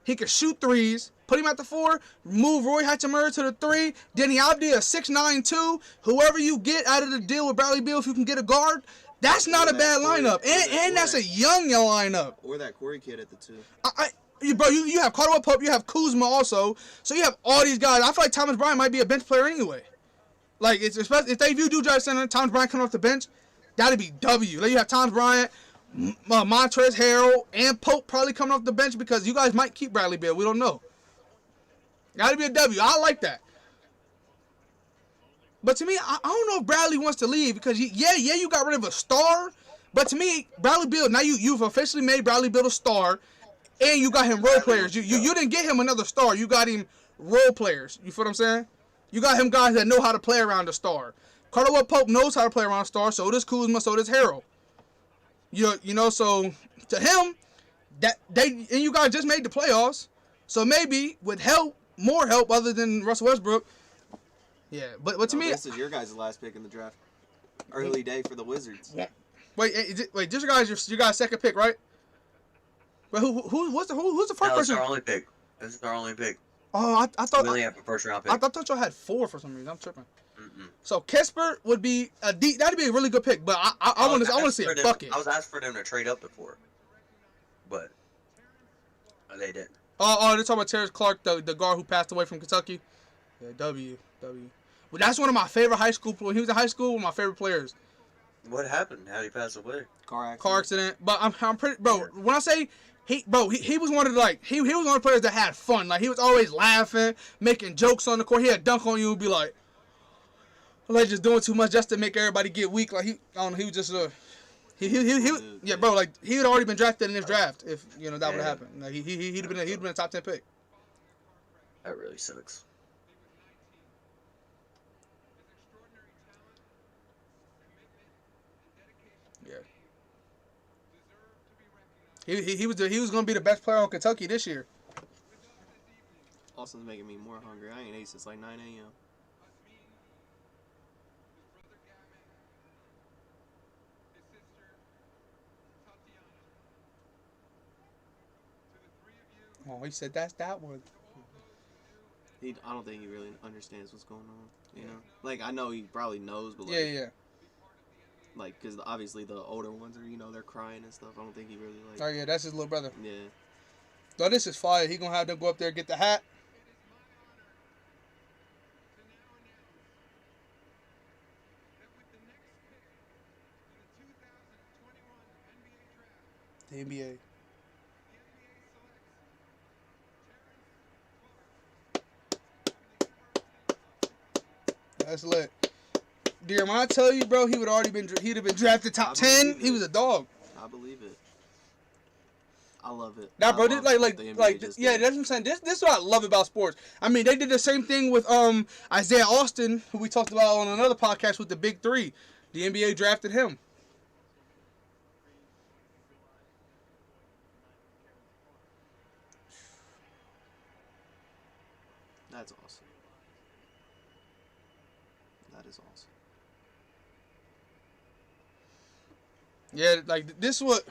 He can shoot threes. Put him at the 4. Move Roy Hachimura to the 3. Denny Avdia, a 6'9" 2. Whoever you get out of the deal with Bradley Beal, if you can get a guard, that's not a bad lineup. And that's a young lineup. Or that Corey kid at the 2. You have Caldwell Pope, you have Kuzma also, so you have all these guys. I feel like Thomas Bryant might be a bench player anyway. Like it's especially if they do drive center, Thomas Bryant coming off the bench, that'd be W. Like you have Thomas Bryant, Montrezl Harrell, and Pope probably coming off the bench because you guys might keep Bradley Beal. We don't know. Gotta be a W. I like that. But to me, I don't know if Bradley wants to leave because you got rid of a star, but to me, Bradley Beal now you've officially made Bradley Beal a star. And you got him role players. You didn't get him another star. You got him role players. You feel what I'm saying? You got him guys that know how to play around a star. Caldwell Pope knows how to play around a star. So does Kuzma. So does Harrell. You know. So to him, you guys just made the playoffs. So maybe with help, more help other than Russell Westbrook. Yeah, but to me, this is your guys' last pick in the draft. Early day for the Wizards. Wait, this your guys' second pick, right? But who's the first person? This is our only pick. This is our only pick. Oh, I thought We only have a first round pick. I thought y'all had 4 for some reason. I'm tripping. Mm-mm. So Kispert would be that'd be a really good pick, but I want to see a bucket. I was asked for them to trade up before, but they didn't. Oh, they're talking about Terrence Clark, the guard who passed away from Kentucky. Yeah, W. Well, that's one of my favorite high school. When he was in high school, one of my favorite players. What happened? How did he pass away? Car accident. But I'm pretty, bro. When I say he was one of the he was one of the players that had fun. Like he was always laughing, making jokes on the court. He had dunk on you and be like just doing too much just to make everybody get weak. Like he was just yeah, bro. Like he had already been drafted in this draft if that would have happened. Like he'd been a top 10 pick. That really sucks. He was going to be the best player on Kentucky this year. Austin's making me more hungry. I ain't ate since like 9 a.m. Oh, he said that's that one. I don't think he really understands what's going on. You know, like I know he probably knows, but like, yeah. Like, because obviously the older ones are, they're crying and stuff. I don't think he really like. Oh yeah, that's his little brother. Yeah. So this is fire. He gonna have them go up there and get the hat. The NBA. That's lit. Dear, when I tell you, bro, he'd have been drafted top 10. He was a dog. I believe it. I love it. Nah, bro, that's what I'm saying. This is what I love about sports. I mean, they did the same thing with Isaiah Austin, who we talked about on another podcast with the Big Three. The NBA drafted him. That's awesome. That is awesome. Yeah, like this what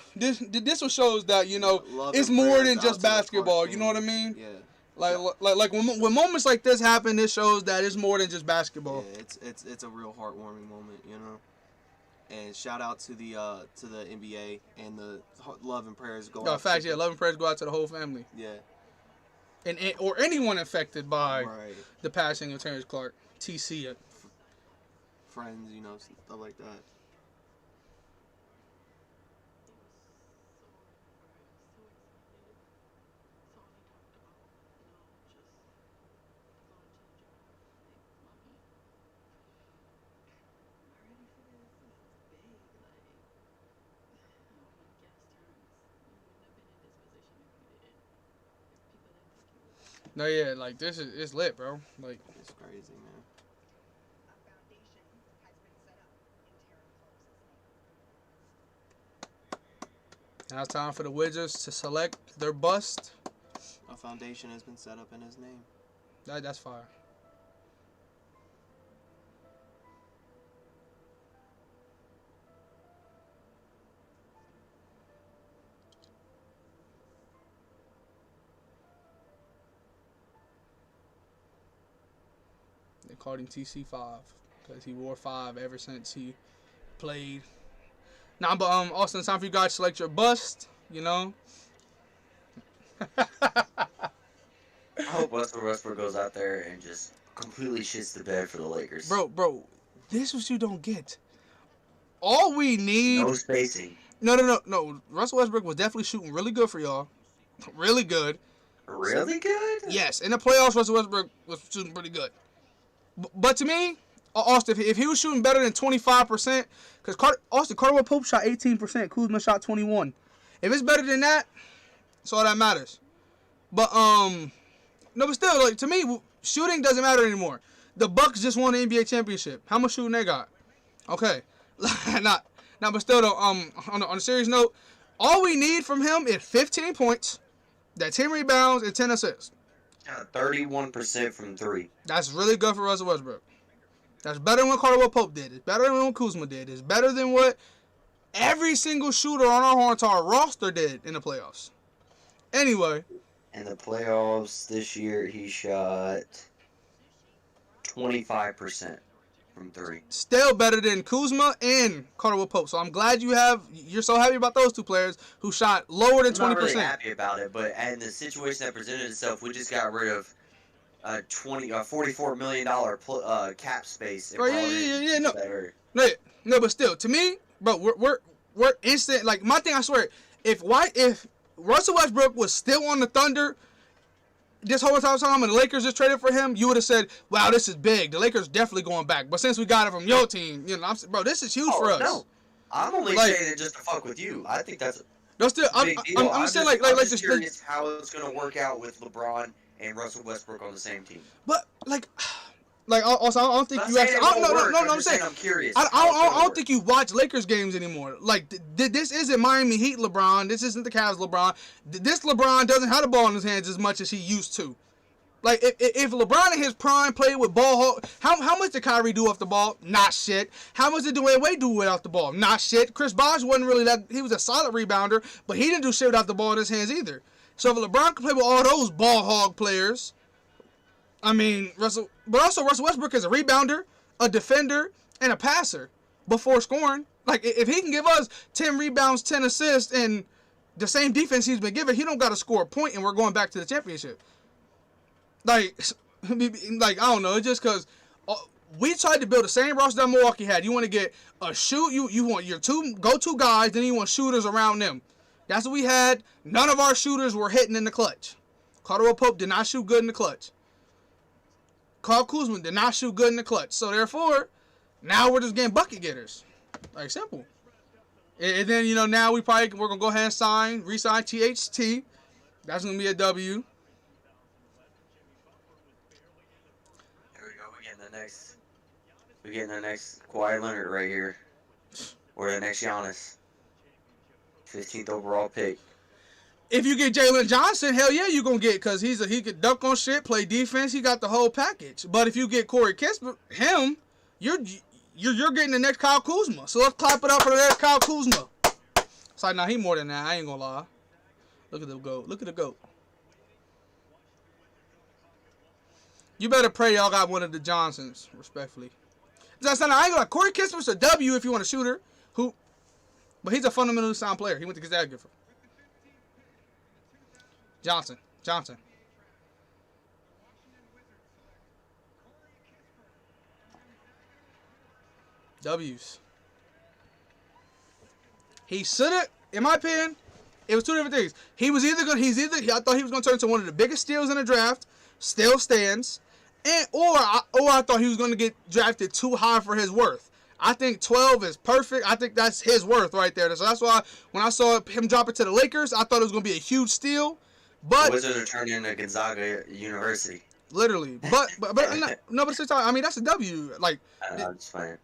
shows that Love it's and more prayers than out just to the Clark basketball. You know what I family. mean? Yeah. Like when moments like this happen, it shows that it's more than just basketball. Yeah, it's a real heartwarming moment, you know. And shout out to the NBA and the love and prayers go No, out. facts. to Yeah, love and prayers go out to the whole family, Yeah. and or anyone affected by Right. the passing of Terrence Clark, TC. Friends, you know, stuff like that. No, yeah, like this is it's lit, bro. Like It's crazy, man. now it's time for the Wizards to select their bust. A foundation has been set up in his name. That's fire. They called him TC5 because he wore 5 ever since he played. Nah, but Austin, it's time for you guys to select your bust. You know. I hope Russell Westbrook goes out there and just completely shits the bed for the Lakers. Bro, this is what you don't get. All we need. No spacing. No. Russell Westbrook was definitely shooting really good for y'all. Really good. Really good? Yes, in the playoffs, Russell Westbrook was shooting pretty good. But to me, Austin, if he was shooting better than 25%, because Caldwell Pope shot 18%, Kuzma shot 21%. If it's better than that, that's all that matters. But no, but still, like to me, shooting doesn't matter anymore. The Bucks just won the NBA championship. How much shooting they got? Okay, but still though, on a serious note, all we need from him is 15 points, that 10 rebounds and 10 assists. 31% from 3. That's really good for Russell Westbrook. That's better than what Caldwell Pope did. It's better than what Kuzma did. It's better than what every single shooter on our entire roster did in the playoffs. Anyway. In the playoffs this year, he shot 25% from 3. Still better than Kuzma and Caldwell Pope. So I'm glad you're so happy about those two players who shot lower than 20%. I'm not really happy about it, but in the situation that presented itself, we just got rid of $44 million cap space. No, but still, to me, bro, we're instant. Like my thing, I swear, if Russell Westbrook was still on the Thunder this whole time and the Lakers just traded for him, you would have said, "Wow, this is big. The Lakers definitely going back." But since we got it from your team, bro, this is huge for us. No, I'm only saying it just to fuck with you. I think that's a big deal. I'm saying I'm just curious how it's gonna work out with LeBron and Russell Westbrook on the same team. But also, I don't think you actually. No, I'm saying I'm curious. I don't think you watch Lakers games anymore. Like this isn't Miami Heat LeBron. This isn't the Cavs LeBron. This LeBron doesn't have the ball in his hands as much as he used to. Like if LeBron in his prime played with ball, how much did Kyrie do off the ball? Not shit. How much did Dwayne Wade do without the ball? Not shit. Chris Bosh wasn't really that. He was a solid rebounder, but he didn't do shit without the ball in his hands either. So if LeBron could play with all those ball hog players, I mean Russell Westbrook is a rebounder, a defender, and a passer before scoring. Like if he can give us 10 rebounds, 10 assists, and the same defense he's been given, he don't got to score a point, and we're going back to the championship. Like I don't know. It's just because we tried to build the same roster that Milwaukee had. You want to get a shoot. You want your two go-to guys, then you want shooters around them. That's what we had. None of our shooters were hitting in the clutch. Caldwell Pope did not shoot good in the clutch. Kyle Kuzma did not shoot good in the clutch. So therefore, now we're just getting bucket getters. Like simple. And then now we're gonna go ahead and re-sign THT. That's gonna be a W. There we go. We're getting the next Kawhi Leonard right here, or the next Giannis. 15th overall pick. If you get Jalen Johnson, hell yeah, you gonna get, because he could dunk on shit, play defense, he got the whole package. But if you get Corey Kispert, him, you're getting the next Kyle Kuzma. So let's clap it up for the next Kyle Kuzma. It's like, nah, he more than that. I ain't gonna lie. Look at the GOAT. Look at the GOAT. You better pray y'all got one of the Johnsons, respectfully. That's not, I ain't gonna lie. Corey Kispert's a W if you want a shooter. But he's a fundamentally sound player. He went to Gonzaga. Johnson. W's. He should have, in my opinion, it was two different things. I thought he was gonna turn into one of the biggest steals in the draft, still stands, or I thought he was gonna get drafted too high for his worth. I think 12 is perfect. I think that's his worth right there. So that's why when I saw him drop it to the Lakers, I thought it was gonna be a huge steal. But the Wizards are turning into Gonzaga University. Literally, but no, but it's, I mean, that's a W. Like, I'm just playing.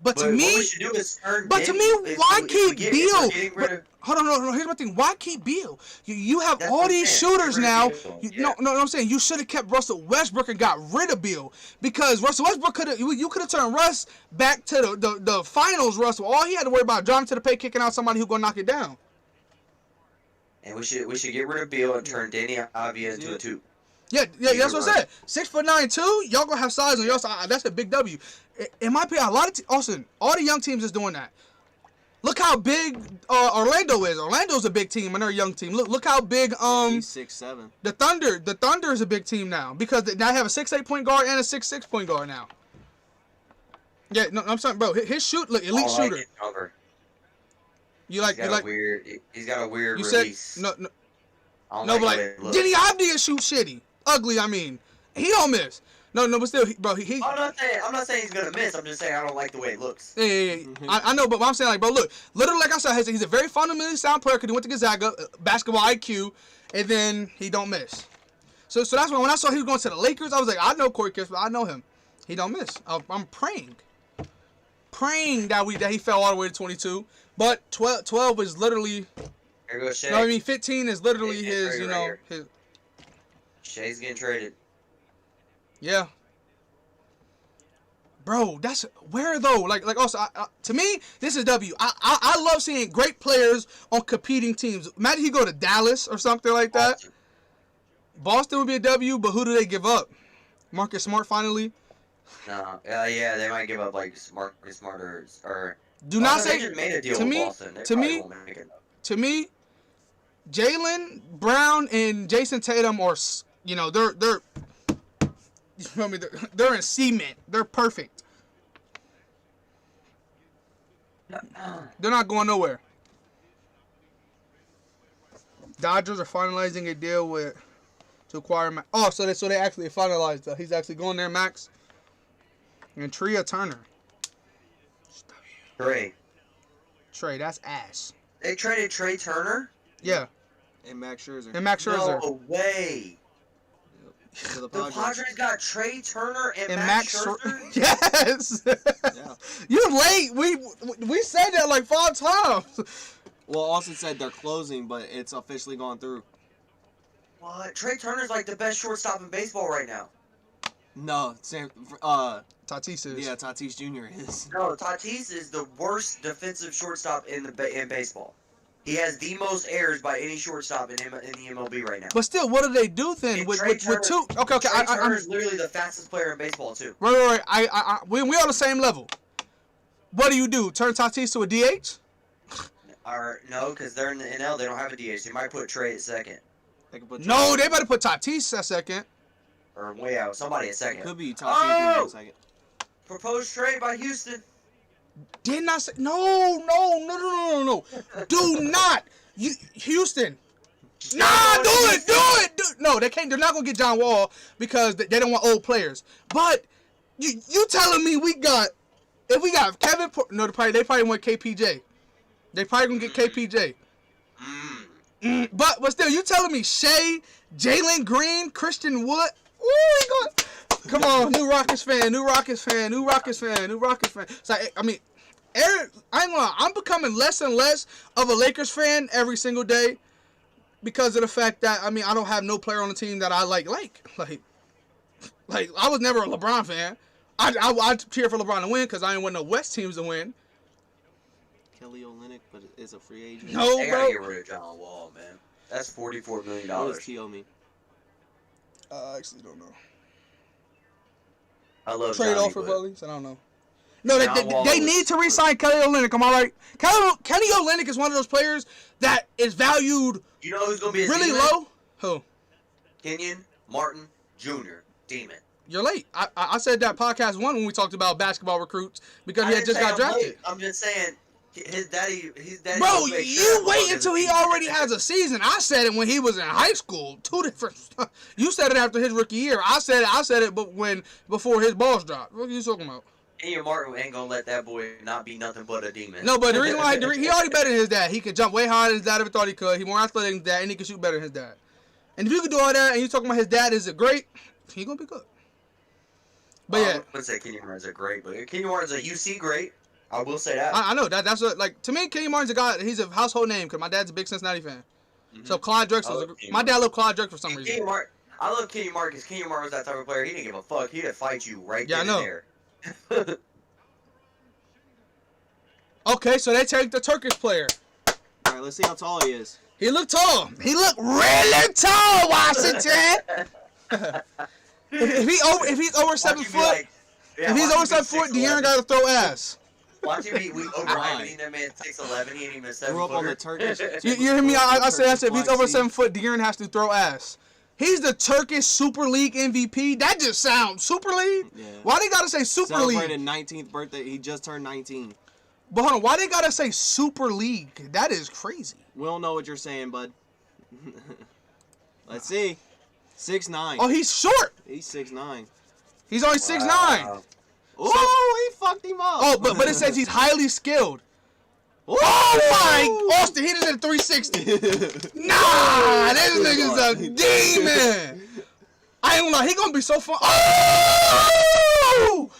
But to me, what we should do is turn but to me, why keep Beal? Hold on, no. Here's my thing. Why keep Beal? You have all these shooters now. No, I'm saying you should have kept Russell Westbrook and got rid of Beal, because Russell Westbrook you could have turned Russ back to the finals. Russell, all he had to worry about driving to the paint, kicking out somebody who gonna knock it down. And we should get rid of Beal and turn Danny Avdia into a 2. Yeah, that's what I said. 6'9" 2, y'all gonna have size on your side. That's a big W. In my opinion, a lot of Austin, all the young teams is doing that. Look how big Orlando is. Orlando's a big team and they're a young team. Look how big He's 6'7". The Thunder is a big team now, because they now have a 6'8" point guard and a 6'6" point guard now. Yeah, no, I'm sorry, bro. His elite shooter. He's got a weird you release. Said no, but like Denny Avdia shoot shitty, ugly. I mean, he don't miss. No, but still, bro. I'm not saying he's gonna miss. I'm just saying I don't like the way it looks. Yeah. I know, but I'm saying, like, bro, look, literally, like I said, he's a very fundamentally sound player because he went to Gonzaga, basketball IQ, and then he don't miss. So that's when I saw he was going to the Lakers, I was like, I know Corey Kispert, I know him. He don't miss. I'm praying that he fell all the way to 22, but 12 is literally. Here goes Shea. No, I mean 15 is literally his. His. Shea's getting traded. Yeah. Bro, that's where though. Like also, to me, this is W. I love seeing great players on competing teams. Imagine he go to Dallas or something like that. Boston would be a W, but who do they give up? Marcus Smart finally. No, yeah, they might give up like Marcus Smart or. Do not say. They just made a deal to with me, Boston. To me, Jaylen Brown and Jason Tatum are, they're. You feel me? They're in cement. They're perfect. They're not going nowhere. Dodgers are finalizing a deal to acquire Max. Oh, so they actually finalized. He's actually going there, Max. And Trea Turner. Trey, that's ass. They traded Trey Turner? Yeah. And Max Scherzer. No way. So the Padres got Trey Turner and Max Scherzer? Yes. Yeah. You're late. We said that like 5 times. Well, Austin said they're closing, but it's officially gone through. What? Trey Turner's like the best shortstop in baseball right now. No, Tatis is. Yeah, Tatis Jr. is. No, Tatis is the worst defensive shortstop in baseball. He has the most errors by any shortstop in the MLB right now. But still, what do they do then with two? Okay. Trey Turner's literally the fastest player in baseball too. Right. We on the same level. What do you do? Turn Tatis to a DH? No, because they're in the NL. They don't have a DH. They might put Trey at second. They can put they better put Tatis at second. Or way out. Somebody at second. Could be Tatis at second. Proposed trade by Houston. Didn't I say no? Do not, Houston. Nah, do it. No, they can't. They're not gonna get John Wall because they don't want old players. But you telling me if we got Kevin? No, they probably want KPJ. They probably gonna get KPJ. But still, you telling me Shea, Jalen Green, Christian Wood? Ooh, come on, new Rockets fan. It's like, I mean, I ain't gonna lie, I'm becoming less and less of a Lakers fan every single day. because of the fact that I don't have no player on the team that I like I was never a LeBron fan. I cheer for LeBron to win because I didn't want no West teams to win. Kelly Olynyk, but is a free agent. No, They bro. gotta get rid of John Wall, man. That's $44 million. What does T.O. mean? I actually don't know. I love Trade Johnny, offer, but Bullies? I don't know. No, John Wall they is- need to re-sign Kelly Olynyk. Am I right? Kelly Olynyk is one of those players that is valued you know who's gonna be a really demon? low. Who? Kenyon Martin Jr. Demon. You're late. I said that podcast one when we talked about basketball recruits because he I had didn't just say got I'm drafted. late. I'm just saying his daddy. Bro, will make you sure wait Wall until doesn't he beat already him. has a season. I said it when he was in high school. Two different. You said it after his rookie year. I said it, but before his balls dropped. What are you talking about? Kenyon Martin ain't gonna let that boy not be nothing but a demon. No, but the reason why he already better than his dad. He could jump way higher than his dad ever thought he could. He more athletic than his dad, and he can shoot better than his dad. And if you can do all that, and you talking about his dad is a great, he gonna be good. But yeah, I wouldn't say Kenyon Martin's a great, but Kenyon Martin's a UC great. I will say that. I know that's what, like, to me, Kenyon Martin's a guy. He's a household name because my dad's a big Cincinnati fan. Mhm. So Clyde I Drexler's love my dad loved Clyde Drexler for some Kenyon reason. Martin. I love Kenyon Martin because Kenyon Martin was that type of player. He didn't give a fuck. He'd fight you right Yeah, I then know. and there. Okay, so they take the Turkish player. All right, let's see how tall he is. He looked tall. He looked really tall, Washington. if he's over 7 Watch you be foot, like- yeah, if he's watch over you 7 be foot, 6'11". De'Aaron got to throw ass. Watch you be Right. overhyping that man 6'11". He ain't even 7 Grew up on the footer. Turkish. You hear me? I said if he's Black over Sea. 7 foot, De'Aaron has to throw ass. He's the Turkish Super League MVP. That just sounds Super League. Yeah. Why they gotta say Super Celebrated League? 19th birthday. He just turned 19. But hold on, why they gotta say Super League? That is crazy. We don't know what you're saying, bud. Let's see. 6'9". Oh, he's short. He's 6'9". He's only 6'9". Wow. Ooh, he fucked him up. Oh, but it says he's highly skilled. Ooh. Oh my! Austin, he did a 360. Nah, this nigga's a demon. I ain't gonna lie, he gonna be so fun. Oh!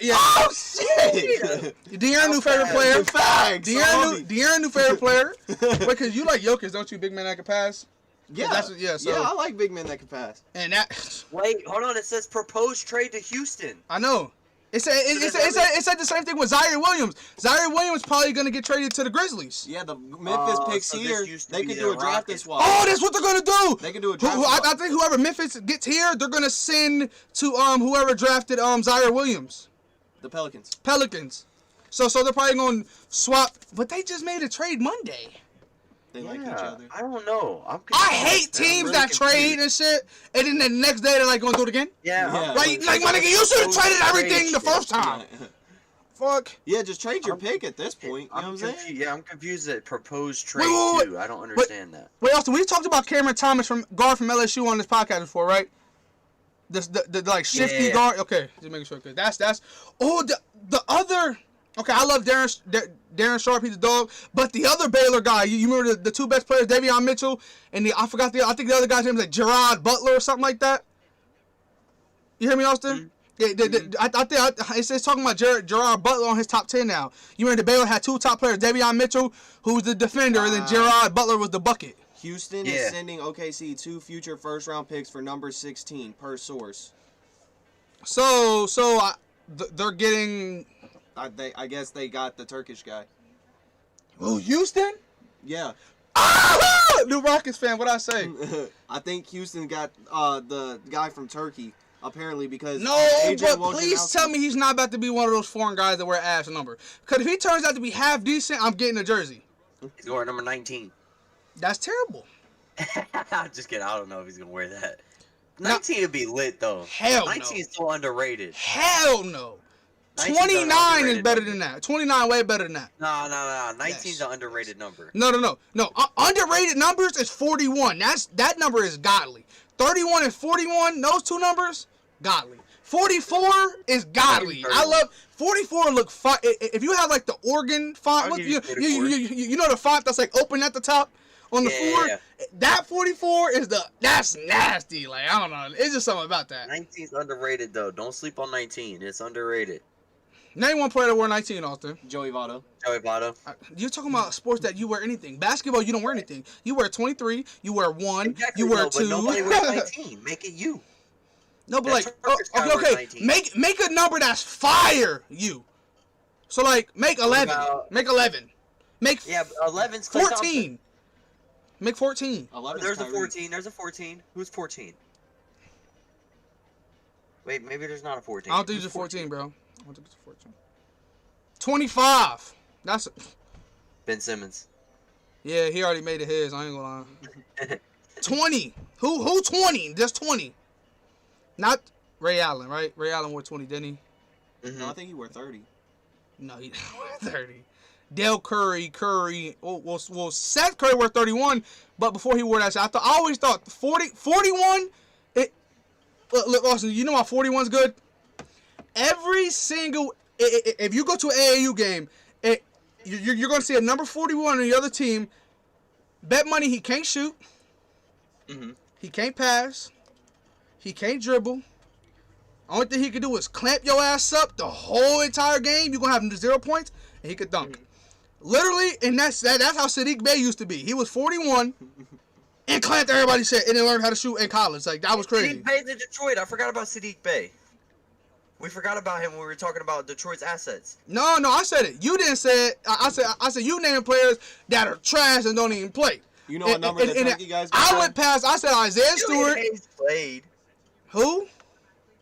Yeah. Oh shit! De'Aaron new favorite player. Facts. De'Aaron new favorite player. Because you like Jokic, don't you? Big man that can pass. Yeah, So I like big men that can pass. and that Wait, hold on. It says proposed trade to Houston. I know. It said the same thing with Zaire Williams. Zaire Williams probably gonna get traded to the Grizzlies. Yeah, the Memphis picks so this here. used to They be could the do a draft Rockets. swap. Oh, that's what they're gonna do. They can do a draft I swap. think whoever Memphis gets here, they're gonna send to whoever drafted Zaire Williams. The Pelicans. Pelicans. So they're probably gonna swap, but they just made a trade Monday. They like each Yeah, other. I don't know. I hate teams really that trade confused. and shit, and then the next day they're like gonna do it again. Yeah. Yeah. Like my nigga, you should have traded everything the first time. Fuck. Yeah, just trade your pick at this point. You know what I'm saying? Yeah, I'm confused at proposed trade wait, too. I don't understand that. Wait, Austin, we talked about Cameron Thomas from guard from LSU on this podcast before, right? The like shifty Yeah. guard. Okay, just making sure. Cause that's the other. Okay, I love Darren Sharp. He's a dog. But the other Baylor guy, you remember the two best players, Davion Mitchell, and I think the other guy's name is like Gerard Butler or something like that. You hear me, Austin? Mm-hmm. I think it's talking about Gerard Butler on his top 10 now. You remember the Baylor had two top players, Davion Mitchell, who was the defender, and then Gerard Butler was the bucket. Houston Yeah. is sending OKC 2 future first-round picks for number 16 per source. So they're getting. I guess they got the Turkish guy. Oh, Houston? Yeah. New Rockets fan, what I say? I think Houston got the guy from Turkey, apparently, because No, AJ but Wojnarowski- please tell me he's not about to be one of those foreign guys that wear ass number. Because if he turns out to be half decent, I'm getting a jersey. He's going number 19. That's terrible. Just kidding. I don't know if he's gonna wear that. No. 19 would be lit though. Hell 19 no. is so underrated. Hell no. 19's 29 an is underrated better number. than that. 29 way better than that. No. 19's Yes. an underrated number. No. Underrated numbers is 41. That number is godly. 31 and 41, those two numbers, godly. 44 is godly. I love 44. Look, if you have like the organ font, I'll look, give you, you 44. you know the font that's like open at the top on the floor. Yeah. That 44 is that's nasty. Like I don't know, it's just something about that. 19's underrated though. Don't sleep on 19. It's underrated. Name one player that wore 19, Austin. Joey Votto. Joey Votto. You're talking about sports that you wear anything. Basketball, you don't wear anything. You wear 23. You wear 1. Exactly, You wear 2. But nobody wears 19. Make it you. No, but like, That Turkish guy wears okay. 19. Make a number that's fire. You. So like, make 11. about- Make 11. Make Yeah, 11's Klay Thompson. 14. Make 14. 11. There's a 14. There's a 14. Who's 14? Wait, maybe there's not a 14. I don't think it's a 14, bro. I don't think it's a 14. 25. That's Ben Simmons. yeah. He already made it his. I ain't gonna lie. 20. Who 20? Just 20. Not Ray Allen, right? Ray Allen wore 20, didn't he? Mhm. No, I think he wore 30. No, he didn't wear 30. Dale Curry. Well, Seth Curry wore 31, but before he wore that shit, I always thought 41. Look, Austin, you know why 41's good? Every single, if you go to an AAU game, you're going to see a number 41 on the other team. Bet money he can't shoot. Mhm. He can't pass. He can't dribble. Only thing he can do is clamp your ass up the whole entire game. You're going to have him to 0 points, and he could dunk. Literally, and that's how Sadiq Bey used to be. He was 41 and clamped everybody's shit and then learned how to shoot in college. Like, that was crazy. Sadiq Bey's in Detroit. I forgot about Sadiq Bey. We forgot about him when we were talking about Detroit's assets. No, I said it. You didn't say it. I said you named players that are trash and don't even play. You know what number the Turkey guys got? I went past. I said Isaiah Stewart. Killian Hayes played. Who?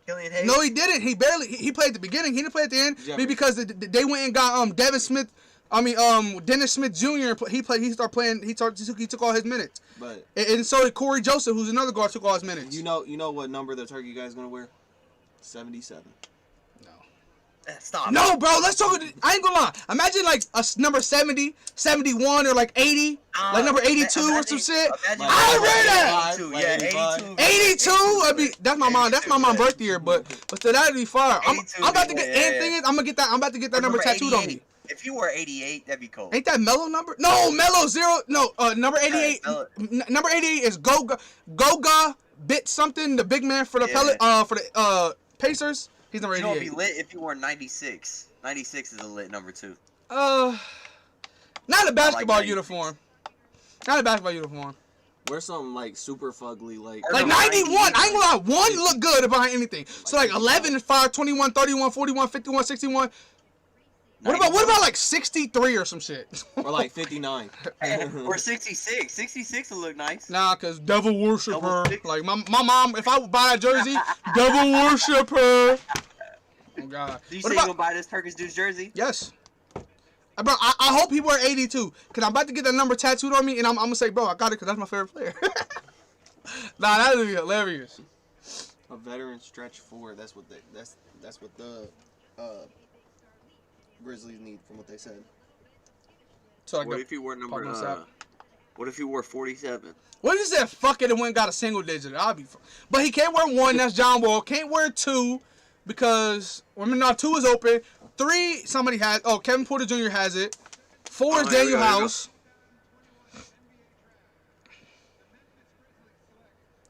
Killian Hayes. No, he didn't. He barely. He played at the beginning. He didn't play at the end. Yeah, Maybe because they went and got Devin Smith. Dennis Smith Jr. He played. He started playing. He took all his minutes. But And so did Corey Joseph, who's another guard, took all his minutes. you know what number the Turkey guy's gonna wear? 77. Stop. No, bro. Let's talk. I ain't gonna lie. Imagine like number 70, 71, or like 80, like number 82 or some shit. I read that. 82, yeah, 82. 82. I mean, that's my mom. That's my mom's birthday year. But still, that'd be fire. I'm about to get. yeah, And thing is, I'm about to get that number tattooed on me. If you were 88, that'd be cool. Ain't that Melo number? No, Melo 0. No, number 88. Melo. Number 88 is Goga Bit something. The big man for the for the Pacers. He's number You know, 88. it'd be lit if you wore 96. 96 is a lit number too. Not a basketball 96. uniform. Not a basketball uniform. Wear something like super fugly, like Like 91. I ain't gonna lie. 1 look good behind anything. So like 11 and 5, 21, 31, 41, 51, 61. What about like 63 or some shit? or like 59. Or 66. 66 will look nice. Nah, cause devil worship Double her. six. Like my mom, if I would buy a jersey, devil worship her. Oh God. Do you What say about- you gonna buy this Turkish dude's jersey? Yes. Bro, I hope he wear 82, cause I'm about to get that number tattooed on me, and I'm gonna say, bro, I got it, cause that's my favorite player. Nah, that would be hilarious. A veteran stretch forward. That's what the Grizzlies need, from what they said. So like What the- if you wore Pop us out. What if you wore 47? What is that? Fuck it and went and got a single digit. I'll be. But he can't wear 1. That's John Wall. Can't wear 2 because now 2 is open. 3 somebody has. Oh, Kevin Porter Jr. has it. 4 is Oh, here we Daniel go, here we go. House.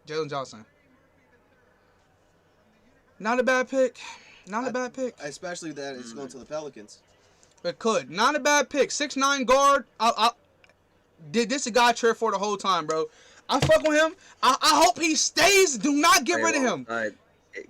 Jalen Johnson. Not a bad pick. Not a bad pick. Especially that it's going to the Pelicans. It could. Not a bad pick. 6'9" guard. This a guy cheer for the whole time, bro. I fuck with him. I hope he stays. Do not get rid of him.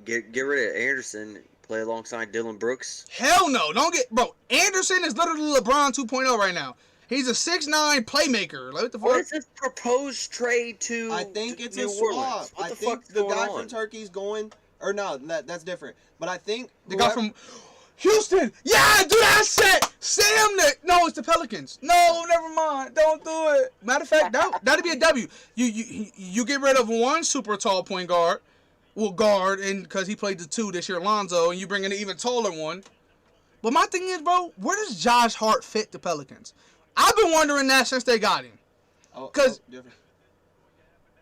Get rid of Anderson. Play alongside Dylan Brooks. Hell no. Don't get... Bro, Anderson is literally LeBron 2.0 right now. He's a 6'9" playmaker. Like, what the fuck? What is this proposed trade to I think it's New a swap. Orleans? What I the think fuck's the going guy on? from Turkey's going, or no, that's different. But I think The guy from Houston. Yeah, do that shit. Sam that. No, it's the Pelicans. No, never mind. Don't do it. Matter of fact, that'd be a W. You get rid of 1 super tall point guard. Well, guard, and because he played the 2 this year, Lonzo, and you bring in an even taller one. But my thing is, bro, where does Josh Hart fit the Pelicans? I've been wondering that since they got him. 'Cause- different.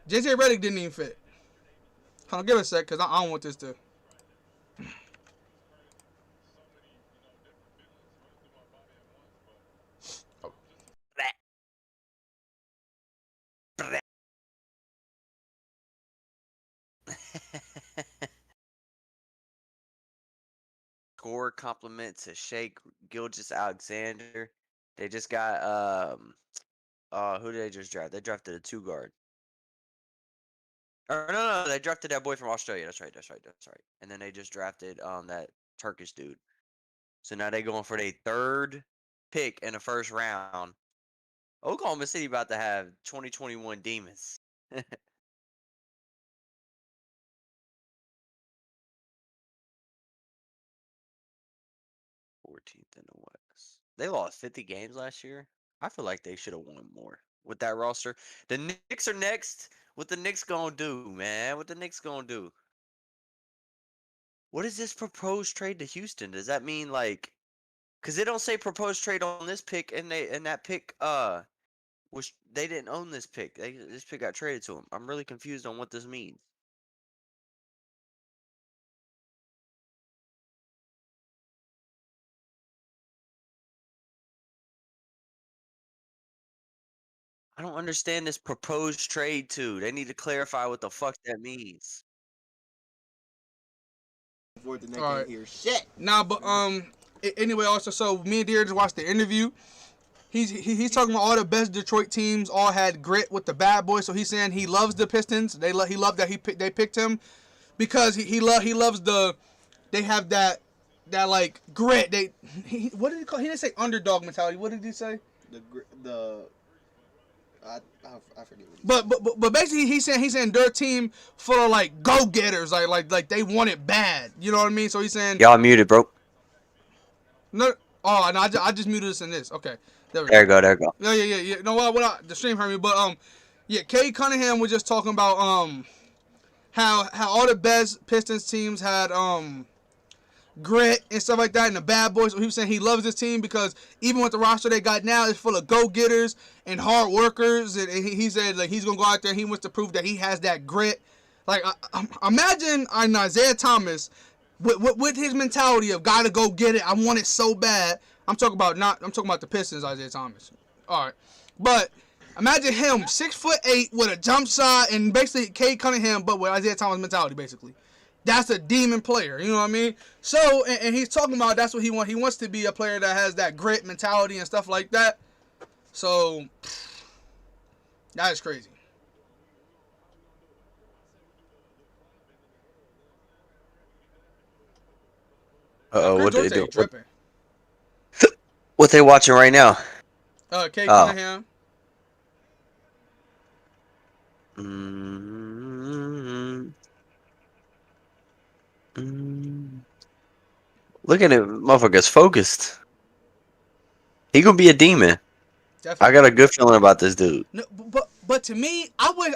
JJ Redick didn't even fit. Hold on, give it a sec, because I don't want this to... score compliment to Shea Gilgeous-Alexander. They just got who did they just draft? They drafted a 2 guard. Or no, they drafted that boy from Australia. That's right. And then they just drafted that Turkish dude. So now they going for their 3rd pick in the first round. Oklahoma City about to have 2021 demons. 14th in the West. They lost 50 games last year. I feel like they should have won more with that roster. The Knicks are next. What the Knicks gonna do, man? What the Knicks gonna do? What is this proposed trade to Houston? Does that mean like? Cause they don't say proposed trade on this pick, and that pick which they didn't own this pick. This pick got traded to them. I'm really confused on what this means. I don't understand this proposed trade to. They need to clarify what the fuck that means. For the next All right. hear shit. Nah, but anyway, also, so me and Deere just watched the interview. He's talking about all the best Detroit teams all had grit with the bad boys. So he's saying he loves the Pistons. He loved that they picked him because he loves they have that like grit. What did he call? He didn't say underdog mentality. What did he say? I forget what he said. But basically he's saying their team full of like go getters, like they want it bad. You know what I mean? So he's saying y'all muted, bro. No, oh no, I just muted this and this. Okay, there you go. Yeah. No, what the stream heard me, but yeah, Cade Cunningham was just talking about how all the best Pistons teams had grit and stuff like that, and the bad boys. So he was saying he loves this team because even with the roster they got now, it's full of go-getters and hard workers. And he said like he's gonna go out there and he wants to prove that he has that grit. Like imagine Isaiah Thomas with his mentality of gotta go get it. I want it so bad. I'm talking about the Pistons, Isaiah Thomas. All right, but imagine him 6'8" with a jump shot and basically Cade Cunningham, but with Isaiah Thomas mentality basically. That's a demon player, you know what I mean? So, and he's talking about that's what he wants. He wants to be a player that has that grit mentality and stuff like that. So, that is crazy. What they do? What they watching right now? Cade Cunningham. Look at it, motherfucker's focused. He gonna be a demon. Definitely. I got a good feeling about this dude. No, but to me, I would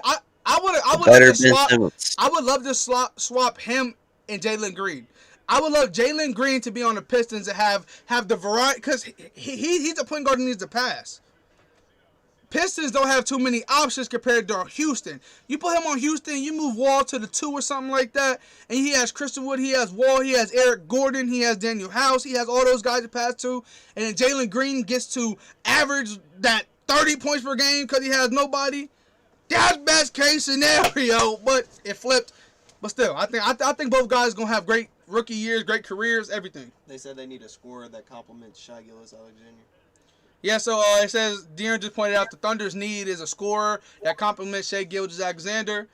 love to swap him and Jalen Green. I would love Jalen Green to be on the Pistons and have the variety because he's a point guard who needs to pass. Pistons don't have too many options compared to Houston. You put him on Houston, you move Wall to the 2 or something like that, and he has Christian Wood, he has Wall, he has Eric Gordon, he has Daniel House, he has all those guys to pass to, and then Jalen Green gets to average that 30 points per game because he has nobody. That's best case scenario, but it flipped. But still, I think both guys gonna have great rookie years, great careers, everything. They said they need a scorer that complements Shai Gilgeous-Alexander. Yeah, so it says De'Aaron just pointed out the Thunder's need is a scorer that complements Shai Gilgeous-Alexander.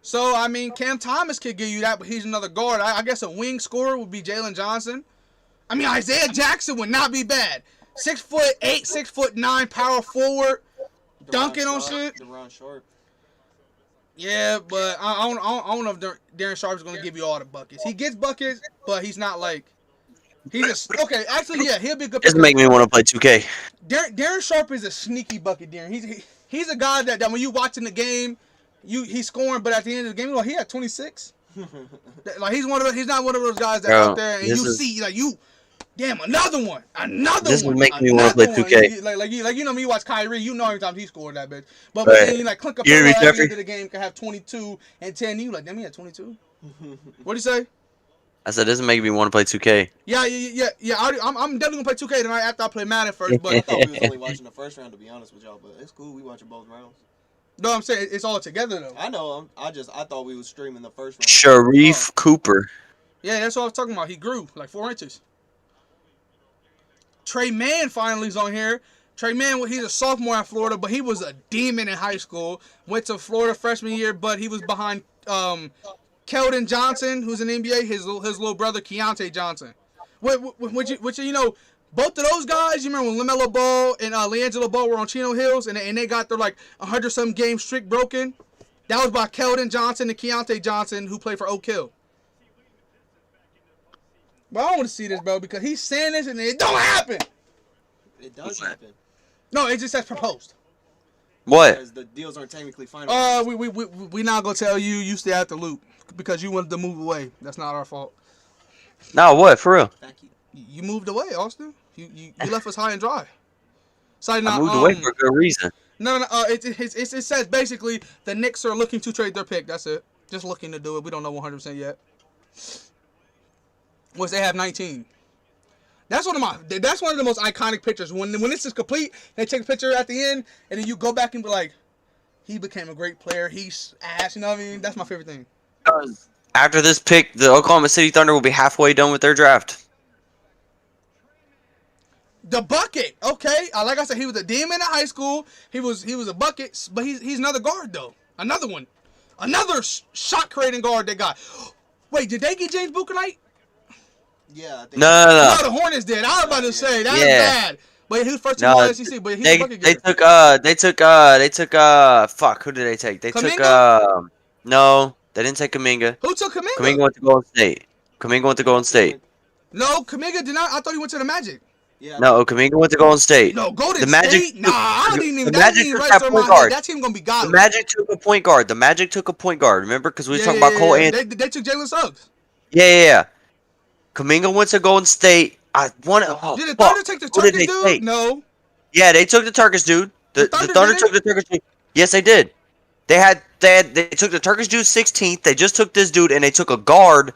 So I mean, Cam Thomas could give you that, but he's another guard. I guess a wing scorer would be Jalen Johnson. I mean, Isaiah Jackson would not be bad. 6'8", 6'9", power forward, dunking on shit. De'Aaron Sharp. Yeah, but I don't know if Darren Sharp is going to give you all the buckets. He gets buckets, but he's not like he's just okay. Actually, yeah, he'll be a good. Just make me want to play 2K. Darren Sharp is a sneaky bucket. Darren, he's a guy that when you watching the game, he's scoring, but at the end of the game, he had 26. Like he's not one of those guys that out there and you see like you. Damn, another one. This would make me want to play 2K. Like you know me, watch Kyrie. You know how many times he scored that bitch. But then you like clunk up at the end of the game, can have 22 and 10. You like, damn, he had 22. What'd you say? I said, this is making me want to play 2K. Yeah. I'm definitely gonna play 2K tonight after I play Madden first. But I thought we was only watching the first round, to be honest with y'all. But it's cool. We watching both rounds. No, I'm saying it's all together though. I know. I thought we was streaming the first round. Sharif Cooper. Yeah, that's what I was talking about. He grew like 4 inches. Trey Mann finally is on here. Trey Mann, he's a sophomore at Florida, but he was a demon in high school. Went to Florida freshman year, but he was behind Keldon Johnson, who's in the NBA, his little brother Keontae Johnson. Which you know, both of those guys, you remember when LaMelo Ball and LiAngelo Ball were on Chino Hills, and they got their like 100-some game streak broken? That was by Keldon Johnson and Keontae Johnson, who played for Oak Hill. But I don't want to see this, bro, because he's saying this and it don't happen. It does happen. No, it just says proposed. What? Because the deals aren't technically final. We not gonna tell you. You stay at the loop because you wanted to move away. That's not our fault. No, what? For real? You moved away, Austin. You left us high and dry. Sorry, I moved away for a good reason. No. It says basically the Knicks are looking to trade their pick. That's it. Just looking to do it. We don't know 100% yet. Which they have 19. That's one of the most iconic pictures. When this is complete, they take a picture at the end, and then you go back and be like, he became a great player. He's ass. You know what I mean? That's my favorite thing. After this pick, the Oklahoma City Thunder will be halfway done with their draft. The bucket, okay. Like I said, he was a demon in high school. He was a bucket, but he's another guard though. Another one, another shot creating guard they got. Wait, did they get James Buchanan? Yeah. No. The Hornets did. I was about to say that is bad. But he was first team all SEC. But he's a bucket they getter. took fuck. Who did they take? They Kuminga? took no, they didn't take Kuminga. Who took Kuminga? Kuminga went to Golden State. Kuminga went to Golden State. No, Kuminga did not. I thought he went to the Magic. Yeah. No, Kuminga went to Golden State. No, Golden The Magic State? Nah, I don't even. the That Magic ain't took right that through point my head. guard. That team gonna be The godly. Magic took a point guard. The Magic took a point guard. Remember, because we were talking about Cole Anthony. They took Jalen Suggs. Yeah. Kuminga went to Golden State. I want to. Oh, Did the fuck. Thunder take the Who did Turkish they dude? take? No. Yeah, they took the Turkish dude. The Thunder Thunder did? took the Turkish dude. Yes, they did. They took the Turkish dude 16th. They just took this dude, and they took a guard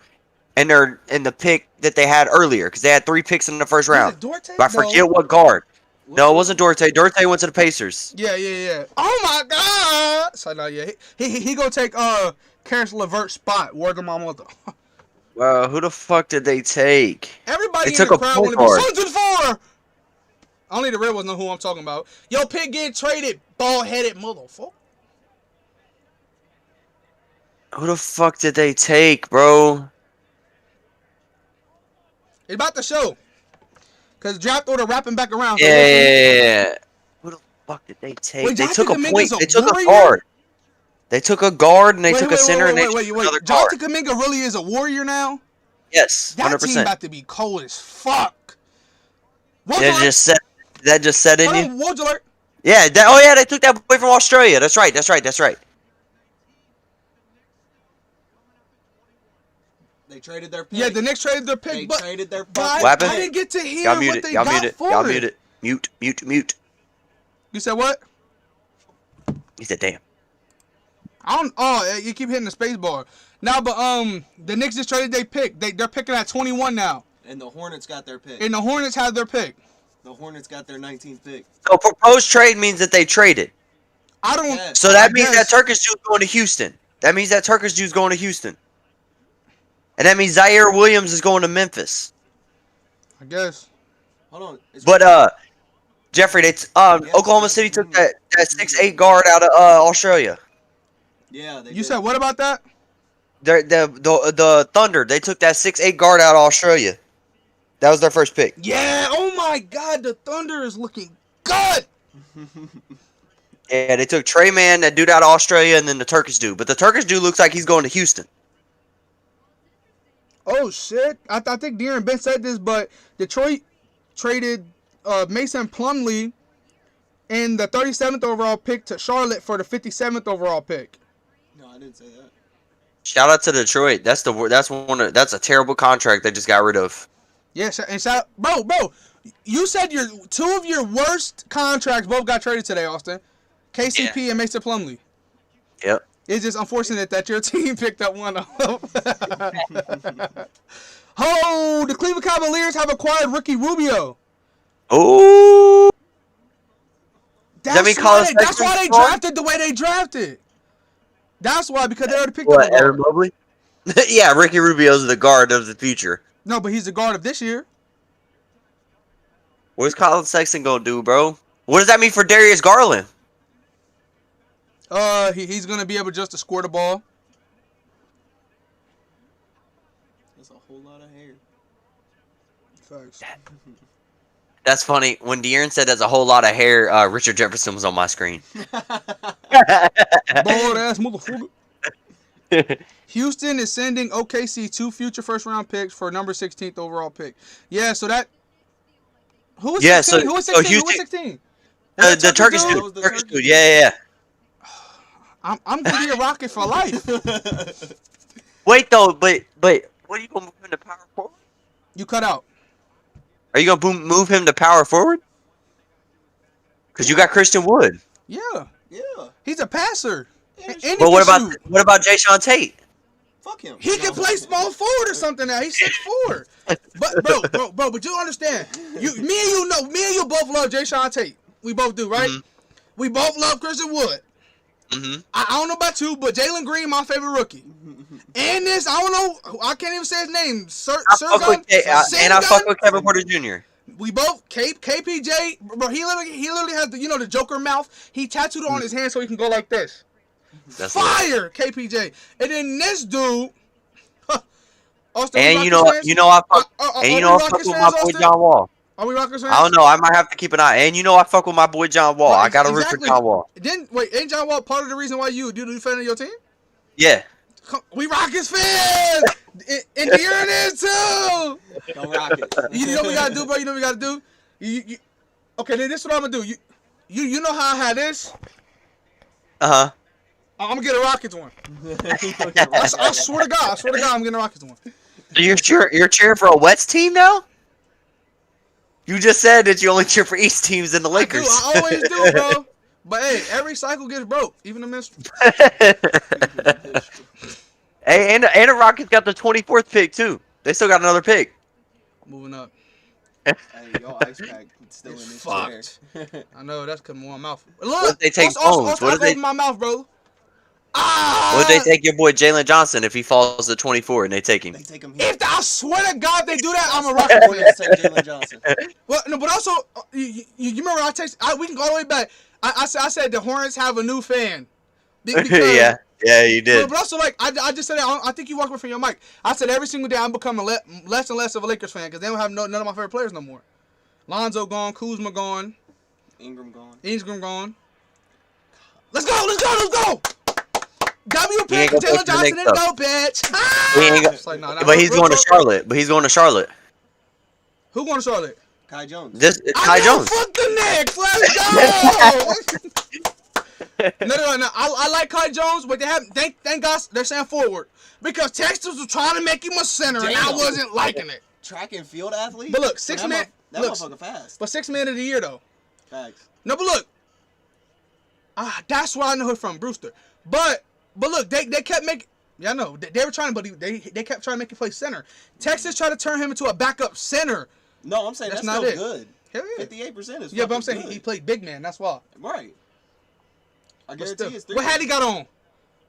in the pick that they had earlier because they had 3 picks in the first round. Duarte? But I forget what guard. No, it wasn't Duarte. Duarte went to the Pacers. Yeah. Oh my God! So no, yeah, he gonna take Karis LeVert's spot. Word to my mother. Well, who the fuck did they take? Everybody They in took the a crowd point want to guard. be Suns in 4. Only the Red ones know who I'm talking about. Yo, pick getting traded, bald-headed motherfucker. Who the fuck did they take, bro? It's about to show. Cause draft order wrapping back around. Yeah. Who the fuck did they take? Wait, They took a Jonathan point. Kuminga's a They took a warrior? guard. They took a guard and they took a center and they took another guard. Jonathan Kuminga really is a warrior now? Yes, That 100%. team about to be cold as fuck. That just set in you. Woj alert. Yeah. They took that boy from Australia. That's right. They traded their pick. Yeah, the Knicks traded their pick, They traded their but fucking What happened? I didn't get to hear Y'all what mute it. they Y'all got mute it. for Y'all it. mute it. Mute. You said what? He said, "Damn." I don't. Oh, you keep hitting the space bar. Now, but the Knicks just traded their pick. They're picking at 21 now, And the Hornets got their pick. and the Hornets have their pick. The Hornets got their 19th pick. So proposed trade means that they traded. I don't. Yes. So that I means guess. that Turkish dude's going to Houston. And that means Zaire Williams is going to Memphis. I guess. Hold on. But Jeffrey, Oklahoma City took that 6'8" guard out of Australia. Yeah, they You did. said what about that? The Thunder, they took that 6'8" guard out of Australia. That was their first pick. Yeah. Oh my God, the Thunder is looking good. Yeah, they took Trey Mann, that dude out of Australia, and then the Turkish dude. But the Turkish dude looks like he's going to Houston. Oh shit! I think De'Aaron Ben said this, but Detroit traded Mason Plumlee and the 37th overall pick to Charlotte for the 57th overall pick. No, I didn't say that. Shout out to Detroit. That's a terrible contract they just got rid of. Yes, and bro, you said your 2 of your worst contracts both got traded today, Austin. KCP and Mason Plumlee. Yep. It's just unfortunate that your team picked up one of them. Oh, the Cleveland Cavaliers have acquired Ricky Rubio. Oh. That's why they drafted the way they drafted. That's why, because they already picked up a guard. Evan Mobley? Yeah, Ricky Rubio's the guard of the future. No, but he's the guard of this year. What's Colin Sexton gonna do, bro? What does that mean for Darius Garland? He's gonna be able just to score the ball. That's a whole lot of hair. Facts. That's funny. When De'Aaron said there's a whole lot of hair, Richard Jefferson was on my screen. Bald ass motherfucker. Houston is sending OKC 2 future first round picks for number 16th overall pick. Yeah, so that. Who was 16? Who was 16? Houston, Who was 16? The Turkish dude. Turkish dude. Yeah. I'm gonna be a Rocket for life. Wait though, but what are you gonna move him to power forward? You cut out. Are you gonna move him to power forward? Because you got Christian Wood. Yeah, Yeah. he's a passer. Yeah, And But he what can shoot. about Jayshawn Tate? Fuck him. He can play small forward or something now. He's 6'4". But but you understand. Me and you both love Jayshawn Tate. We both do, right? Mhm. We both love Christian Wood. Mm-hmm. I don't know about you, but Jalen Green, my favorite rookie. And this, I don't know, I can't even say his name. I fuck with Kevin Porter Jr. We both KPJ, bro. He literally has the the Joker mouth. He tattooed it on his hand so he can go like this. That's Fire, KPJ. And then this dude. Austin, And we you know Rockets fans? I fuck Are and we you know I fuck Rockets with my fans, boy Austin? John Wall. Are we Rockets fans? I don't know. I might have to keep an eye. And you know I fuck with my boy John Wall. I got to root for John Wall. Then wait, ain't John Wall part of the reason why you defend your team? Yeah. We Rockets fans, and De'Aaron is too. Go Rockets. You know what we gotta do, bro. You know what we gotta do. Okay, then this is what I'm gonna do. You know how I had this. Uh-huh. I'm gonna get a Rockets one. I swear to God, I'm getting a Rockets one. You're cheering for a Wets team now? You just said that you only cheer for East teams in the Lakers. I always do, bro. But hey, every cycle gets broke, even the minstrel. Hey, and the Rockets got the 24th pick too. They still got another pick. Moving up. Hey, yo, ice pack still in It's this fucked. chair. I know that's coming my mouth. What Look, if they take Bones? What if they my mouth, bro? What if they take your boy Jalen Johnson if he falls to 24 and they take him? They take him here. I swear to God they do that, I'm a Rocket Rocket Warriors fan. take Jalen Johnson. Well, no, but also, you remember we can go all the way back. I said the Hornets have a new fan. Because, yeah, you did. But also, like, I just said that. I think you walked away from your mic. I said every single day I'm becoming less and less of a Lakers fan because they don't have none of my favorite players no more. Lonzo gone, Kuzma gone, Ingram gone. Ingram gone. Let's go! W He ain't pick, gonna Taylor go to the Johnson, and Knicks, go, bitch. He ain't go- It's like, nah, But he's going to Charlotte. Who going to Charlotte? Kai Jones. Kai Jones. Fuck the Knicks. Let's go. No. I like Kai Jones, but thank God they're saying forward because Texas was trying to make him a center, and I Damn. wasn't liking it. Track and field athlete. But look, That motherfucker fast. But 6 man of the year though. Facts. No, but look, that's where I know her from, Brewster. But look, they kept making. Yeah, I know they were trying, but they kept trying to make him play center. Texas tried to turn him into a backup center. No, I'm saying that's not still it. good. Hell yeah. 58% is Yeah, but I'm fucking saying good. he played big man. That's why. Right. I But guarantee still, it's 3. what hat he got on?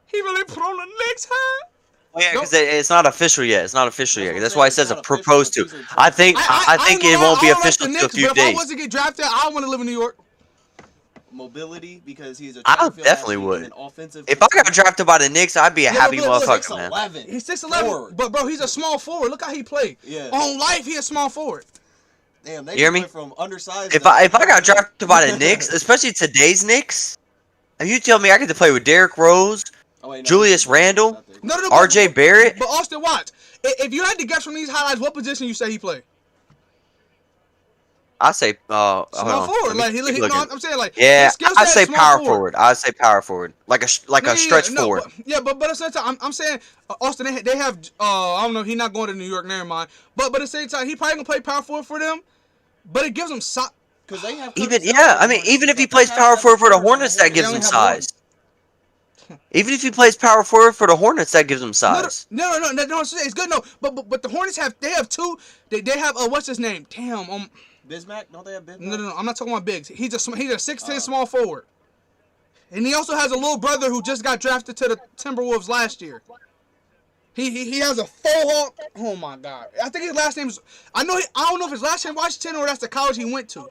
He really put on the Knicks hat. Oh, yeah, because it's not official yet. It's not official yet. what That's I'm why it saying, says it's a not proposed to. official. These are I think it won't be official until until a few But if I days. was to get drafted, I want to live in New York. Mobility because he's a I track and field definitely athlete would. and an offensive. If I got drafted by the Knicks, I'd be a Yeah, happy but look, motherfucker, man. 6'11". He's 6'11", Forward. but bro, he's a small forward. Look how he played. Yeah. On life, he a small forward. Damn, they You hear me? went from undersized. If I got drafted by the Knicks, especially today's Knicks, and you tell me I get to play with Derrick Rose, Oh, wait, no, Julius he's Randle, not there. No, R.J. Barrett. But Austin, watch. If you had to guess from these highlights, what position you say he played? I say, hold Small on, forward. let Like me he keep no, looking. I'm saying like Yeah, his skill I set say is small power forward. I say power forward, like a stretch forward. But at the same time, I'm saying Austin. They have. I don't know. He's not going to New York. Never mind. But at the same time, he probably gonna play power forward for them. But it gives them Because they have Even Curtis yeah, I Samuel. mean, even if he They plays have power forward for the Curtis Hornets, that Samuel. gives They him only have one. size. Even if he plays power forward for the Hornets, that gives him size. No. It's good. No, but the Hornets have. They have two. They have. What's his name? Damn. Bismack? Don't they have Bismack? No. I'm not talking about bigs. He's a 6'10" small forward, and he also has a little brother who just got drafted to the Timberwolves last year. He has a faux hawk. Oh my god! I think his last name's. I don't know if his last name Washington or that's the college he went to.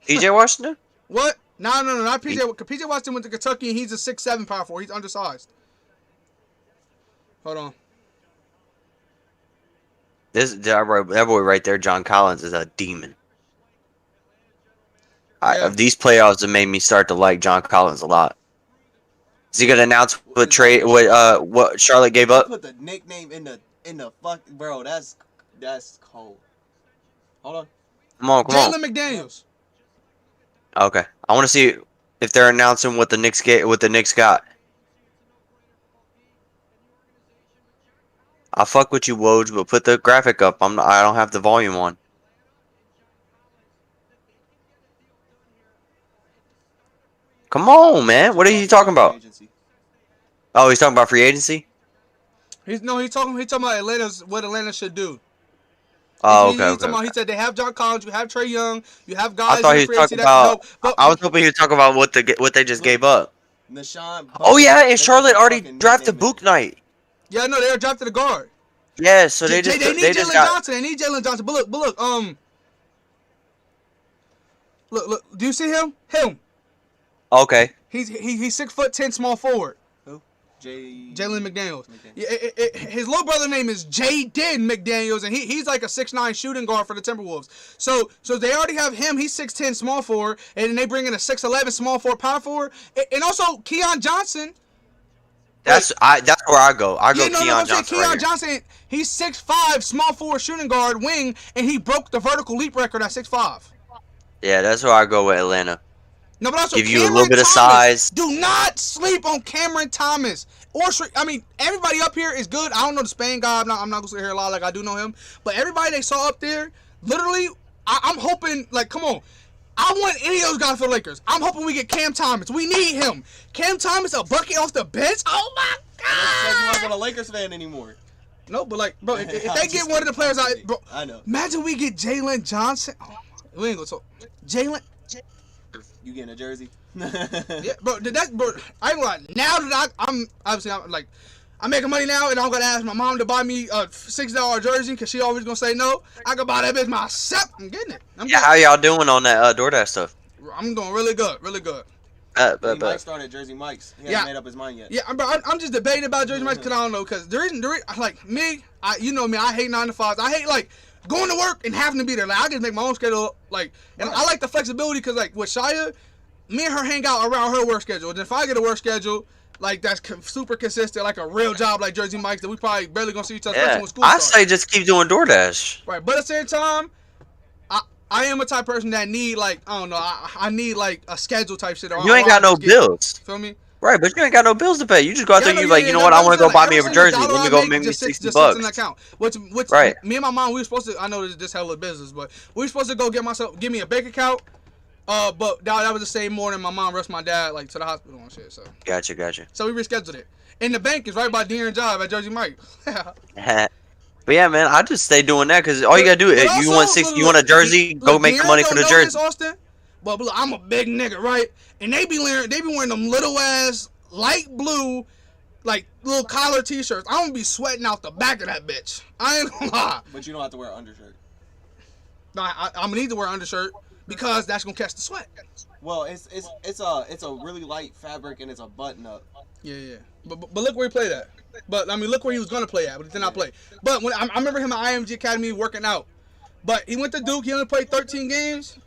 PJ Washington? What? No, not PJ. PJ Washington went to Kentucky and he's a 6'7" power forward. He's undersized. Hold on. That boy right there, John Collins, is a demon. Yeah. These playoffs have made me start to like John Collins a lot. Is he gonna announce what Charlotte gave up? Put the nickname in the fuck, bro. That's cold. Hold on. Come on. Jalen McDaniels. Okay, I want to see if they're announcing what the Knicks got. I'll fuck with you, Woj, but put the graphic up. I don't have the volume on. Come on, man. What are you talking about? Agency. Oh, he's talking about free agency? He's talking about what Atlanta should do. Oh, He said they have John Collins, you have Trae Young, you have guys. I thought he was talking about. I was hoping he was talking about what they just gave up. Nashawn. Oh yeah, and Charlotte already drafted Book Knight. Yeah, no, they drafted a guard. Yeah, so they need just Jalen got. Johnson. They need Jalen Johnson. But look. Do you see him? Him. Okay. He's 6'10", small forward. Jalen McDaniels. His little brother name is Jaden McDaniels, and he's like a 6'9" shooting guard for the Timberwolves. So they already have him. He's 6'10" small forward, and then they bring in a 6'11" small forward power forward, and also Keon Johnson. That's where I go. Keon Johnson. Keon Johnson. He's 6'5" small forward shooting guard wing, and he broke the vertical leap record at 6'5". Yeah, that's where I go with Atlanta. No, but also give you a little bit of size. Do not sleep on Cameron Thomas. Everybody up here is good. I don't know the Spain guy. I'm not gonna sit here a lot like I do know him. But everybody they saw up there, literally, I'm hoping, like, come on. I want any of those guys for the Lakers. I'm hoping we get Cam Thomas. We need him. Cam Thomas, a bucket off the bench. Oh my God! I'm not a Lakers fan anymore. No, but like, bro, if they get one of the players, I know. Imagine we get Jalen Johnson. Oh, we ain't gonna talk. Jalen. You getting a jersey? Yeah, bro. I ain't gonna lie. Now that I'm making money now, and I'm gonna ask my mom to buy me a $6 jersey because she always gonna say no. I can buy that bitch myself. I'm getting it. How y'all doing on that DoorDash stuff? I'm doing really good, really good. Mike started Jersey Mike's. He hasn't made up his mind yet. Yeah, bro. I'm just debating about Jersey Mike's because I don't know. Because the reason, like me, you know me, I hate 9 to 5s. I hate like going to work and having to be there. Like I just make my own schedule. Like, and I like the flexibility because like with Shia, me and her hang out around her work schedule. And if I get a work schedule like that's super consistent, like a real job like Jersey Mike's, that we probably barely gonna see each other when school starts. I say just keep doing DoorDash. Right, but at the same time, I am a type of person that need like I don't know. I need like a schedule type shit. You ain't got no bills. Feel me? Right, but you ain't got no bills to pay. You just go out there and you like, you know what? I want to go buy me a jersey. Let me go make me $60. In the account. Which right. Me and my mom, we were supposed to. I know this hella business, but we were supposed to go give me a bank account. But that was the same morning. My mom rushed my dad like to the hospital and shit. So. Gotcha. So we rescheduled it. And the bank is right by De'Aaron Job at Jersey Mike. But yeah, man, I just stay doing that because all you gotta do is you want a jersey, go make the money for the jersey. Austin, but look, I'm a big nigga, right? And they be wearing them little ass light blue, like little collar t-shirts. I'm gonna be sweating out the back of that bitch. I ain't gonna lie. But you don't have to wear an undershirt. No, I'm gonna need to wear an undershirt because that's gonna catch the sweat. Well, it's a really light fabric and it's a button up. Yeah. But look where he played at. But I mean, look where he was gonna play at, but he did not play. But when I remember him at IMG Academy working out. But he went to Duke. He only played 13 games.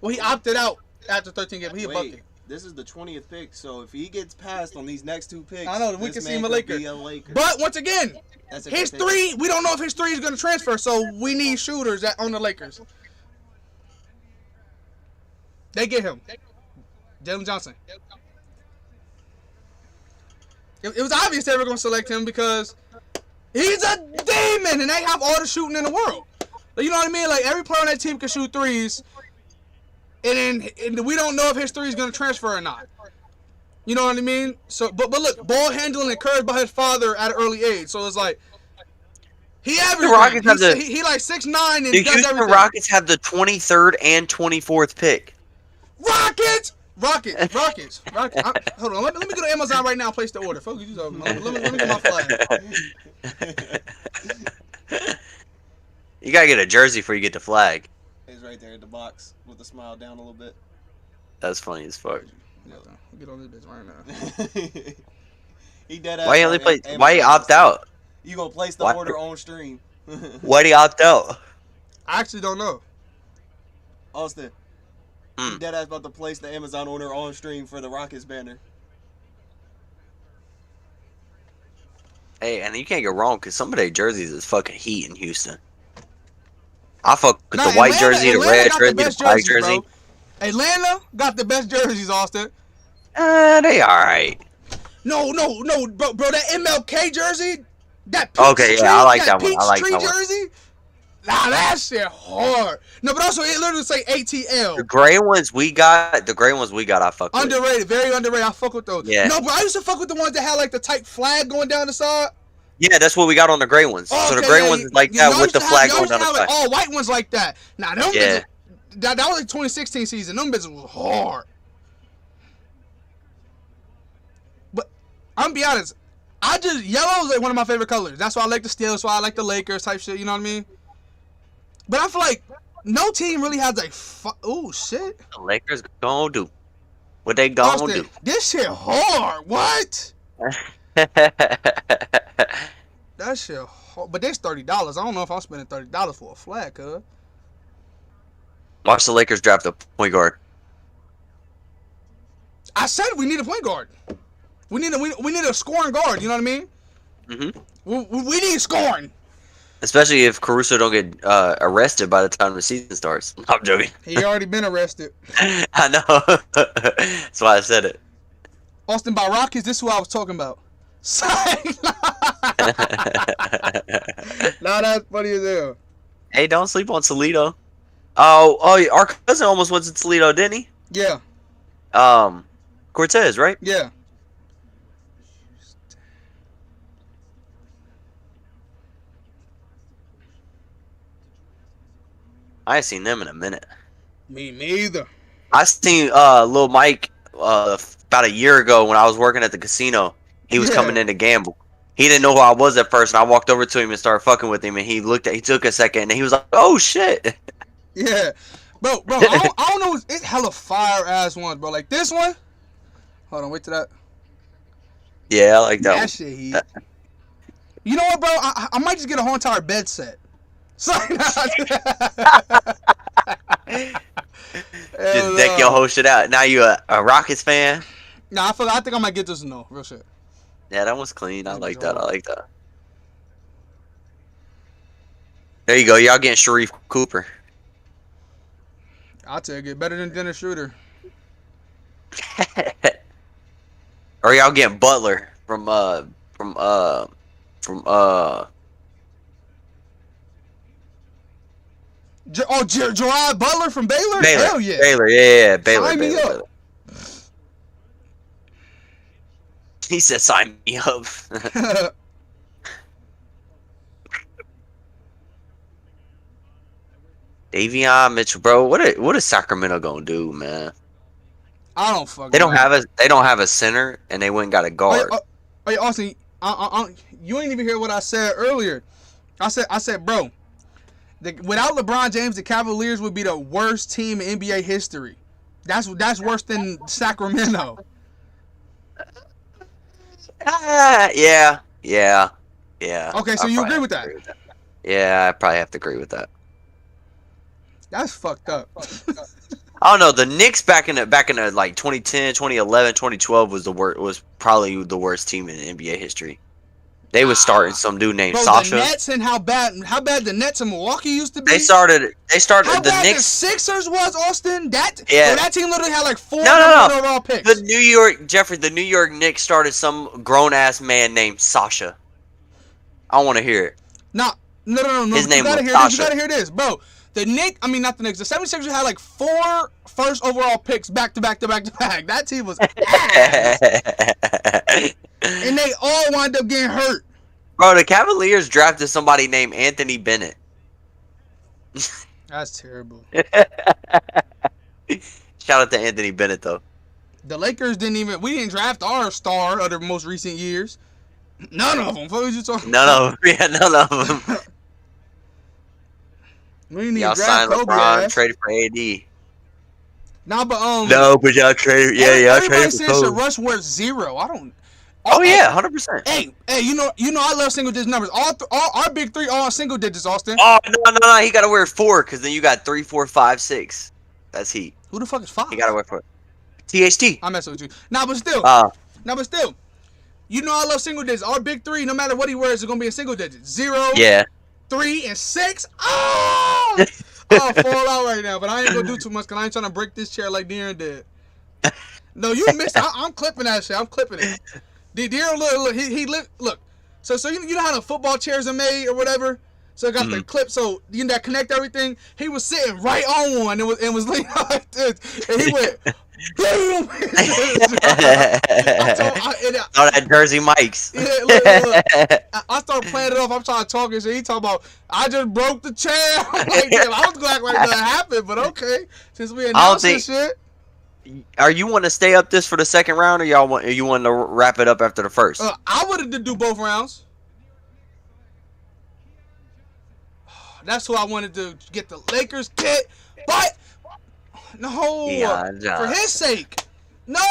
Well, he opted out after 13 games. He a bucket. This is the 20th pick, so if he gets passed on these next 2 picks, I know we can see him a Laker. Laker. But once again, his three, we don't know if his three is gonna transfer, so we need shooters on the Lakers. They get him, Jalen Johnson. It was obvious they were going to select him because he's a demon and they have all the shooting in the world. Like, you know what I mean? Like every player on that team can shoot threes, and we don't know if his three is going to transfer or not. You know what I mean? So, but look, ball handling encouraged by his father at an early age. So it's like he averages. He like 6'9" and the does Houston everything. Rockets have the 23rd and 24th pick. Rockets! Rockets. Hold on, let me go to Amazon right now and place the order. Focus you over. Let me get my flag. You gotta get a jersey before you get the flag. He's right there at the box with the smile down a little bit. That's funny as fuck. Get on this bitch right now. He dead Why you only play? Amazon. Why you opt out? You gonna place the Why? order on stream? Why do you opt out? I actually don't know. Austin, Hmm. he dead ass about to place the Amazon order on stream for the Rockets banner. Hey, and you can't go wrong because some of their jerseys is fucking heat in Houston. I fuck with Nah, the white Atlanta- jersey, the Atlanta red got jersey, the best black jerseys, jersey. bro. Atlanta got the best jerseys, Austin. They alright. No, bro, that MLK jersey, that Okay, yeah, I like that one. I like Peachtree that one. jersey. Nah, that shit hard. No, but also it literally say ATL. The gray ones we got, I fuck with. Underrated, very underrated. I fuck with those. Yeah. No, but I used to fuck with the ones that had like the tight flag going down the side. Yeah, that's what we got on the gray ones. So the Okay, gray yeah, ones is like y'all that with used the to flag y'all going used to down the have, like, side. all white ones like that. Nah, them Yeah. bitches, that was like 2016 season. Them bitches was hard. But I'm gonna be honest, yellow is like one of my favorite colors. That's why I like the Steelers. That's why I like the Lakers type shit. You know what I mean? But I feel like no team really has like. Oh shit! The Lakers gonna do what they gonna Austin, do. this shit hard. What? That shit hard. But that's $30. I don't know if I'm spending $30 for a flag, cuz. Watch the Lakers draft a point guard. I said we need a point guard. We need a scoring guard. You know what I mean? Mhm. We need scoring. Especially if Caruso don't get arrested by the time the season starts. I'm joking. He already been arrested. I know. That's why I said it. Austin by Rockets. This is who I was talking about. Nah, that's funny as hell. Hey, don't sleep on Toledo. Oh, our cousin almost went to Toledo, didn't he? Yeah, Cortez, right? yeah. I ain't seen them in a minute. Me neither. I seen Lil Mike about a year ago when I was working at the casino. He was Yeah. coming in to gamble. He didn't know who I was at first, and I walked over to him and started fucking with him. And he took a second, and he was like, "Oh shit!" Yeah, bro. I don't know. It's hella fire ass ones, bro. Like this one. Hold on, wait till that. Yeah, I like that one. That shit heat. You know what, bro? I might just get a whole entire bed set. Just deck your whole shit out. Now you a Rockets fan? Nah, I think I might get this one though. Real shit. Yeah, that one's clean. I That like was that. I hard. like that. There you go. Y'all getting Sharif Cooper. I'll take it. Better than Dennis Schroeder. Or y'all getting Butler from Gerard Butler from Baylor? Baylor. Hell yeah. Baylor, yeah, Baylor. Sign me Baylor, up. Baylor. He said, "Sign me up." Davion Mitchell, bro. What is Sacramento gonna do, man? I don't fucking They don't know. have a center, and they went and got a guard. Hey, Austin, you ain't even hear what I said earlier. I said, bro, without LeBron James, the Cavaliers would be the worst team in NBA history. That's worse than Sacramento. Yeah. Okay, so I you probably agree have with to that? agree Yeah, I probably have to agree with that. That's fucked up. I don't know. The Knicks back in the like 2010, 2011, 2012 was probably the worst team in NBA history. They was starting some dude named Bro, Sasha. the Nets and how bad the Nets in Milwaukee used to be. They started How the bad the Knicks. Sixers was, Austin? Yeah. Bro, that team literally had like four No. overall picks. The New York Knicks started some grown ass man named Sasha. I want to hear it. No. His name you gotta was hear this. You Sasha. gotta hear this, bro. The 76ers had like 4 first overall picks back to back. That team was ass. And they all wound up getting hurt. Bro, the Cavaliers drafted somebody named Anthony Bennett. That's terrible. Shout out to Anthony Bennett though. The Lakers we didn't draft our star of the most recent years. None of them. What was you talking None of them. Yeah, none of them. We didn't Y'all even draft signed Kobe LeBron, ass. traded for AD. Nah, but No, but y'all traded. Yeah, y'all everybody traded says for Sir Kobe. Rush worth 0. I don't. Oh yeah, 100%. Hey, you know, I love single digit numbers. All our big three all single digits, Austin. Oh no, he gotta wear 4 because then you got 3, 4, 5, 6. That's Heat. Who the fuck is 5? He gotta wear 4. THT. I'm messing with you. Nah, but still. You know I love single digits. Our big three, no matter what he wears, is gonna be in single digits. 0, Yeah. 3, and 6. Oh! I'll fall out right now, but I ain't gonna do too much because I ain't trying to break this chair like De'Aaron did. No, you missed. I'm clipping that shit. I'm clipping it. De'Aaron, look, he look. So you know how the football chairs are made or whatever. So it got the clip, so you know that connect everything. He was sitting right on one and was leaning like this, and he went. Boom! That Jersey Mike's. Yeah, look. I started playing it off. I'm trying to talk and shit. He talking about I just broke the chair. I'm like, damn, I was glad like that happened, but okay. Since we announced this shit. Are you want to stay up this for the second round, or you want to wrap it up after the first? I wanted to do both rounds. That's who I wanted to get the Lakers kit, but no, for his sake, no.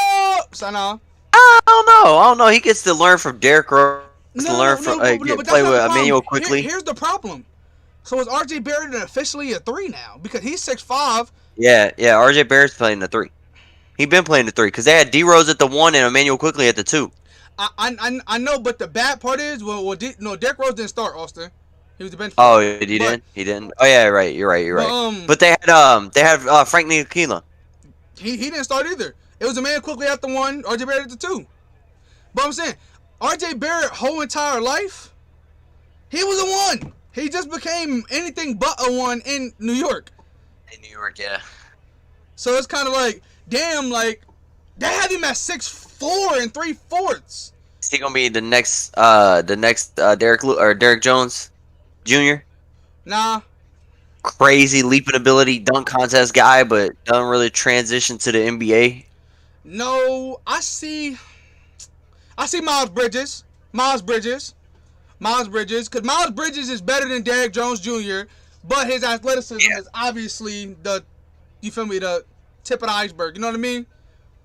So no. I don't know. He gets to learn from Derrick Rose. Play with Emmanuel quickly. Here's the problem. So is RJ Barrett officially a 3 now because he's 6'5"? Yeah. RJ Barrett's playing the 3. He been playing the 3 because they had D Rose at the 1 and Emmanuel quickly at the 2. I know, but the bad part is Derrick Rose didn't start, Austin. He was the bench. Oh, he didn't. Oh yeah, right. You're right. But they had Frank Ntilikina. He didn't start either. It was Emmanuel quickly at the 1, RJ Barrett at the 2. But I'm saying, RJ Barrett whole entire life, he was a 1. He just became anything but a 1 in New York. In New York, yeah. So it's kind of like, damn, like they had him at 6'4" and 3/4. Is he gonna be the next Derrick Jones Jr.? Nah. Crazy leaping ability, dunk contest guy, but doesn't really transition to the NBA. No, I see Miles Bridges. Because Miles Bridges is better than Derrick Jones Jr., but his athleticism is obviously the tip of the iceberg. You know what I mean?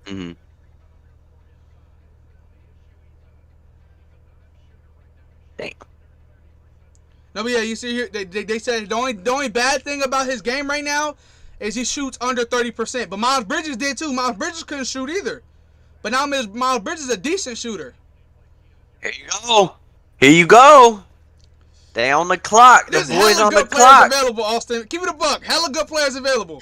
Mm-hmm. Damn. No, but yeah, you see here, they said the only bad thing about his game right now is he shoots under 30%. But Miles Bridges did too. Miles Bridges couldn't shoot either. But now Miles Bridges is a decent shooter. Here you go. They on the clock. The boys on the clock. Available, Austin. Keep it a buck. Hella good players available.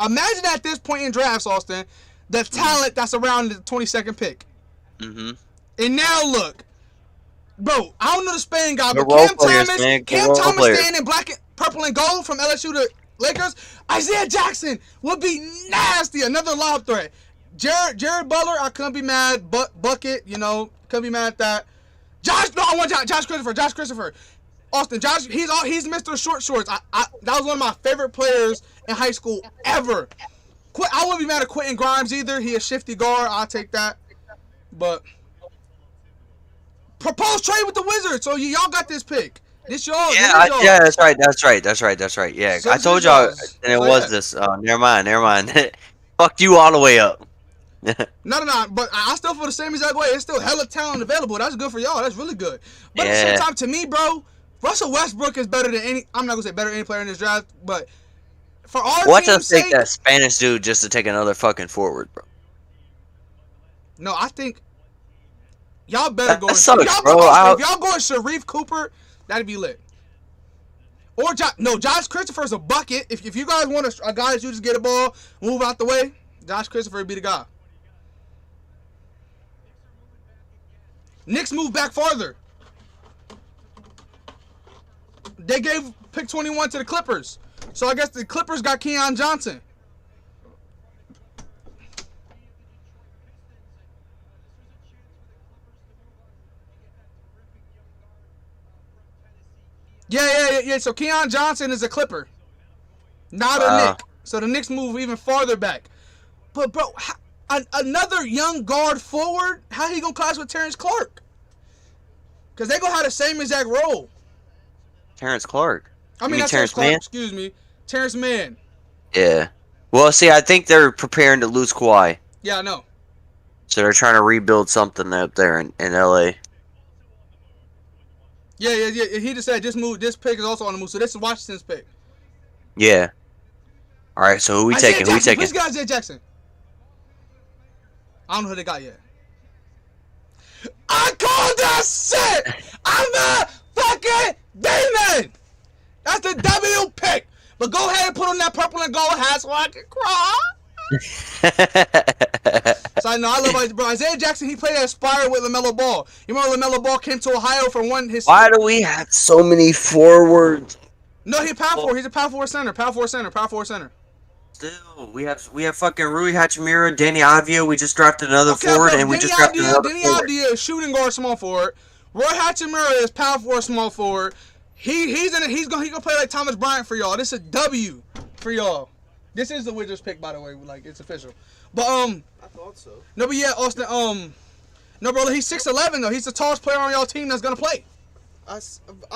Imagine at this point in drafts, Austin, the talent that's around the 22nd pick. Mm-hmm. And now look. Bro, I don't know the Spain guy, but Cam Thomas staying in black, purple, and gold from LSU to Lakers. Isaiah Jackson would be nasty. Another lob threat. Jared Butler, I couldn't be mad. Bucket, couldn't be mad at that. I want Josh Christopher. Austin, he's Mr. Short Shorts. That was one of my favorite players in high school ever. I wouldn't be mad at Quentin Grimes either. He a shifty guard. I'll take that. But propose trade with the Wizards. So y'all got this pick. This y'all. Yeah, that's right. Yeah, so I told y'all, and it was this. Never mind. Fucked you all the way up. No. But I still feel the same exact way. It's still hella talent available. That's good for y'all. That's really good. But at the same time, to me, bro, Russell Westbrook is better than any. I'm not gonna say better than any player in this draft, but for our watch us take that Spanish dude just to take another fucking forward, bro. No, I think y'all better go. If y'all going Sharif Cooper, that'd be lit. Or Josh Christopher's a bucket. If you guys want a guy that you just get a ball, move out the way, Josh Christopher would be the guy. Knicks move back farther. They gave pick 21 to the Clippers. So I guess the Clippers got Keon Johnson. Yeah. So Keon Johnson is a Clipper, not a Knick. So the Knicks move even farther back. But bro, another young guard forward, how he gonna clash with Terrence Clark? Because they gonna have the same exact role. Terrence Clark. I mean, You not Terrence Clark, Mann? excuse me. Terrence Mann. Yeah. Well, see, I think they're preparing to lose Kawhi. Yeah, I know. So they're trying to rebuild something up there in LA. Yeah. He just said this pick is also on the move. So this is Washington's pick. Yeah. All right, so who we Isaiah taking? Who we Jackson, taking? please get Isaiah Jackson. I don't know who they got yet. I called that shit! I'm a fucking demon! That's the W pick! But go ahead and put on that purple and gold hat so I can cry. So I know I love Isaiah Jackson. He played at Aspire with LaMelo Ball. You remember LaMelo Ball came to Ohio for his. Why do we have so many forwards? No, he's a power forward. He's a power forward center. Power forward center. Still, we have fucking Rui Hachimura, Danny Avdija. We just drafted another forward, and we just drafted another Danny forward. Avdija is shooting guard, small forward. Roy Hachimura is power forward, small forward. He's gonna play like Thomas Bryant for y'all. This is a W for y'all. This is the Wizards pick, by the way. Like, it's official. But I thought so. no, but yeah, Austin. No, bro, he's 6'11" though. He's the tallest player on y'all team that's gonna play. I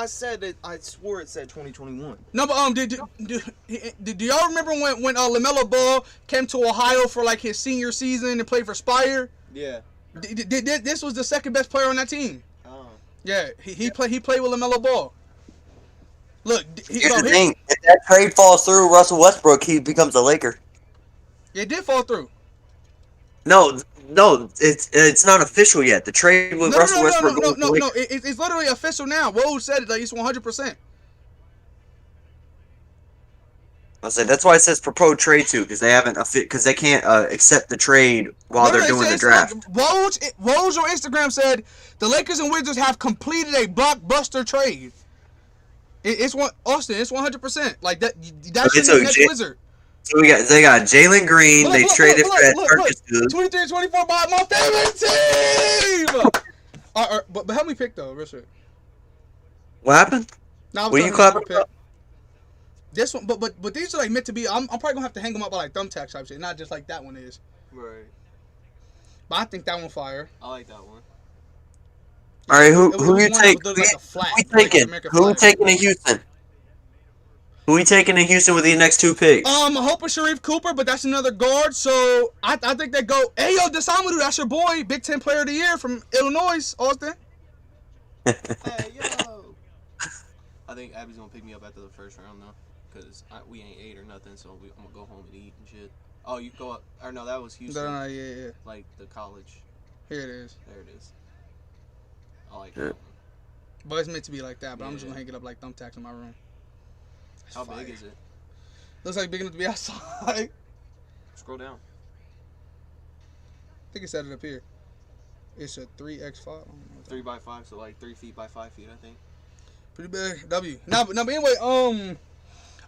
said it. I swore it said 2021. No, but do y'all remember when LaMelo Ball came to Ohio for like his senior season and played for Spire? Yeah. This was the second best player on that team. Oh. Yeah, he played with LaMelo Ball. Look, Here's the thing: if that trade falls through, Russell Westbrook, he becomes a Laker. It did fall through. No, it's not official yet. The trade with Russell Westbrook. No. It's literally official now. Woj said it. Like, it's 100%. I said that's why it says proposed trade to, because they haven't because they can't accept the trade while they're doing the draft. Woj on Instagram said the Lakers and Wizards have completed a blockbuster trade. It's 100%. Like that. That's the next Wizard. So they got Jalen Green. They traded for that Turkish dude. 23-24 by my favorite team. But help me pick though, Richard. What happened? What you clapping for? This one, but these are like meant to be. I'm probably gonna have to hang them up by like thumbtacks type shit, not just like that one is. Right. But I think that one fire. I like that one. All right, who you take? Who we taking in Houston? Who we taking in Houston with the next two picks? I'm hoping Sharif Cooper, but that's another guard. So I think they go. Hey yo, Desamadu, that's your boy, Big Ten Player of the Year from Illinois, Austin. Hey yo. I think Abby's gonna pick me up after the first round though, cause we ain't ate or nothing, so I'm gonna go home and eat and shit. Oh, you go up? Or no, that was Houston. Yeah. Like the college. Here it is. There it is. I like that one. But it's meant to be like that. But I'm just gonna hang it up like thumbtacks in my room. How big is it? Looks like big enough to be outside. Scroll down. I think it said it up here. It's a 3x5. 3 by 5, so like 3 feet by 5 feet, I think. Pretty big. W. No, but anyway, I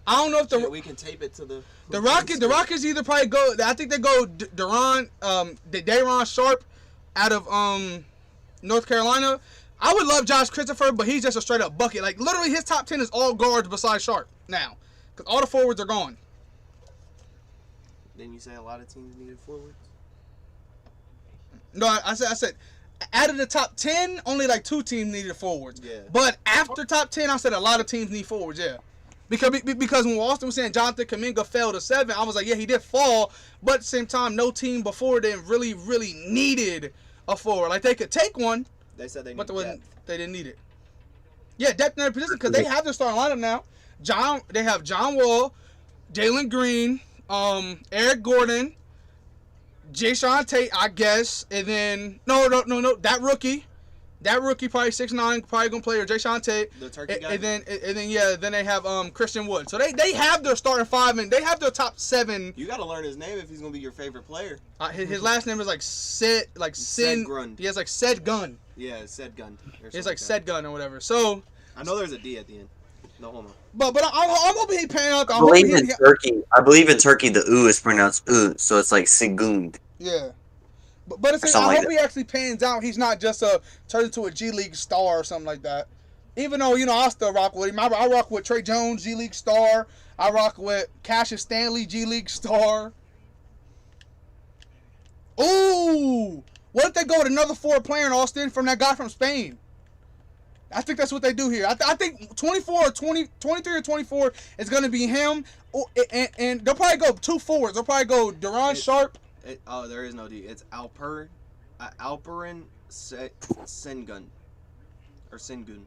don't know if we can tape it to the Rockets. The Rockets either probably go. I think they go Day'Ron Sharpe out of North Carolina. I would love Josh Christopher, but he's just a straight up bucket. Like literally, his top 10 is all guards besides Sharpe now, because all the forwards are gone. Didn't you say a lot of teams needed forwards? No, I said out of the top 10, only like 2 teams needed forwards. Yeah. But after top 10, I said a lot of teams need forwards. Yeah. Because when Austin was saying Jonathan Kuminga fell to 7, I was like, yeah, he did fall, but at the same time, no team before then really needed a forward. Like they could take one. They said they but depth. They didn't need it. Yeah, depth in their position because they have their starting lineup now. They have John Wall, Jalen Green, Eric Gordon, Jayshawn Tate, I guess, and then no, that rookie probably 6'9", probably gonna play, or Jayshawn Tate, the turkey guy, and then they have Christian Wood. So they have their starting 5 and they have their top 7. You gotta learn his name if he's gonna be your favorite player. His last name is like Sin. Grund. He has like Sed Gun. Yeah, Sed Gun. It's like Sed Gun or whatever. So I know there's a D at the end. No, hold on. But I'm hoping he paying out. I believe in Turkey the U is pronounced U, so it's like Sigund. Yeah. But it's, I hope he actually pans out. He's not just turns into a G League star or something like that. Even though, I still rock with him. I rock with Trey Jones, G League star. I rock with Cassius Stanley, G League star. What if they go with another forward player in Austin from that guy from Spain? I think that's what they do here. I think 23 or 24 is going to be him. And they'll probably go 2 forwards. They'll probably go Duran Sharp. There is no D. It's Alperin Sengun. Or Sengun.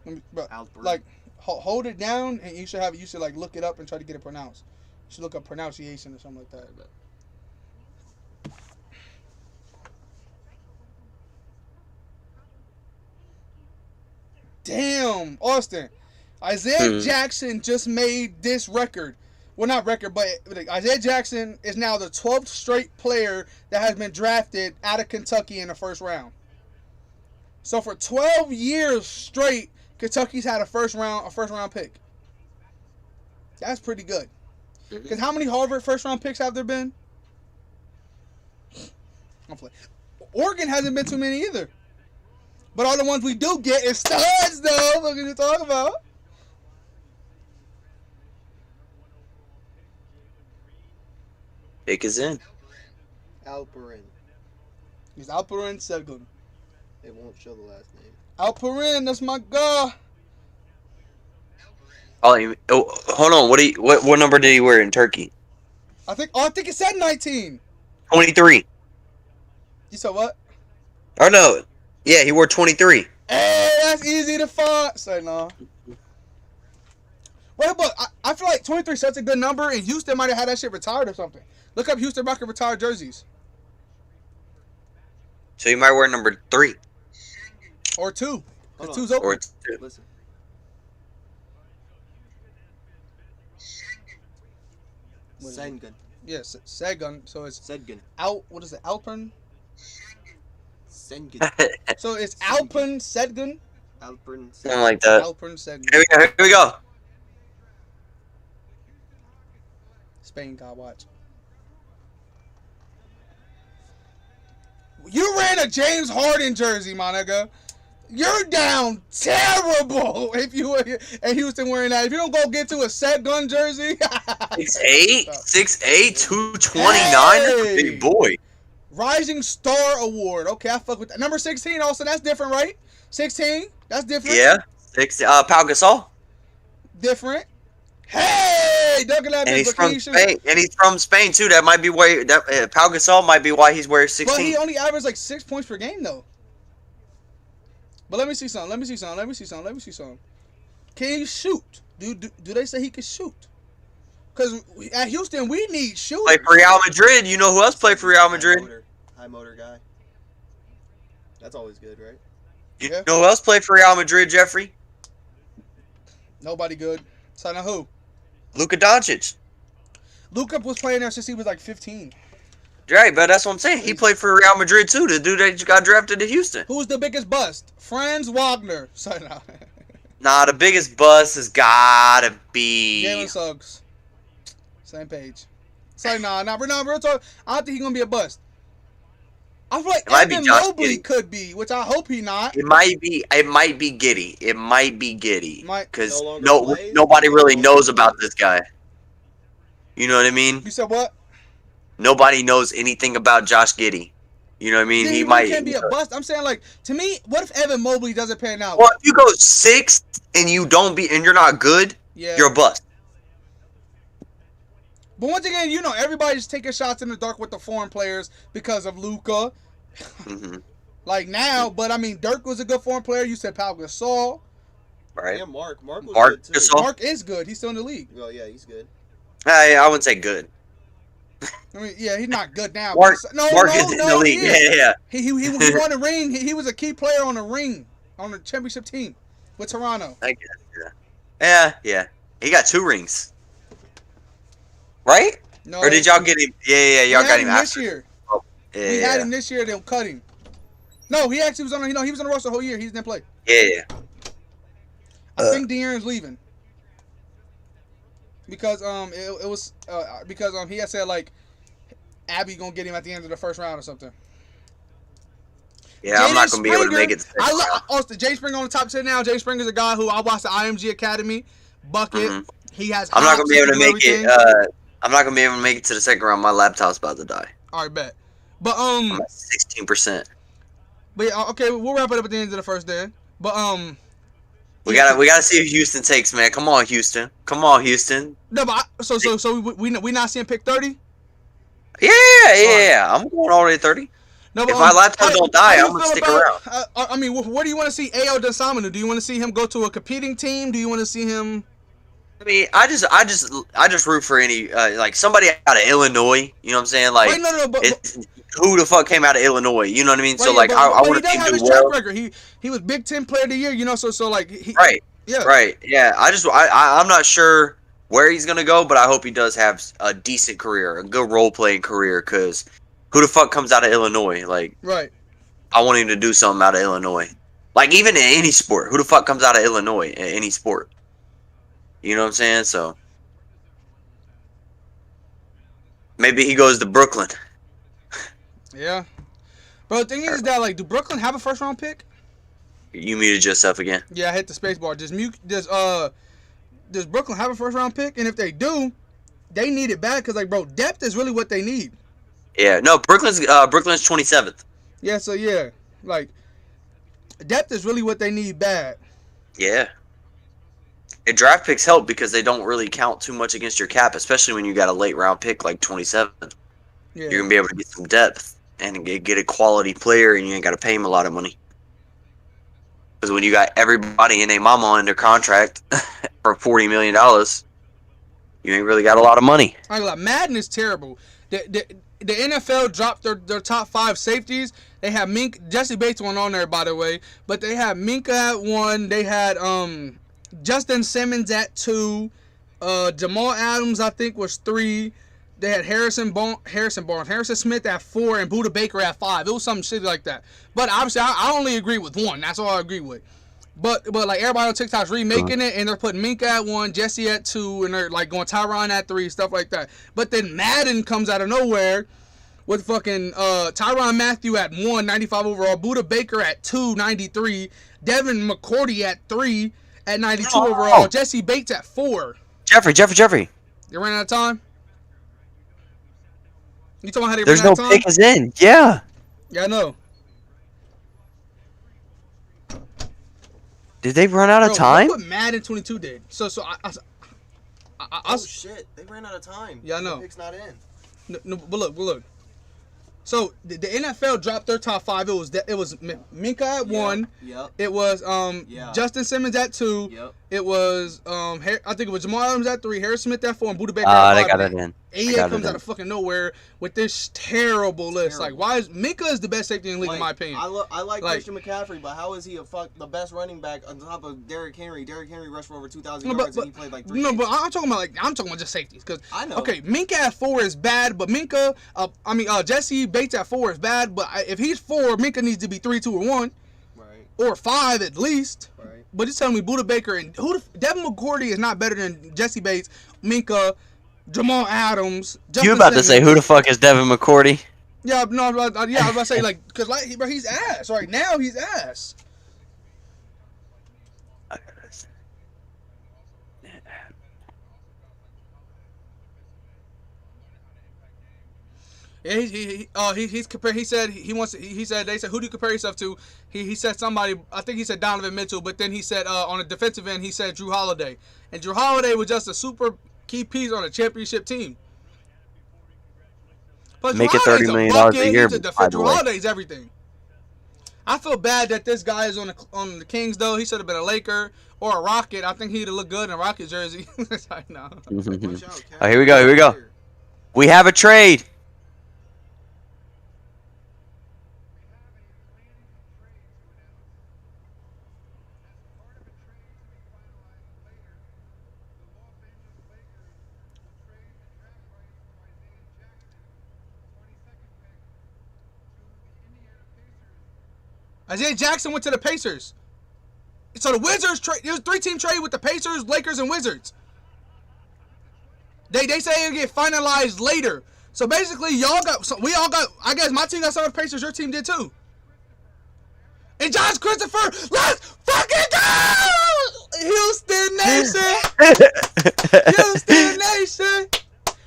Alperin. Like, hold it down, and you should like look it up and try to get it pronounced. You should look up pronunciation or something like that. But. Damn, Austin. Isaiah Jackson just made this record. Well, not record, but Isaiah Jackson is now the 12th straight player that has been drafted out of Kentucky in the first round. So for 12 years straight, Kentucky's had a first round pick. That's pretty good. Because how many Harvard first round picks have there been? Oregon hasn't been too many either. But all the ones we do get is studs, though. What are you talking about? Pick is in. Alperin. He's Alperin Sengun. It won't show the last name. Alperin, that's my guy. Oh, hold on. What number did he wear in Turkey? I think it said 19. 23. You said what? Oh no. Yeah, he wore 23. Hey, that's easy to find. Say no. Wait, but I feel like 23 is such a good number, and Houston might have had that shit retired or something. Look up Houston Rocket retired jerseys. So you might wear number 3. Or 2. Hold 2's open. Or 2. Listen. Sengun. Yes, Sengun. So it's Sengun. what is it? Alpern? Sengun. So it's Alpern Sengun? Alperin. Something like that. Alpern Sengun. Here we go. Spain guy, watch. You ran a James Harden jersey, my nigga. You're down terrible if you were in Houston wearing that. If you don't go get to a Sengun jersey. 6'8", 229. That's a big boy. Rising Star Award. Okay, I fuck with that. Number 16 also, that's different, right? 16? That's different. Yeah. 6. Pau Gasol. Different. Hey, Duncan And he's from Spain. And he's from Spain too. That might be why Pau Gasol might be why he's wearing 16. But he only averaged like 6 points per game though. But let me see something. Can he shoot? Do they say he can shoot? Because at Houston we need shooters. Play for Real Madrid. You know who else played for Real Madrid? High motor guy. That's always good, right? You know who else played for Real Madrid, Jeffrey? Nobody good. So now who? Luka Doncic. Luka was playing there since he was like 15. Right, but that's what I'm saying. He played for Real Madrid too. The dude that got drafted to Houston. Who's the biggest bust? Franz Wagner. So now. Nah, the biggest bust has gotta be Jalen Suggs. Same page. So nah, real talk. I don't think he's gonna be a bust. I feel like Evan Mobley could be, which I hope he not. It might be Giddey. It might be Giddey. Because nobody really knows about this guy. You know what I mean? You said what? Nobody knows anything about Josh Giddey. You know what I mean? He might can't be a bust. I'm saying, like, to me, what if Evan Mobley doesn't pan out? Well, if you go 6th and you're not good, you're a bust. But once again, you know, everybody's taking shots in the dark with the foreign players because of Luka. Mm-hmm. Like now, but I mean, Dirk was a good foreign player. You said Pau Gasol. Right. Yeah, Mark. Mark was good too. Gasol. Mark is good. He's still in the league. Well, yeah, he's good. I wouldn't say good. I mean, yeah, he's not good now. Mark is in the league. Yeah. He won a ring. He was a key player on the ring on the championship team with Toronto. I guess. Yeah. He got 2 rings. Right? No. Or did y'all get him? Yeah. Y'all got him this year. Oh, yeah. We had him this year. They'll cut him. No, he actually was on. He was on the roster the whole year. He didn't play. Yeah. I think De'Aaron's leaving because it was because he had said like Abby gonna get him at the end of the first round or something. Yeah, I'm not gonna be able to make it. Austin, Jay Springer on the top 10 now. Jay Springer's a guy who I watched the IMG Academy bucket. Mm-hmm. He has. I'm not gonna be able to make it. I'm not gonna be able to make it to the second round. My laptop's about to die. All right, bet. But I'm at 16%. But yeah, okay, we'll wrap it up at the end of the first day. But We gotta see if Houston takes, man. Come on, Houston. Come on, Houston. No, but so we not seeing pick 30. Yeah. I'm going all the way to 30. No, If my laptop don't die, I'm gonna stick around. I mean, what do you want to see A.O. Dosunmu do? You want to see him go to a competing team? Do you want to see him? I mean, I just root for any like somebody out of Illinois. You know what I'm saying? Like, Wait, no, but who the fuck came out of Illinois? You know what I mean? So wait, like, but, I but want he to does have do his well. track record. He was Big Ten Player of the Year. You know, so like he, Right. Yeah. Right. Yeah. I'm not sure where he's gonna go, but I hope he does have a decent career, a good role playing career. Cause who the fuck comes out of Illinois? Like, Right. I want him to do something out of Illinois. Like, even in any sport, who the fuck comes out of Illinois in any sport? You know what I'm saying? So maybe he goes to Brooklyn. Yeah. Bro, the thing is that, like, do Brooklyn have a first round pick? You muted yourself again. Yeah, I hit the space bar. Does Brooklyn have a first round pick? And if they do, they need it bad because, like, bro, depth is really what they need. Yeah, no, Brooklyn's 27th. Yeah, so yeah, like, depth is really what they need bad. Yeah. And draft picks help because they don't really count too much against your cap, especially when you got a late round pick like 27th. Yeah. You're gonna be able to get some depth and get a quality player, and you ain't gotta pay him a lot of money. Because when you got everybody and their mama under contract for $40 million, you ain't really got a lot of money. Like, Madden is terrible. The NFL dropped their top 5 safeties. They had Jesse Bates went on there, by the way, but they had Minka at 1. They had Justin Simmons at 2. Jamal Adams, I think, was 3. They had Harrison Smith at 4, and Budda Baker at 5. It was some shit like that. But obviously, I only agree with 1. That's all I agree with. But like, everybody on TikTok's remaking it, and they're putting Minka at 1, Jesse at 2, and they're like going Tyron at 3, stuff like that. But then Madden comes out of nowhere with fucking Tyrann Mathieu at 1, 95 overall, Budda Baker at 2, 93, Devin McCourty at 3, at 92 overall, Jesse Bates at 4. Jeffrey. You ran out of time? You talking about how they There's ran out no of time? pick is in. Yeah. Yeah, I know. Did they run out of time? Look what Madden 22 did. So Oh shit! They ran out of time. Yeah, I know. The pick's not in. No, but look. So the NFL dropped their top 5. It was Minka at 1. Yep. It was Justin Simmons at 2. Yep. It was I think it was Jamal Adams at 3, Harrison Smith at 4, and Budda Baker at 5. They got it in. AA comes out of fucking nowhere with this terrible list. Like, why is Minka is the best safety in the league, in my opinion? I like Christian McCaffrey, but how is he the best running back on top of Derrick Henry? Derrick Henry rushed for over 2,000 yards and he played like 3 No, games. but I'm talking about just safeties. Cause I know. Okay, Minka at 4 is bad, but Jesse Bates at 4 is bad. But if he's 4, Minka needs to be 3, 2, or 1, Right. or 5 at least. Right. But it's telling me Budda Baker and Devin McCourty is not better than Jesse Bates, Minka, Jamal Adams. Justin You about to say Simmons. who the fuck is Devin McCourty? Yeah, no, I was about to say, like, cause like, bro, he's ass right now. He's ass. Yeah, he's compared. He said they said, who do you compare yourself to? He said somebody. I think he said Donovan Mitchell, but then he said on a defensive end he said Drew Holiday, and Drew Holiday was just a super key piece on a championship team. But Make it Drew $30 Holiday's million bucket. a year, He's by the Drew way. Holiday's everything. I feel bad that this guy is on the Kings though. He should have been a Laker or a Rocket. I think he'd have looked good in a Rocket jersey. I know. Watch out, Oh, here we go. We have a trade. Isaiah Jackson went to the Pacers. So the Wizards trade. There was a 3-team trade with the Pacers, Lakers, and Wizards. They say it'll get finalized later. So basically, we all got. I guess my team got some of the Pacers. Your team did too. And Josh Christopher, let's fucking go! Houston Nation, Houston Nation.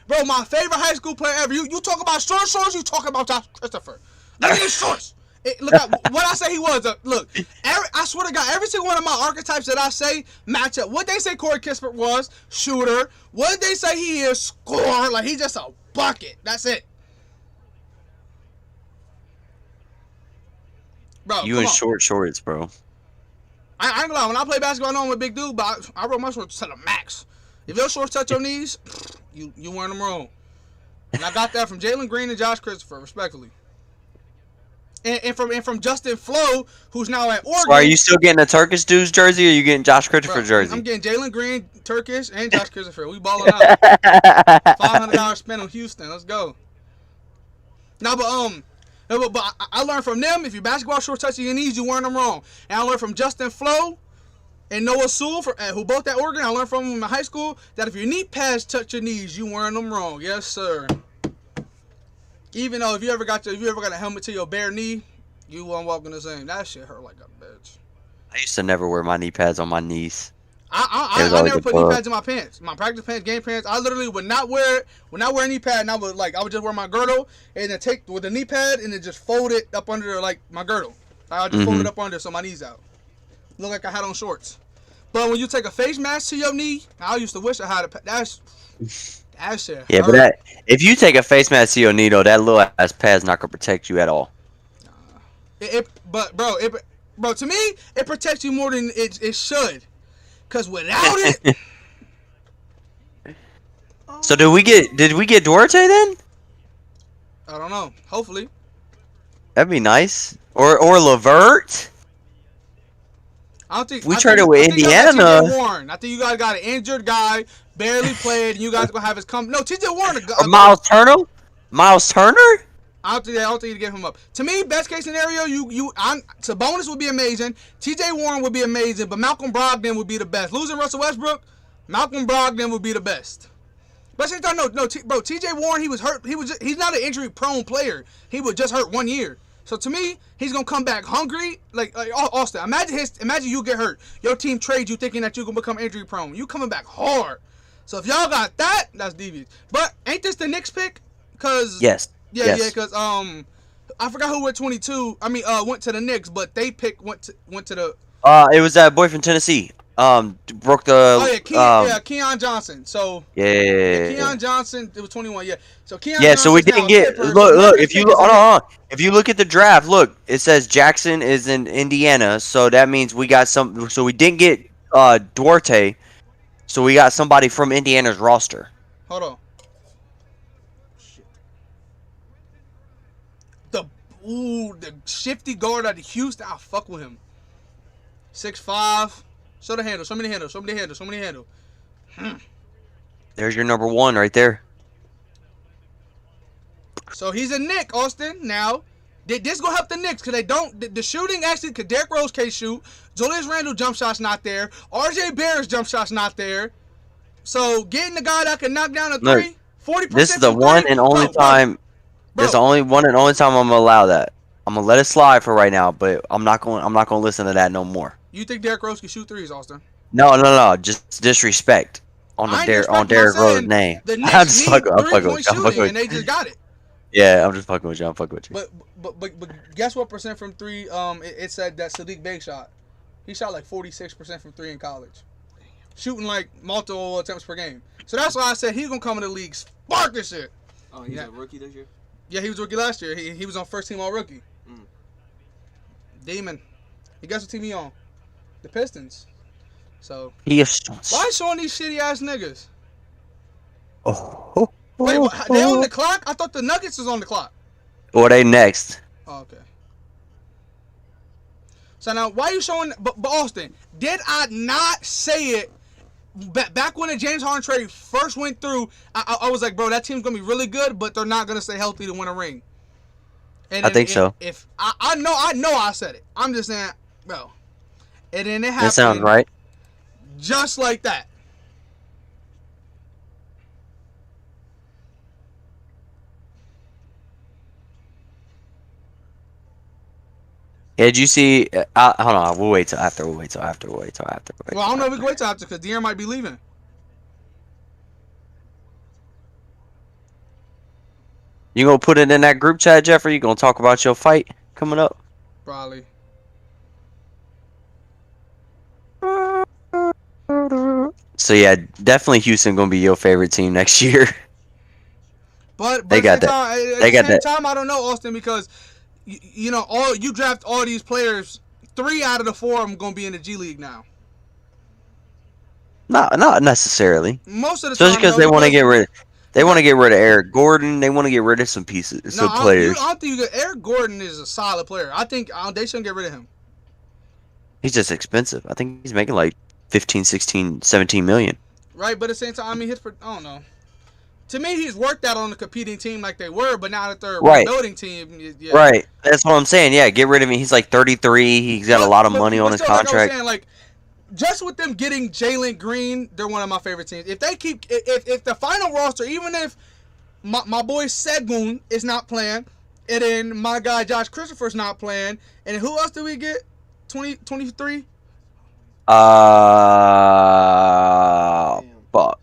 Bro, my favorite high school player ever. You talk about short shorts, you talk about Josh Christopher. Look at his shorts. Look at what I say he was. Look, I swear to God, every single one of my archetypes that I say match up. What they say Corey Kispert was, shooter. What they say he is, scorer. Like, he's just a bucket. That's it. Bro, You in short shorts, bro. I ain't gonna lie. When I play basketball, I know I'm a big dude, but I roll my shorts to the max. If your shorts touch your knees, you wearing them wrong. And I got that from Jalen Green and Josh Christopher, respectfully. And from Justin Flo, who's now at Oregon. So are you still getting a Turkish dude's jersey, or are you getting Josh Christopher Bro, jersey? I'm getting Jalen Green, Turkish, and Josh Christopher. We balling out. $500 spent on Houston. Let's go. Now, but I learned from them. If your basketball shorts touch your knees, you wearing them wrong. And I learned from Justin Flo and Noah Sewell, who both at Oregon. I learned from them in high school that if your knee pads touch your knees, you wearing them wrong. Yes, sir. Even though if you ever got a helmet to your bare knee, you won't walk in the same. That shit hurt like a bitch. I used to never wear my knee pads on my knees. I never put knee pads in my pants. My practice pants, game pants. I literally would not wear it. Would not wear a knee pad. And I would just wear my girdle and then take with the knee pad and then just fold it up under like my girdle. I just fold it up under so my knees out. Look like I had on shorts. But when you take a face mask to your knee, I used to wish I had a. That shit. Yeah, hurt. but if you take a face mask to your knee, though, that little ass pad's not gonna protect you at all. But bro, to me, it protects you more than it should. Cause without it. So did we get Duarte then? I don't know. Hopefully. That'd be nice. Or Levert. I don't think We I traded think- with I think y'all got Indiana. TJ Warren. I think you guys got an injured guy, barely played, and you guys gonna have his come. No, TJ Warren. Or Miles Turner? Miles Turner? I don't think you get him up. To me, best case scenario, Sabonis would be amazing. TJ Warren would be amazing, but Malcolm Brogdon would be the best. Losing Russell Westbrook, Malcolm Brogdon would be the best. But since bro, TJ Warren, he was hurt. He's not an injury prone player. He was just hurt 1 year. So to me, he's gonna come back hungry, like Austin. Imagine you get hurt. Your team trades you thinking that you're gonna become injury prone. You coming back hard. So if y'all got that, that's devious. But ain't this the Knicks pick? Cause Yes. yeah, Yes. yeah, because I forgot who went 22. I mean, went to the Knicks, but they went to the. It was that boy from Tennessee. Broke the. Keon Johnson. So Yeah. Keon Johnson, it was 21. Yeah, so Keon. Yeah, so we Johnson's didn't now get. Clippers. Look. The If you pick is hold a- on, if you look at the draft, look, it says Jackson is in Indiana, so that means we got some. So we didn't get Duarte, so we got somebody from Indiana's roster. Hold on. The shifty guard out of Houston. I'll fuck with him. 6'5". Show the handle. Show me the handle. There's your number one right there. So he's a Knick, Austin. Now, this gonna help the Knicks because they don't. The shooting actually, because Derrick Rose can't shoot. Julius Randle jump shot's not there. RJ Barrett's jump shot's not there. So getting the guy that can knock down a Look, three, 40%. This is the one and only time. This is the only one and only time I'm gonna allow that. I'm gonna let it slide for right now, but I'm not gonna listen to that no more. You think Derrick Rose can shoot threes, Austin? No. Just disrespect on I ain't Derrick disrespecting, Derrick I'm Rose's saying name. The I'm Knicks just need fucking. I'm fucking three-point with you. I'm fucking shooting, with and they you. just got it. Yeah, I'm just fucking with you. I'm fucking with you. But guess what percent from three? It said that Sadiq Bey shot. He shot like 46% from three in college, shooting like multiple attempts per game. So that's why I said he's gonna come in the league, spark this shit. Oh, he's a rookie this year? Yeah, he was rookie last year. He was on first team all rookie. Demon. He guess what team he on? The Pistons. So He is. why showing these shitty ass niggas? Oh. Wait, they on the clock? I thought the Nuggets was on the clock. Or they next? Oh, okay. So now, why you showing? But Austin, did I not say it back when the James Harden trade first went through? I was like, bro, that team's gonna be really good, but they're not gonna stay healthy to win a ring. And I think so. If I know I said it. I'm just saying, bro. And then it happened. That sounds right. Just like that. Yeah, did you see? Hold on. We'll wait till after. Well, I don't know if we can wait till after because De'Aaron might be leaving. You gonna put it in that group chat, Jeffrey? You gonna talk about your fight coming up? Probably. So yeah, definitely Houston gonna be your favorite team next year. But They got at the that. same time, They got at the that. same time, I don't know, Austin, because you know, you draft all these players. 3 out of the 4 of them gonna be in the G League now. Not necessarily. Most of the Especially time, because though, they want to get rid. They want to because- get rid of Eric Gordon. They want to get rid of some pieces, No, some I players. don't think you get, Eric Gordon is a solid player. I think they shouldn't get rid of him. He's just expensive. I think he's making like 15, 16, 17 million. Right, but at the same time, I mean, I don't know. To me, he's worked out on the competing team like they were, but now that they're a Right. rebuilding team, yeah. Right. That's what I'm saying. Yeah, get rid of him. He's like 33. He's got a lot of money on his still, like I was contract. saying, like, just with them getting Jalen Green, they're one of my favorite teams. If they keep, if the final roster, even if my boy Segun is not playing, and then my guy Josh Christopher's not playing, and who else did we get? 23? Fuck.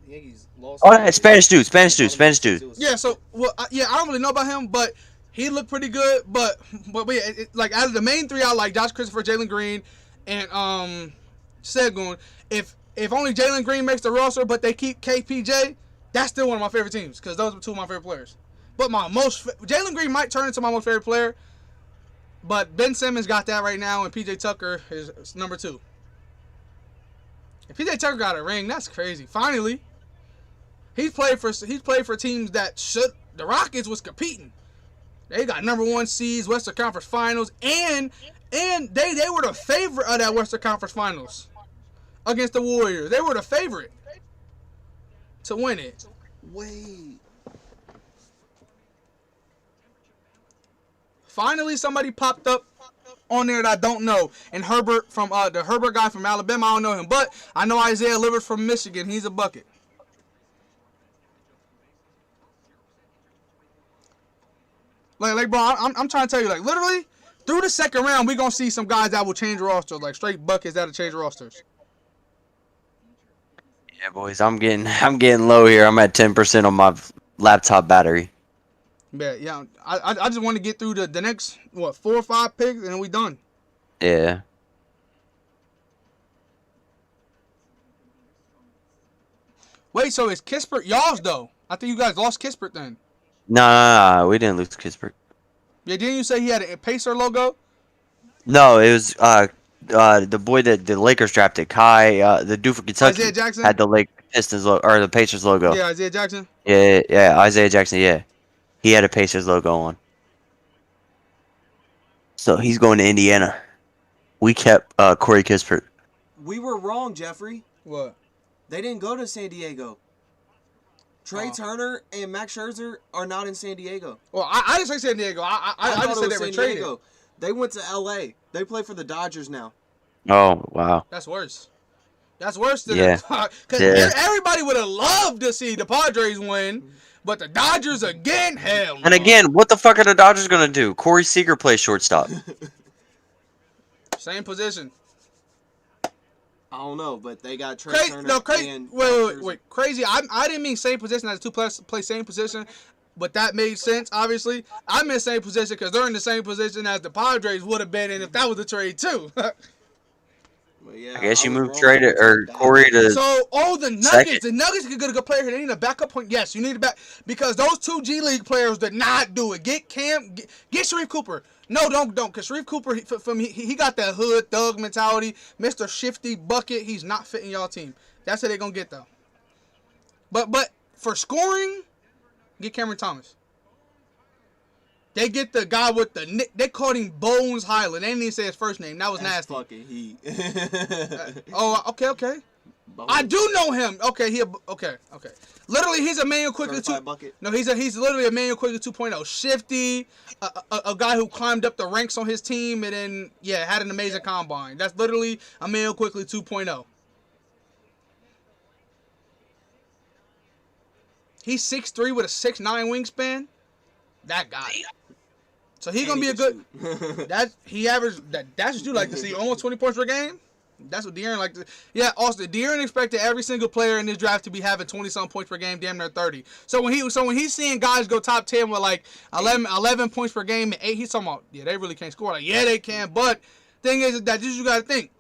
The Yankees lost. Oh, that Spanish dude. Yeah, so I don't really know about him, but he looked pretty good. But yeah, like out of the main 3, I like Josh Christopher, Jalen Green, and Segun. If only Jalen Green makes the roster, but they keep KPJ, that's still one of my favorite teams because those are 2 of my favorite players. But Jalen Green might turn into my most favorite player, but Ben Simmons got that right now, and PJ Tucker is number 2. If PJ Tucker got a ring, that's crazy. Finally. He's played for teams that the Rockets was competing. They got number 1 seeds, Western Conference Finals, and they were the favorite of that Western Conference Finals against the Warriors. They were the favorite to win it. Wait. Finally, somebody popped up on there that I don't know. And Herbert from the Herbert guy from Alabama, I don't know him, but I know Isaiah Livers from Michigan. He's a bucket. Like, bro, I'm trying to tell you, like, literally, through the second round, we're going to see some guys that will change rosters, like straight buckets that'll change rosters. Yeah, boys, I'm getting low here. I'm at 10% on my laptop battery. Yeah. I just want to get through the next, 4 or 5 picks, and then we done. Yeah. Wait, so is Kispert y'all's, though? I think you guys lost Kispert then. No, we didn't lose to Kispert. Yeah, didn't you say he had a Pacer logo? No, it was the boy that the Lakers drafted, Kai, the dude from Kentucky, Isaiah Jackson? had the Pistons or the Pacers logo. Yeah, Isaiah Jackson. Yeah, Isaiah Jackson. Yeah, he had a Pacers logo on. So he's going to Indiana. We kept Corey Kispert. We were wrong, Jeffrey. What? They didn't go to San Diego. Trey Turner and Max Scherzer are not in San Diego. Well, I didn't say San Diego. I just said they were traded. They went to L.A. They play for the Dodgers now. Oh wow. That's worse. That's worse than Yeah. Because everybody would have loved to see the Padres win, but the Dodgers again, hell no. And again, what the fuck are the Dodgers gonna do? Corey Seager plays shortstop. Same position. I don't know, but they got Trey Crazy. Turner No, crazy. and Wait. Crazy. I didn't mean same position as the 2 players play same position, but that made sense, obviously. I meant same position because they're in the same position as the Padres would have been in if that was the trade, too. Well, yeah, I guess you was moved wrong Trey to, about or that. Corey to. So, the Nuggets. Second. The Nuggets could get a good player here. They need a backup point. Yes, you need a back because those 2 G League players did not do it. Get Cam. Get Sharif Cooper. No, don't. Because Sharif Cooper, he got that hood thug mentality. Mr. Shifty Bucket. He's not fitting y'all team. That's what they're gonna get though. But for scoring, get Cameron Thomas. They get the guy with the nick. They called him Bones Highland. They didn't even say his first name. That was That's nasty. fucking heat. Okay. I do know him. Okay, okay. Literally, he's Emmanuel Quigley Certified bucket. No, he's literally Emmanuel Quigley 2.0. Shifty, a guy who climbed up the ranks on his team and then had an amazing combine. That's literally Emmanuel Quigley 2.0. He's 6'3" with a 6'9" wingspan. That guy. So he's gonna be a good. That he averaged. That's what you like to see. Almost 20 points per game. That's what De'Aaron like. Yeah, Austin. De'Aaron expected every single player in this draft to be having 20-something points per game, damn near 30. So when he's seeing guys go top 10 with like 11 points per game and 8, he's talking about, yeah, they really can't score. Like, yeah, they can. But thing is that you got to think.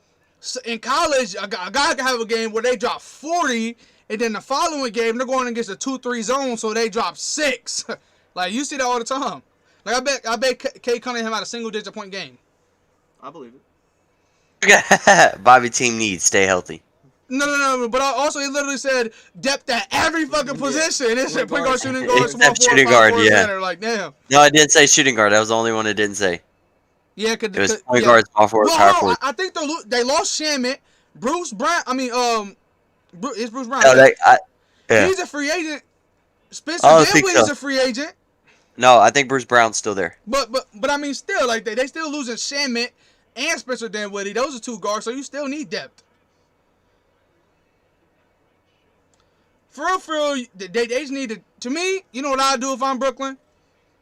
So in college, a guy can have a game where they drop 40, and then the following game they're going against a 2-3 zone, so they drop 6. Like, you see that all the time. Like, I bet Kate Cunningham had a single-digit point game. I believe it. Bobby team needs stay healthy. No. But also, he literally said depth at every fucking position. It said point guard, shooting guard, small Except forward, shooting power guard, forward, yeah. center. Like, damn. No, I didn't say shooting guard. That was the only one it didn't say. Yeah, It was point guard, small forward, power forward. I think they lost Shamit. Bruce Brown. I mean, it's Bruce Brown. No, yeah. He's a free agent. Spencer I don't think Dinwiddie's so. a free agent. No, I think Bruce Brown's still there. But I mean, still, like they still losing Shamit and Spencer Dinwiddie. Those are 2 guards, so you still need depth. For real, they just need to me, you know what I'd do if I'm Brooklyn?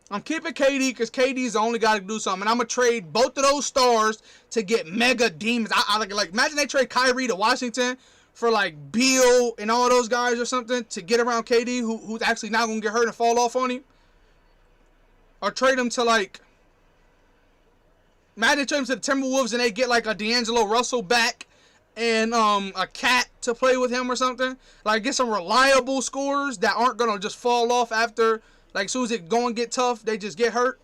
I'm keeping KD because KD is the only guy to do something. And I'm going to trade both of those stars to get mega demons. I like imagine they trade Kyrie to Washington for like Beal and all those guys or something to get around KD who's actually not going to get hurt and fall off on him. Or trade him to like, imagine they trade him to the Timberwolves and they get like a D'Angelo Russell back and a Cat to play with him or something. Like get some reliable scorers that aren't going to just fall off after. Like, as soon as it go and get tough, they just get hurt.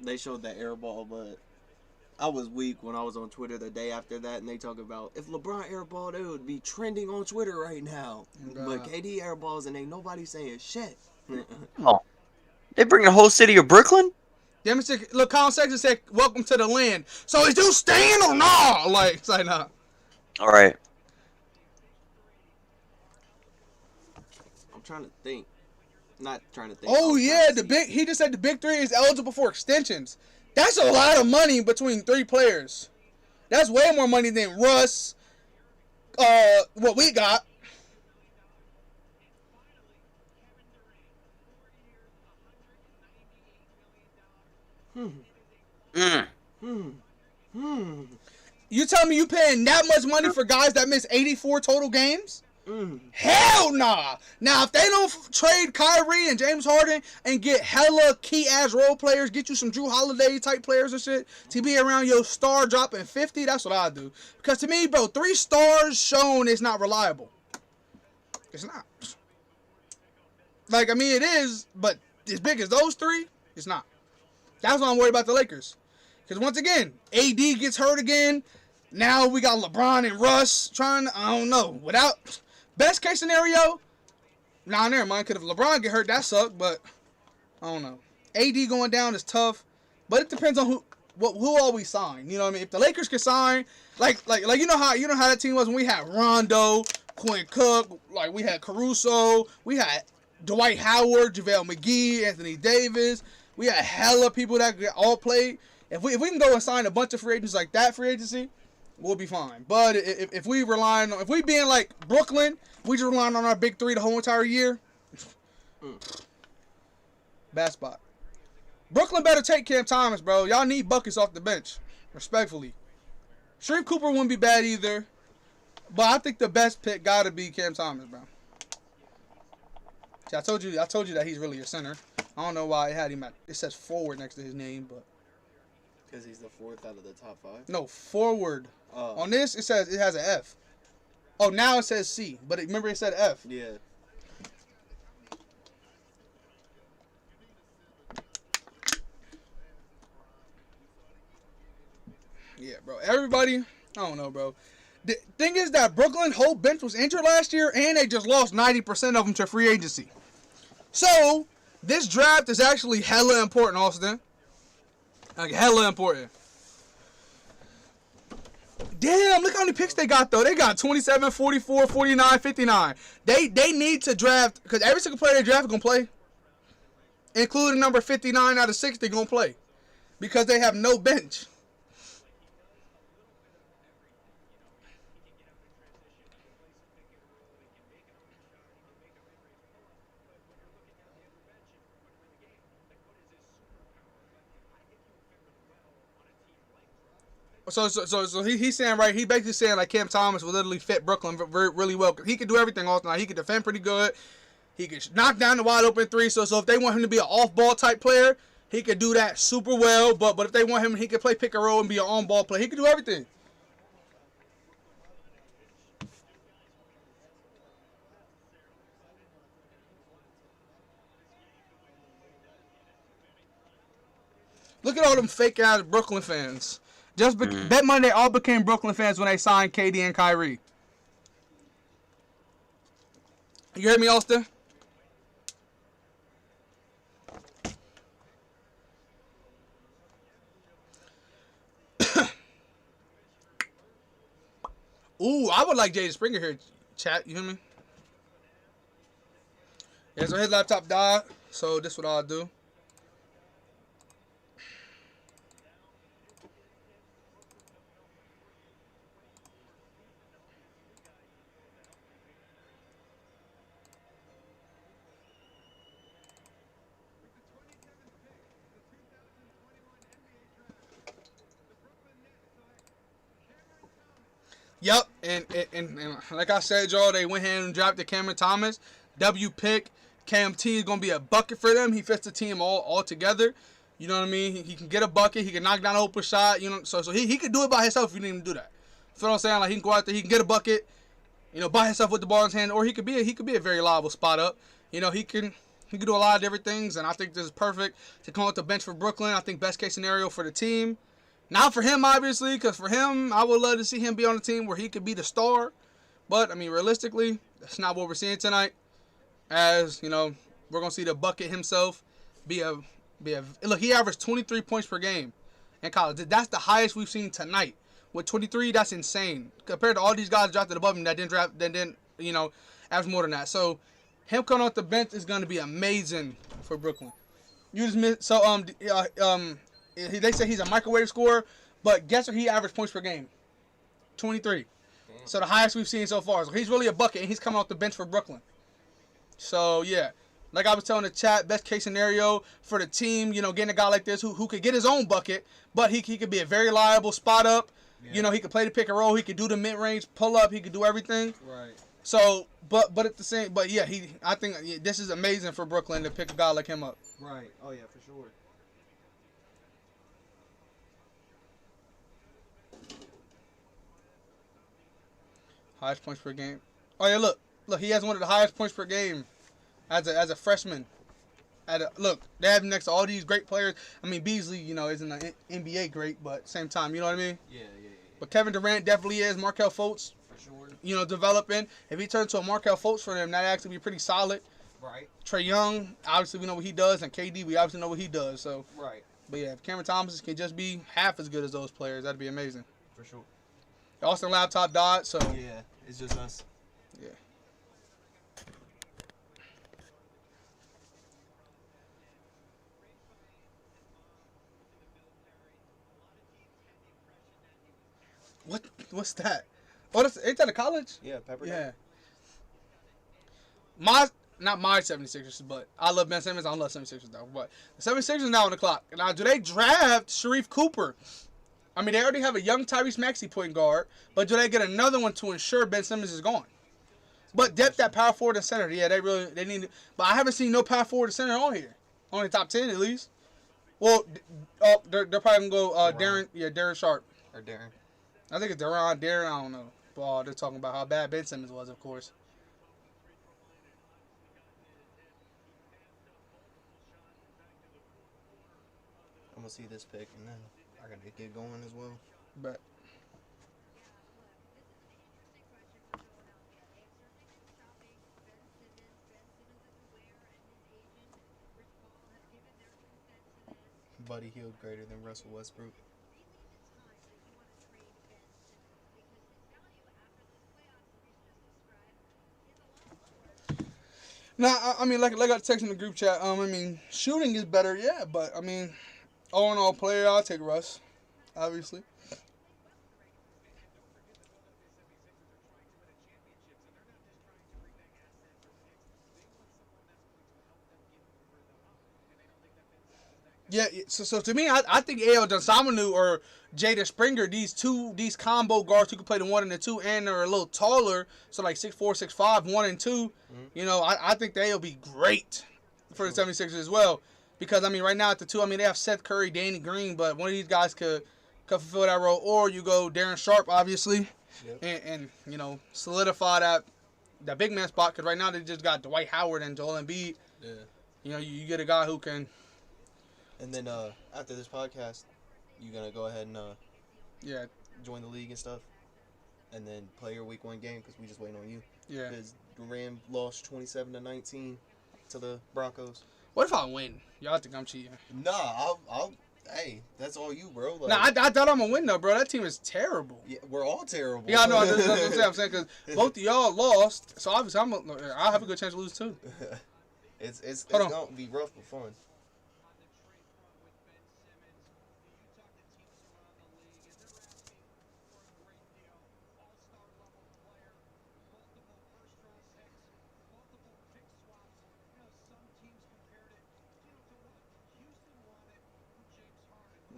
They showed that air ball, but I was weak when I was on Twitter the day after that, and they talk about if LeBron airballed, it would be trending on Twitter right now. But KD airballs, and ain't nobody saying shit. Oh, they bring the whole city of Brooklyn? Look, Colin Sexton said, "Welcome to the land." So is you staying or not? Like, it's like, nah. All right. I'm trying to think. Not trying to think. Oh yeah, he just said the big 3 is eligible for extensions. That's a lot of money between 3 players. That's way more money than Russ. What we got. You tell me you paying that much money for guys that miss 84 total games? Hell nah. Now, if they don't trade Kyrie and James Harden and get hella key-ass role players, get you some Drew Holiday-type players and shit, to be around your star dropping 50, that's what I do. Because to me, bro, 3 stars shown is not reliable. It's not. Like, I mean, it is, but as big as those 3, it's not. That's why I'm worried about the Lakers. Because once again, AD gets hurt again. Now we got LeBron and Russ trying to, I don't know, without... Best case scenario, never mind. Because if LeBron get hurt, that suck. But I don't know. AD going down is tough, but it depends on who all we sign. You know what I mean? If the Lakers can sign, like you know how that team was when we had Rondo, Quinn Cook, like we had Caruso, we had Dwight Howard, JaVale McGee, Anthony Davis. We had hella people that all played. If we can go and sign a bunch of free agents like that free agency, we'll be fine. But if we being like Brooklyn, we just relying on our big 3 the whole entire year. Bad spot. Brooklyn better take Cam Thomas, bro. Y'all need buckets off the bench. Respectfully. Sharif Cooper wouldn't be bad either. But I think the best pick gotta be Cam Thomas, bro. See, I told you that he's really your center. I don't know why it says forward next to his name, but because he's the 4th out of the top 5. No, forward. On this, it has an F. Oh, now it says C, but remember it said F. Yeah. Yeah, bro. Everybody, I don't know, bro. The thing is that Brooklyn whole bench was injured last year, and they just lost 90% of them to free agency. So, this draft is actually hella important, Austin. Like, hella important. Damn, look how many picks they got, though. They got 27, 44, 49, 59. They need to draft, because every single player they draft is going to play. Including number 59 out of 60 going to play. Because they have no bench. He's saying right. He basically saying like Cam Thomas will literally fit Brooklyn really well. He can do everything all the time. He can defend pretty good. He can knock down the wide open three. So if they want him to be an off ball type player, he could do that super well. But if they want him, he can play pick and roll and be an on ball player. He can do everything. Look at all them fake ass Brooklyn fans. Bet money they all became Brooklyn fans when they signed KD and Kyrie. You heard me, Austin? Ooh, I would like Jaden Springer here, chat. You hear me? Yeah, so his laptop died, so this is what I'll do. Yep, and like I said, y'all, they went ahead and drafted Cameron Thomas. W pick. Cam T is going to be a bucket for them. He fits the team all together. You know what I mean? He can get a bucket. He can knock down an open shot. You know, so he can do it by himself if he didn't even do that. You feel what I'm saying? Like, he can go out there, he can get a bucket, you know, by himself with the ball in his hand, or he could be a very reliable spot up. You know, he can do a lot of different things, and I think this is perfect to come off the bench for Brooklyn. I think best case scenario for the team. Not for him, obviously, because for him, I would love to see him be on a team where he could be the star. But, I mean, realistically, that's not what we're seeing tonight. As, you know, we're going to see the bucket himself look, he averaged 23 points per game in college. That's the highest we've seen tonight. With 23, that's insane. Compared to all these guys drafted above him that didn't, you know, average more than that. So, him coming off the bench is going to be amazing for Brooklyn. You just missed, so, they say he's a microwave scorer, but guess what he averaged points per game? 23. Damn. So the highest we've seen so far. So he's really a bucket, and he's coming off the bench for Brooklyn. So, yeah. Like I was telling the chat, best case scenario for the team, you know, getting a guy like this who could get his own bucket, but he could be a very reliable spot up. Yeah. You know, he could play the pick and roll. He could do the mid-range pull up. He could do everything. Right. So, but at the same, but yeah, I think this is amazing for Brooklyn to pick a guy like him up. Right. Oh, yeah, for sure. Highest points per game. Oh yeah, look, he has one of the highest points per game as a freshman. Look, they have him next to all these great players. I mean, Beasley, you know, isn't an NBA great, but at the same time, you know what I mean? Yeah. But Kevin Durant definitely is. Markelle Fultz, for sure. You know, developing. If he turns to a Markelle Fultz for them, that'd actually be pretty solid. Right. Trae Young, obviously we know what he does, and KD, we obviously know what he does. So. Right. But yeah, if Cameron Thomas can just be half as good as those players, that'd be amazing. For sure. Austin laptop died, so. Yeah, it's just us. Yeah. What's that? Oh, ain't that a college? Yeah, Pepperdine. Yeah. Not my 76ers, but I love Ben Simmons. I don't love 76ers though. But the 76ers now on the clock. Now, do they draft Sharif Cooper? I mean, they already have a young Tyrese Maxey point guard, but do they get another one to ensure Ben Simmons is gone? But depth at power forward and center, yeah, they need. But I haven't seen no power forward and center on here. Only top 10 at least. Well, they're probably gonna go Darren Sharp. Or Darren. I think it's Darren, I don't know. But they're talking about how bad Ben Simmons was, of course. I'm gonna see this pick and then I gotta get going as well. But Buddy Hield greater than Russell Westbrook. no, I mean, like I texted in the group chat. I mean, shooting is better, yeah, but I mean, all in all, player, I'll take Russ, obviously. Yeah, so to me, I think A.L. Donsamanu or Jada Springer, these combo guards who can play the 1 and the 2 and are a little taller, so like 6'4", 6'5", 1 and 2, you know, I think they'll be great for the 76ers as well. Because, I mean, right now at the 2, I mean, they have Seth Curry, Danny Green, but one of these guys could fulfill that role. Or you go Darren Sharp, obviously, and you know, solidify that big man spot. Because right now they just got Dwight Howard and Joel Embiid. Yeah. You know, you get a guy who can... And then after this podcast, you gonna go ahead and Yeah, join the league and stuff, and then play your week 1 game because we just waiting on you. yeah. Because the Rams lost 27-19 to the Broncos. What if I win? Y'all think I'm cheating? Nah, I'll. Hey, that's all you, bro. Like, Nah, I thought I'm gonna win though, bro. That team is terrible. yeah, we're all terrible. Yeah, I know. That's what I'm saying. Because both of y'all lost, so obviously I'll have a good chance to lose too. it's Hold on. gonna be rough but fun.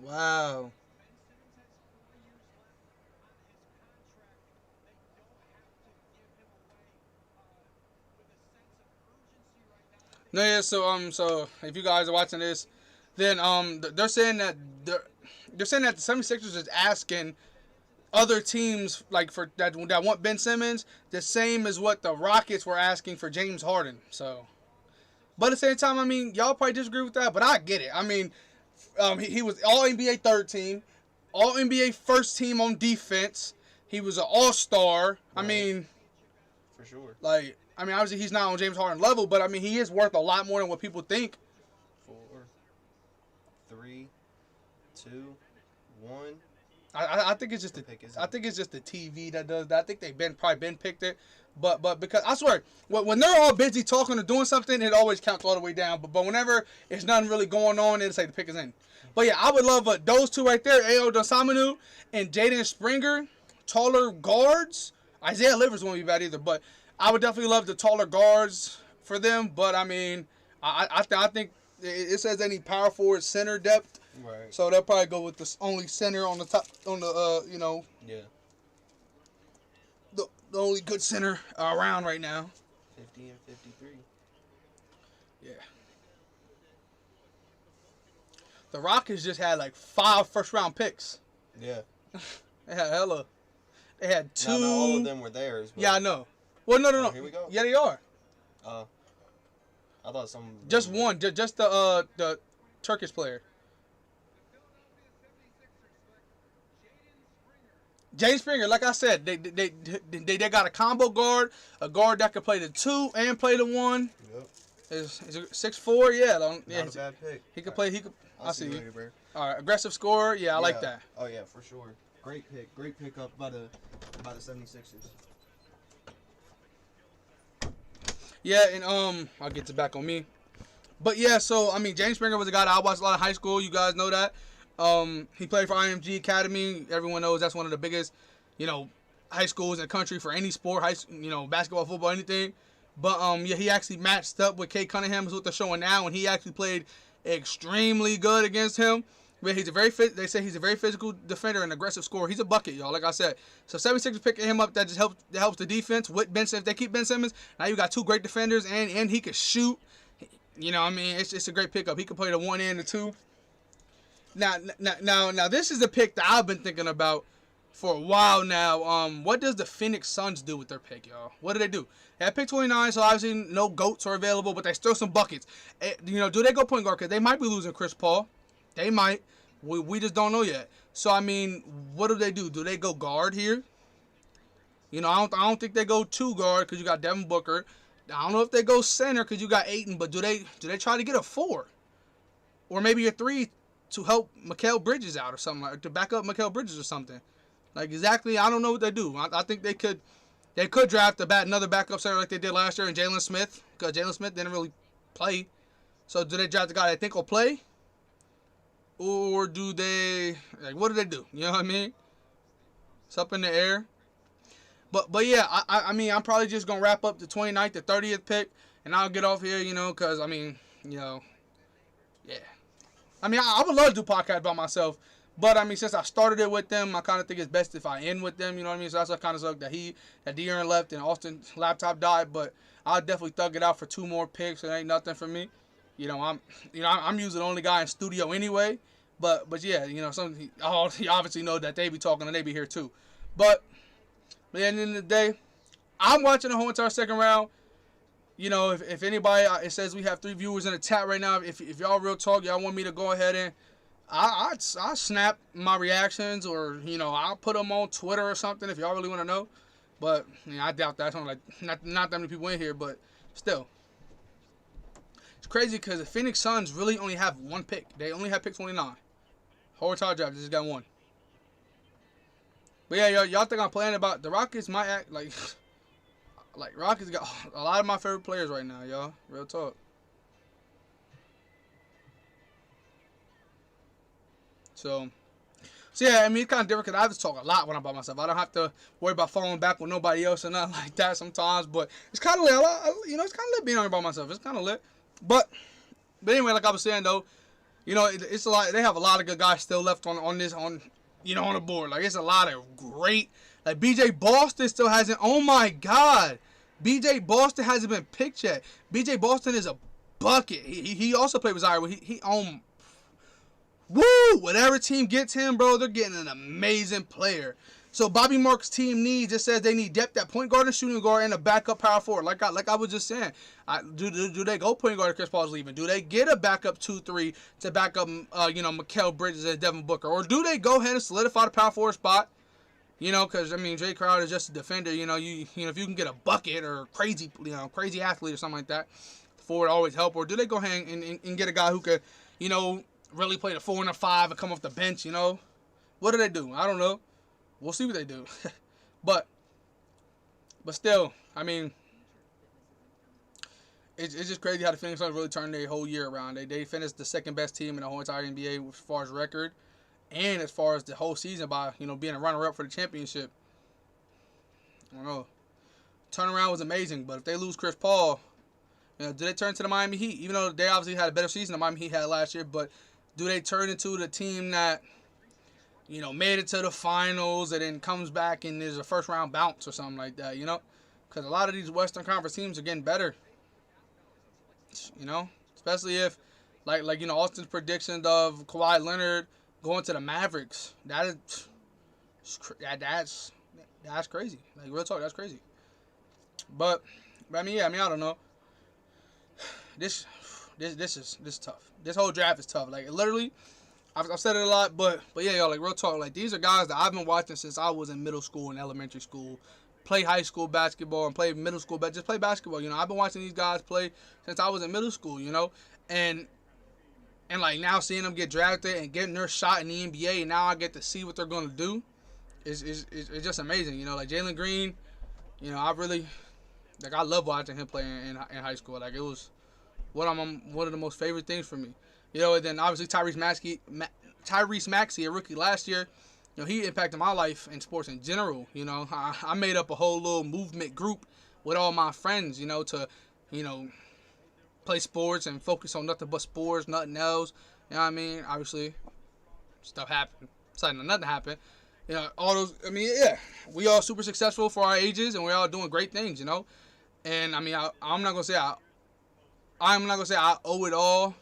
Wow. No, yeah. So if you guys are watching this, then they're saying that the 76ers is asking other teams like for that want Ben Simmons the same as what the Rockets were asking for James Harden. So, but at the same time, I mean, y'all probably disagree with that, but I get it. I mean, he was All NBA third team, All NBA first team on defense. He was an All Star. I Right. mean, For sure. like, I mean, obviously he's not on James Harden level, but I mean, he is worth a lot more than what people think. 4, 3, 2, 1. I think it's just the Pick is I think it's just the TV that does that. I think they've probably picked it, but because I swear when they're all busy talking or doing something, it always counts all the way down. But whenever it's nothing really going on, it'll say the pick is in. But yeah, I would love those two right there, A.O. Donsamanu and Jaden Springer, taller guards. Isaiah Livers won't be bad either, but I would definitely love the taller guards for them. But I mean, I think it says they need power forward, center depth. Right. So they'll probably go with the only center on the top, on the, you know, Yeah. the only good center around right now. 50 and 53. Yeah. The Rockets just had like 5 first-round picks. Yeah. They had hella. They had 2. Not all of them were theirs. But, Yeah, I know. Well, no. Here we go. Yeah, they are. I thought some. Just one. Just the Turkish player. James Springer, like I said, they got a combo guard, a guard that can play the 2 and play the 1. Yep. Is 6'4", yeah. Not a bad pick. He could play. He could. I see you you. later, bro. All right, aggressive scorer. Yeah, I like Yeah. that. Oh yeah, for sure. Great pick. Great pick up by the 76ers. Yeah, and I'll get to back on me. But yeah, so I mean, James Springer was a guy that I watched a lot of high school. You guys know that. He played for IMG Academy. Everyone knows that's one of the biggest, you know, high schools in the country for any sport, basketball, football, anything. But yeah, he actually matched up with Kate Cunningham, is what they're showing now, and he actually played extremely good against him. But they say he's a very physical defender and aggressive scorer. He's a bucket, y'all. Like I said, so 76ers picking him up. That just helps the defense with Ben Simmons. If they keep Ben Simmons, now you got 2 great defenders, and he can shoot. You know, what I mean, it's a great pickup. He can play the 1 and the 2. Now, this is a pick that I've been thinking about for a while now. What does the Phoenix Suns do with their pick, y'all? What do they do? They have pick 29, so obviously no GOATs are available, but they still some buckets. You know, do they go point guard? Because they might be losing Chris Paul. They might. We just don't know yet. So, I mean, what do? Do they go guard here? You know, I don't think they go 2 guard because you got Devin Booker. I don't know if they go center because you got Ayton, but do they try to get a 4? Or maybe a 3 to help Mikal Bridges out or something, like to back up Mikal Bridges or something. Like, exactly, I don't know what they do. I think they could draft another backup center like they did last year in Jalen Smith, because Jalen Smith didn't really play. So do they draft a guy they think will play? Or do they, like, what do they do? You know what I mean? It's up in the air. But yeah, I mean, I'm probably just going to wrap up the 29th, the 30th pick, and I'll get off here, you know, because, I mean, you know, yeah. I mean, I would love to do podcasts by myself. But, I mean, since I started it with them, I kind of think it's best if I end with them. You know what I mean? So that's what kind of sucked that De'Aaron left and Austin's laptop died. But I'll definitely thug it out for 2 more picks. It ain't nothing for me. You know, I'm usually the only guy in studio anyway. But yeah, you know, you obviously know that they be talking and they be here too. But at the end of the day, I'm watching the whole entire second round. You know, if anybody, it says we have 3 viewers in the chat right now. If y'all real talk, y'all want me to go ahead and I snap my reactions, or you know, I'll put them on Twitter or something if y'all really want to know. But you know, I doubt that. Like not that many people in here, but still, it's crazy because the Phoenix Suns really only have 1 pick. They only have pick 29. Whole entire draft, they just got 1. But yeah, y'all think I'm playing about the Rockets? Might act like Rockets got a lot of my favorite players right now, y'all. Real talk. So yeah, I mean, it's kind of different because I have to talk a lot when I'm by myself. I don't have to worry about following back with nobody else or nothing like that sometimes. But it's kind of lit. You know, it's kind of lit being on here by myself. It's kind of lit. But anyway, like I was saying though, you know, it's a lot. They have a lot of good guys still left on the board. Like, it's a lot of great. Like, BJ Boston still hasn't. Oh my God, BJ Boston hasn't been picked yet. BJ Boston is a bucket. He also played with Zaire. He woo! Whatever team gets him, bro, they're getting an amazing player. So Bobby Marks' team just says they need depth at point guard and shooting guard and a backup power forward. Like I was just saying, do they go point guard if Chris Paul's leaving? Do they get a backup 2-3 to back up, Mikal Bridges and Devin Booker, or do they go ahead and solidify the power forward spot? You know, because I mean, Jay Crowder is just a defender. You know, if you can get a bucket or crazy athlete or something like that, the forward always help. Or do they go ahead and get a guy who could, really play the 4 and the 5 and come off the bench? You know, what do they do? I don't know. We'll see what they do. but still, I mean, it's just crazy how the Phoenix Suns really turned their whole year around. They finished the second best team in the whole entire NBA as far as record and as far as the whole season by, being a runner-up for the championship. I don't know. Turnaround was amazing, but if they lose Chris Paul, do they turn to the Miami Heat? Even though they obviously had a better season than Miami Heat had last year, but do they turn into the team that made it to the finals and then comes back and there's a first round bounce or something like that, Because a lot of these Western Conference teams are getting better, Especially if, Austin's predictions of Kawhi Leonard going to the Mavericks. That's crazy. Like, real talk, that's crazy. But I don't know. This is tough. This whole draft is tough. Like, literally, I've said it a lot, but yeah, y'all, like, real talk. Like, these are guys that I've been watching since I was in middle school and elementary school. Play high school basketball and play middle school, but just play basketball. I've been watching these guys play since I was in middle school. And like, now seeing them get drafted and getting their shot in the NBA, and now I get to see what they're gonna do. It's just amazing. Like Jalen Green. I really I love watching him play in high school. Like, it was one of the most favorite things for me. And then obviously Tyrese Maxey, a rookie last year, he impacted my life in sports in general. I made up a whole little movement group with all my friends, to, play sports and focus on nothing but sports, nothing else. You know what I mean? Obviously, stuff happened. Something nothing happened. All those, we all super successful for our ages and we're all doing great things, And I'm not gonna say I owe it all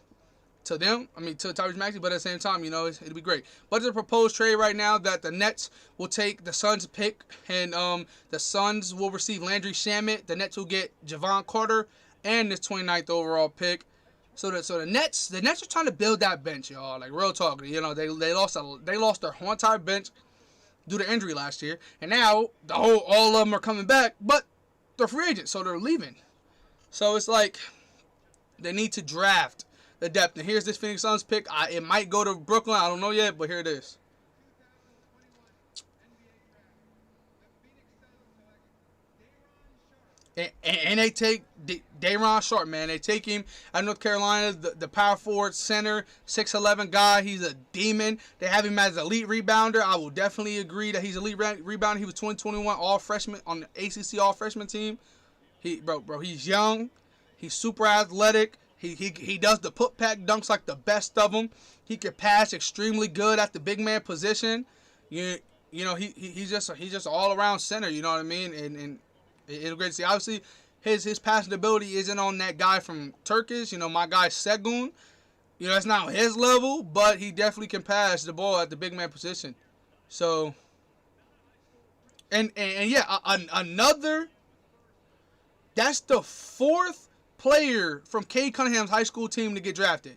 to them. To Tyrese Maxey, but at the same time, it'll be great. But there's a proposed trade right now that the Nets will take the Suns pick, and the Suns will receive Landry Shamet. The Nets will get Javon Carter and this 29th overall pick. So the Nets are trying to build that bench, y'all. Like, real talk. They lost their whole entire bench due to injury last year, and now all of them are coming back, but they're free agents, so they're leaving. So it's like they need to draft the depth. And here's this Phoenix Suns pick. It might go to Brooklyn. I don't know yet, but here it is. And they take Day'Ron Sharpe, man. They take him out of North Carolina, the power forward center, 6'11" guy. He's a demon. They have him as elite rebounder. I will definitely agree that he's elite rebounder. He was 2021 all freshman on the ACC all freshman team. He's young. He's super athletic. He does the put back dunks like the best of them. He can pass extremely good at the big man position. You know he's just an all around center. You know what I mean? And it's great to see. Obviously, his passing ability isn't on that guy from Turkish. You know, my guy Segun. You know, that's not on his level, but he definitely can pass the ball at the big man position. So, and yeah, another. That's the fourth player from Cade Cunningham's high school team to get drafted.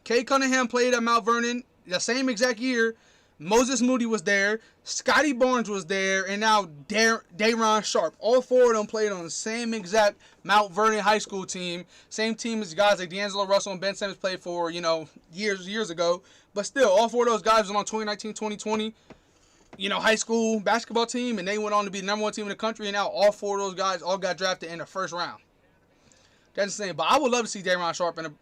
Cade Cunningham played at Mount Vernon the same exact year. Moses Moody was there, Scotty Barnes was there, and now Day'Ron Sharpe. All four of them played on the same exact Mount Vernon high school team. Same team as guys like D'Angelo Russell and Ben Simmons played for, you know, years ago. But still, all four of those guys were on 2019-2020, you know, high school basketball team, and they went on to be the number one team in the country, and now all four of those guys all got drafted in the first round. That's insane. But I would love to see Day'Ron Sharpe in a.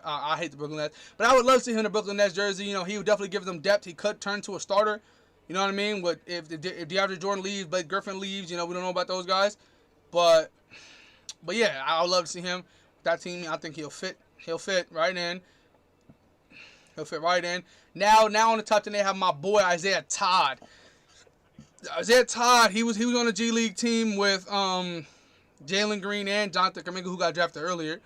I hate the Brooklyn Nets, but I would love to see him in a Brooklyn Nets jersey. You know, he would definitely give them depth. He could turn to a starter. You know what I mean? But if DeAndre Jordan leaves, Blake Griffin leaves, you know, we don't know about those guys. But yeah, I would love to see him with that team. I think he'll fit. He'll fit right in. He'll fit right in. Now on the top 10, they have my boy Isaiah Todd. Isaiah Todd, he was on the G League team with Jalen Green and Jonathan Kuminga, who got drafted earlier.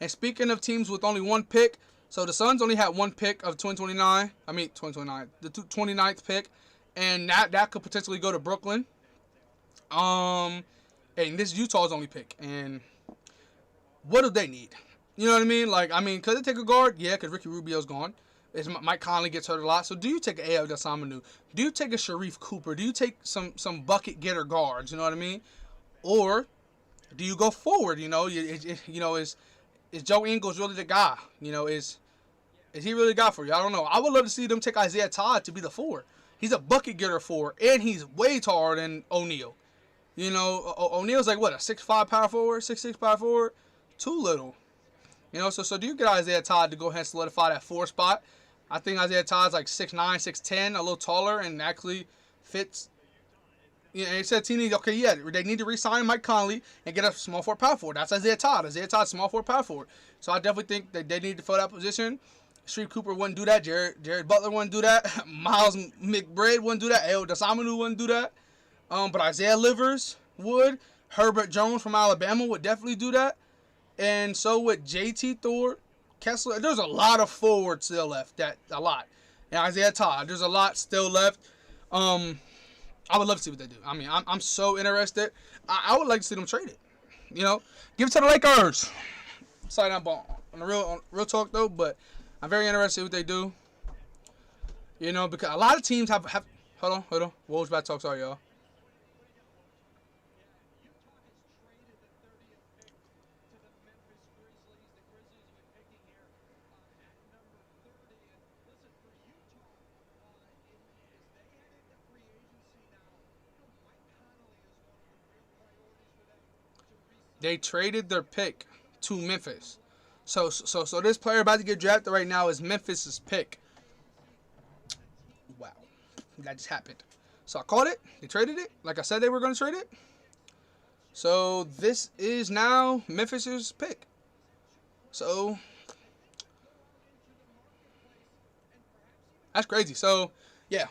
And speaking of teams with only one pick, so the Suns only had one pick of 2029. The 29th pick, and that could potentially go to Brooklyn. And this is Utah's only pick. And what do they need? You know what I mean? Like, could they take a guard? Yeah, because Ricky Rubio's gone. Mike Conley gets hurt a lot. So do you take an A.L. Dosunmu? Do you take a Sharif Cooper? Do you take some bucket getter guards? You know what I mean? Or do you go forward? You know, is Joe Ingles really the guy? You know, is he really the guy for you? I don't know. I would love to see them take Isaiah Todd to be the forward. He's a bucket getter forward, and he's way taller than O'Neal. You know, O'Neal's like, what, a 6'5" power forward? 6'6" power forward? Too little. You know, so do you get Isaiah Todd to go ahead and solidify that 4 spot? I think Isaiah Todd's like 6'9", 6'10", a little taller, and actually fits. You know, it said they need to re-sign Mike Conley and get a small forward power forward. That's Isaiah Todd. Isaiah Todd, small forward power forward. So I definitely think that they need to fill that position. Sharif Cooper wouldn't do that. Jared Butler wouldn't do that. Miles McBride wouldn't do that. A.L. Dosunmu wouldn't do that. But Isaiah Livers would. Herbert Jones from Alabama would definitely do that. And so would J.T. Thor, Kessler. There's a lot of forwards still left. A lot. And Isaiah Todd. There's a lot still left. I would love to see what they do. I'm so interested. I would like to see them trade it. You know, give it to the Lakers. Sorry, not ball. On the real talk though, but I'm very interested in what they do. You know, because a lot of teams have. Hold on. Wolves about to talk. Sorry, y'all. They traded their pick to Memphis. So this player about to get drafted right now is Memphis's pick. Wow. That just happened. So I called it. They traded it. Like I said they were going to trade it. So this is now Memphis's pick. So that's crazy. So, yeah.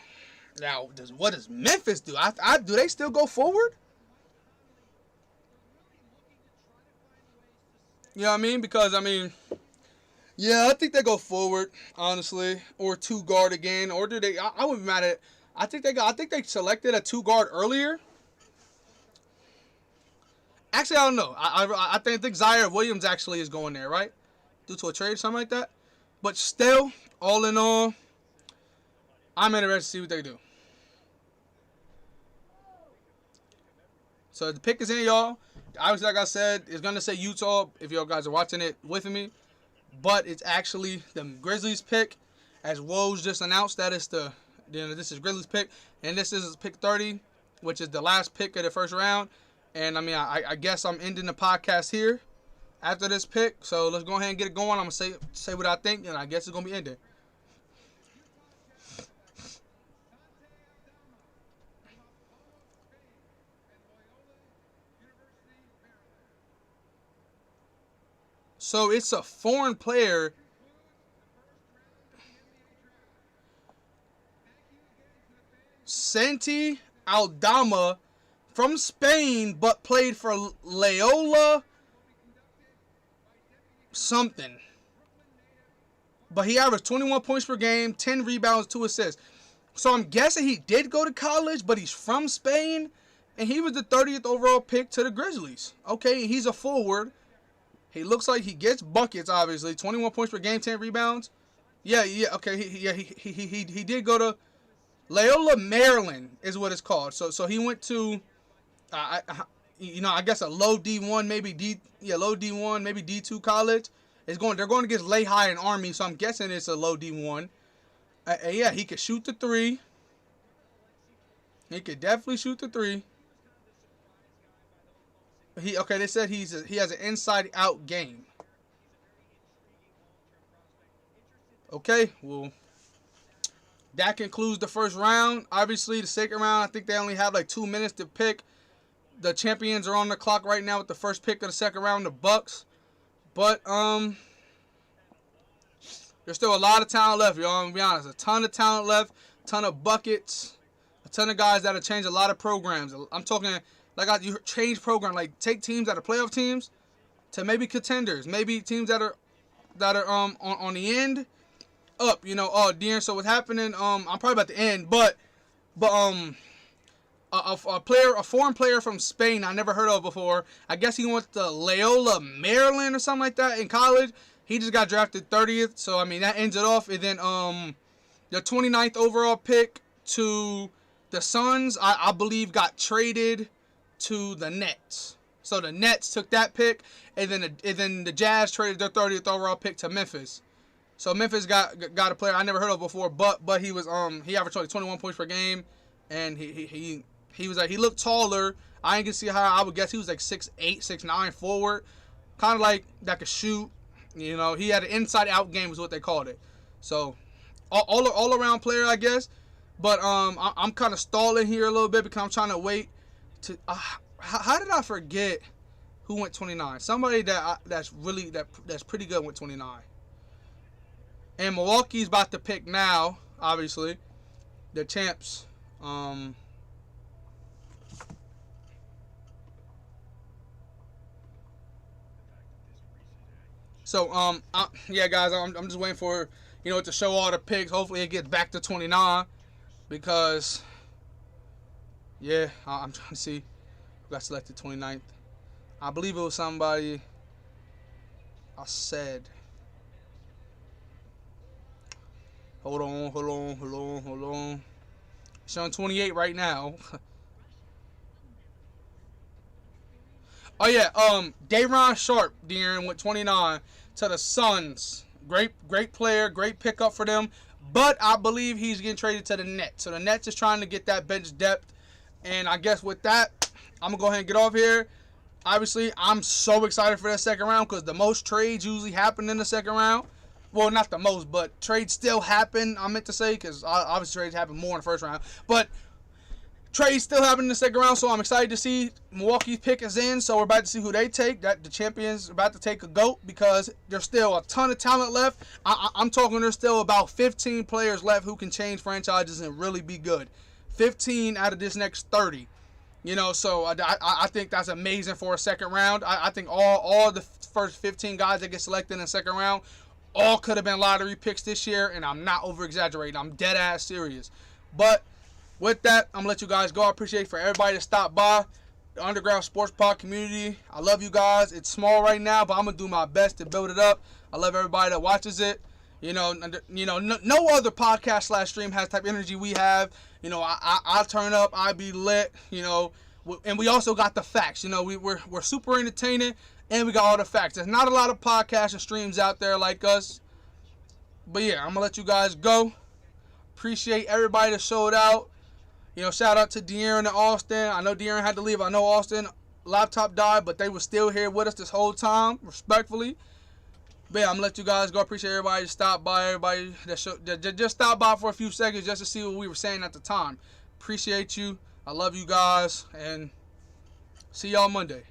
Now, what does Memphis do? Do they still go forward? You know what I mean? Because, yeah, I think they go forward, honestly. Or 2 guard again. Or do they? I wouldn't be mad at it. I think they selected a 2 guard earlier. Actually, I don't know. I think Zaire Williams actually is going there, right? Due to a trade or something like that. But still, all in all, I'm interested to see what they do. So the pick is in, y'all. Obviously, like I said, it's going to say Utah if y'all guys are watching it with me. But it's actually the Grizzlies pick. As Woj just announced, that is this is Grizzlies pick. And this is pick 30, which is the last pick of the first round. And, I guess I'm ending the podcast here after this pick. So let's go ahead and get it going. I'm going to say what I think, and I guess it's going to be ended. So it's a foreign player. Santi Aldama from Spain, but played for Loyola something. But he averaged 21 points per game, 10 rebounds, 2 assists. So I'm guessing he did go to college, but he's from Spain, and he was the 30th overall pick to the Grizzlies. Okay, he's a forward. He looks like he gets buckets, obviously. 21 points per game, 10 rebounds. Yeah, okay, he did go to Loyola, Maryland is what it's called. So he went to, I guess a low D1, low D1, maybe D2 college. They're going against Lehigh and Army, so I'm guessing it's a low D1. Yeah, he could shoot the 3. He could definitely shoot the 3. They said he has an inside-out game. Okay, well, that concludes the first round. Obviously, the second round, I think they only have like 2 minutes to pick. The champions are on the clock right now with the first pick of the second round, the Bucks. But there's still a lot of talent left, y'all. I'm gonna be honest, a ton of talent left, ton of buckets, a ton of guys that'll change a lot of programs. I'm talking like you change program, like take teams that are playoff teams to maybe contenders, maybe teams that are on the end up. De'Aaron. So what's happening? I'm probably about to end, but a foreign player from Spain I never heard of before. I guess he went to Loyola, Maryland or something like that in college. He just got drafted 30th, so I mean that ends it off. And then the 29th overall pick to the Suns, I believe, got traded to the Nets. So the Nets took that pick, and then the Jazz traded their 30th overall pick to Memphis. So Memphis got a player I never heard of before, but he was he averaged like 21 points per game, and he was like, he looked taller. I ain't gonna see how I would guess he was like 6'8", 6'9" forward, kind of like that could shoot. He had an inside-out game is what they called it. So all around player, I guess. But I'm kind of stalling here a little bit because I'm trying to wait to. How did I forget who went 29? Somebody that's pretty good went 29. And Milwaukee's about to pick now, obviously, the champs. So, yeah, guys, I'm just waiting for, it to show all the picks. Hopefully it gets back to 29 because, yeah, I'm trying to see who got selected 29th. I believe it was somebody I said. Hold on. It's showing 28 right now. Oh, yeah, Day'Ron Sharpe, De'Aaron, went 29 to the Suns. Great player, great pickup for them. But I believe he's getting traded to the Nets. So the Nets is trying to get that bench depth. And I guess with that, I'm going to go ahead and get off here. Obviously, I'm so excited for that second round because the most trades usually happen in the second round. Well, not the most, but trades still happen, I meant to say, because obviously trades happen more in the first round. But trades still happen in the second round, so I'm excited to see Milwaukee's pick is in. So we're about to see who they take. That the champions are about to take a GOAT because there's still a ton of talent left. I'm talking there's still about 15 players left who can change franchises and really be good. 15 out of this next 30. So I think that's amazing for a second round. I think all the first 15 guys that get selected in the second round all could have been lottery picks this year, and I'm not over-exaggerating. I'm dead-ass serious. But with that, I'm going to let you guys go. I appreciate for everybody to stop by the Underground Sports Pod community. I love you guys. It's small right now, but I'm going to do my best to build it up. I love everybody that watches it. No other podcast / stream has the type of energy we have. I turn up, I be lit, and we also got the facts. We're super entertaining, and we got all the facts. There's not a lot of podcasts and streams out there like us. But yeah, I'm going to let you guys go. Appreciate everybody that showed out. Shout out to De'Aaron and Austin. I know De'Aaron had to leave. I know Austin laptop died, but they were still here with us this whole time, respectfully. But yeah, I'm going to let you guys go. Appreciate everybody that stopped by, everybody that just stopped by for a few seconds just to see what we were saying at the time. Appreciate you. I love you guys, and see y'all Monday.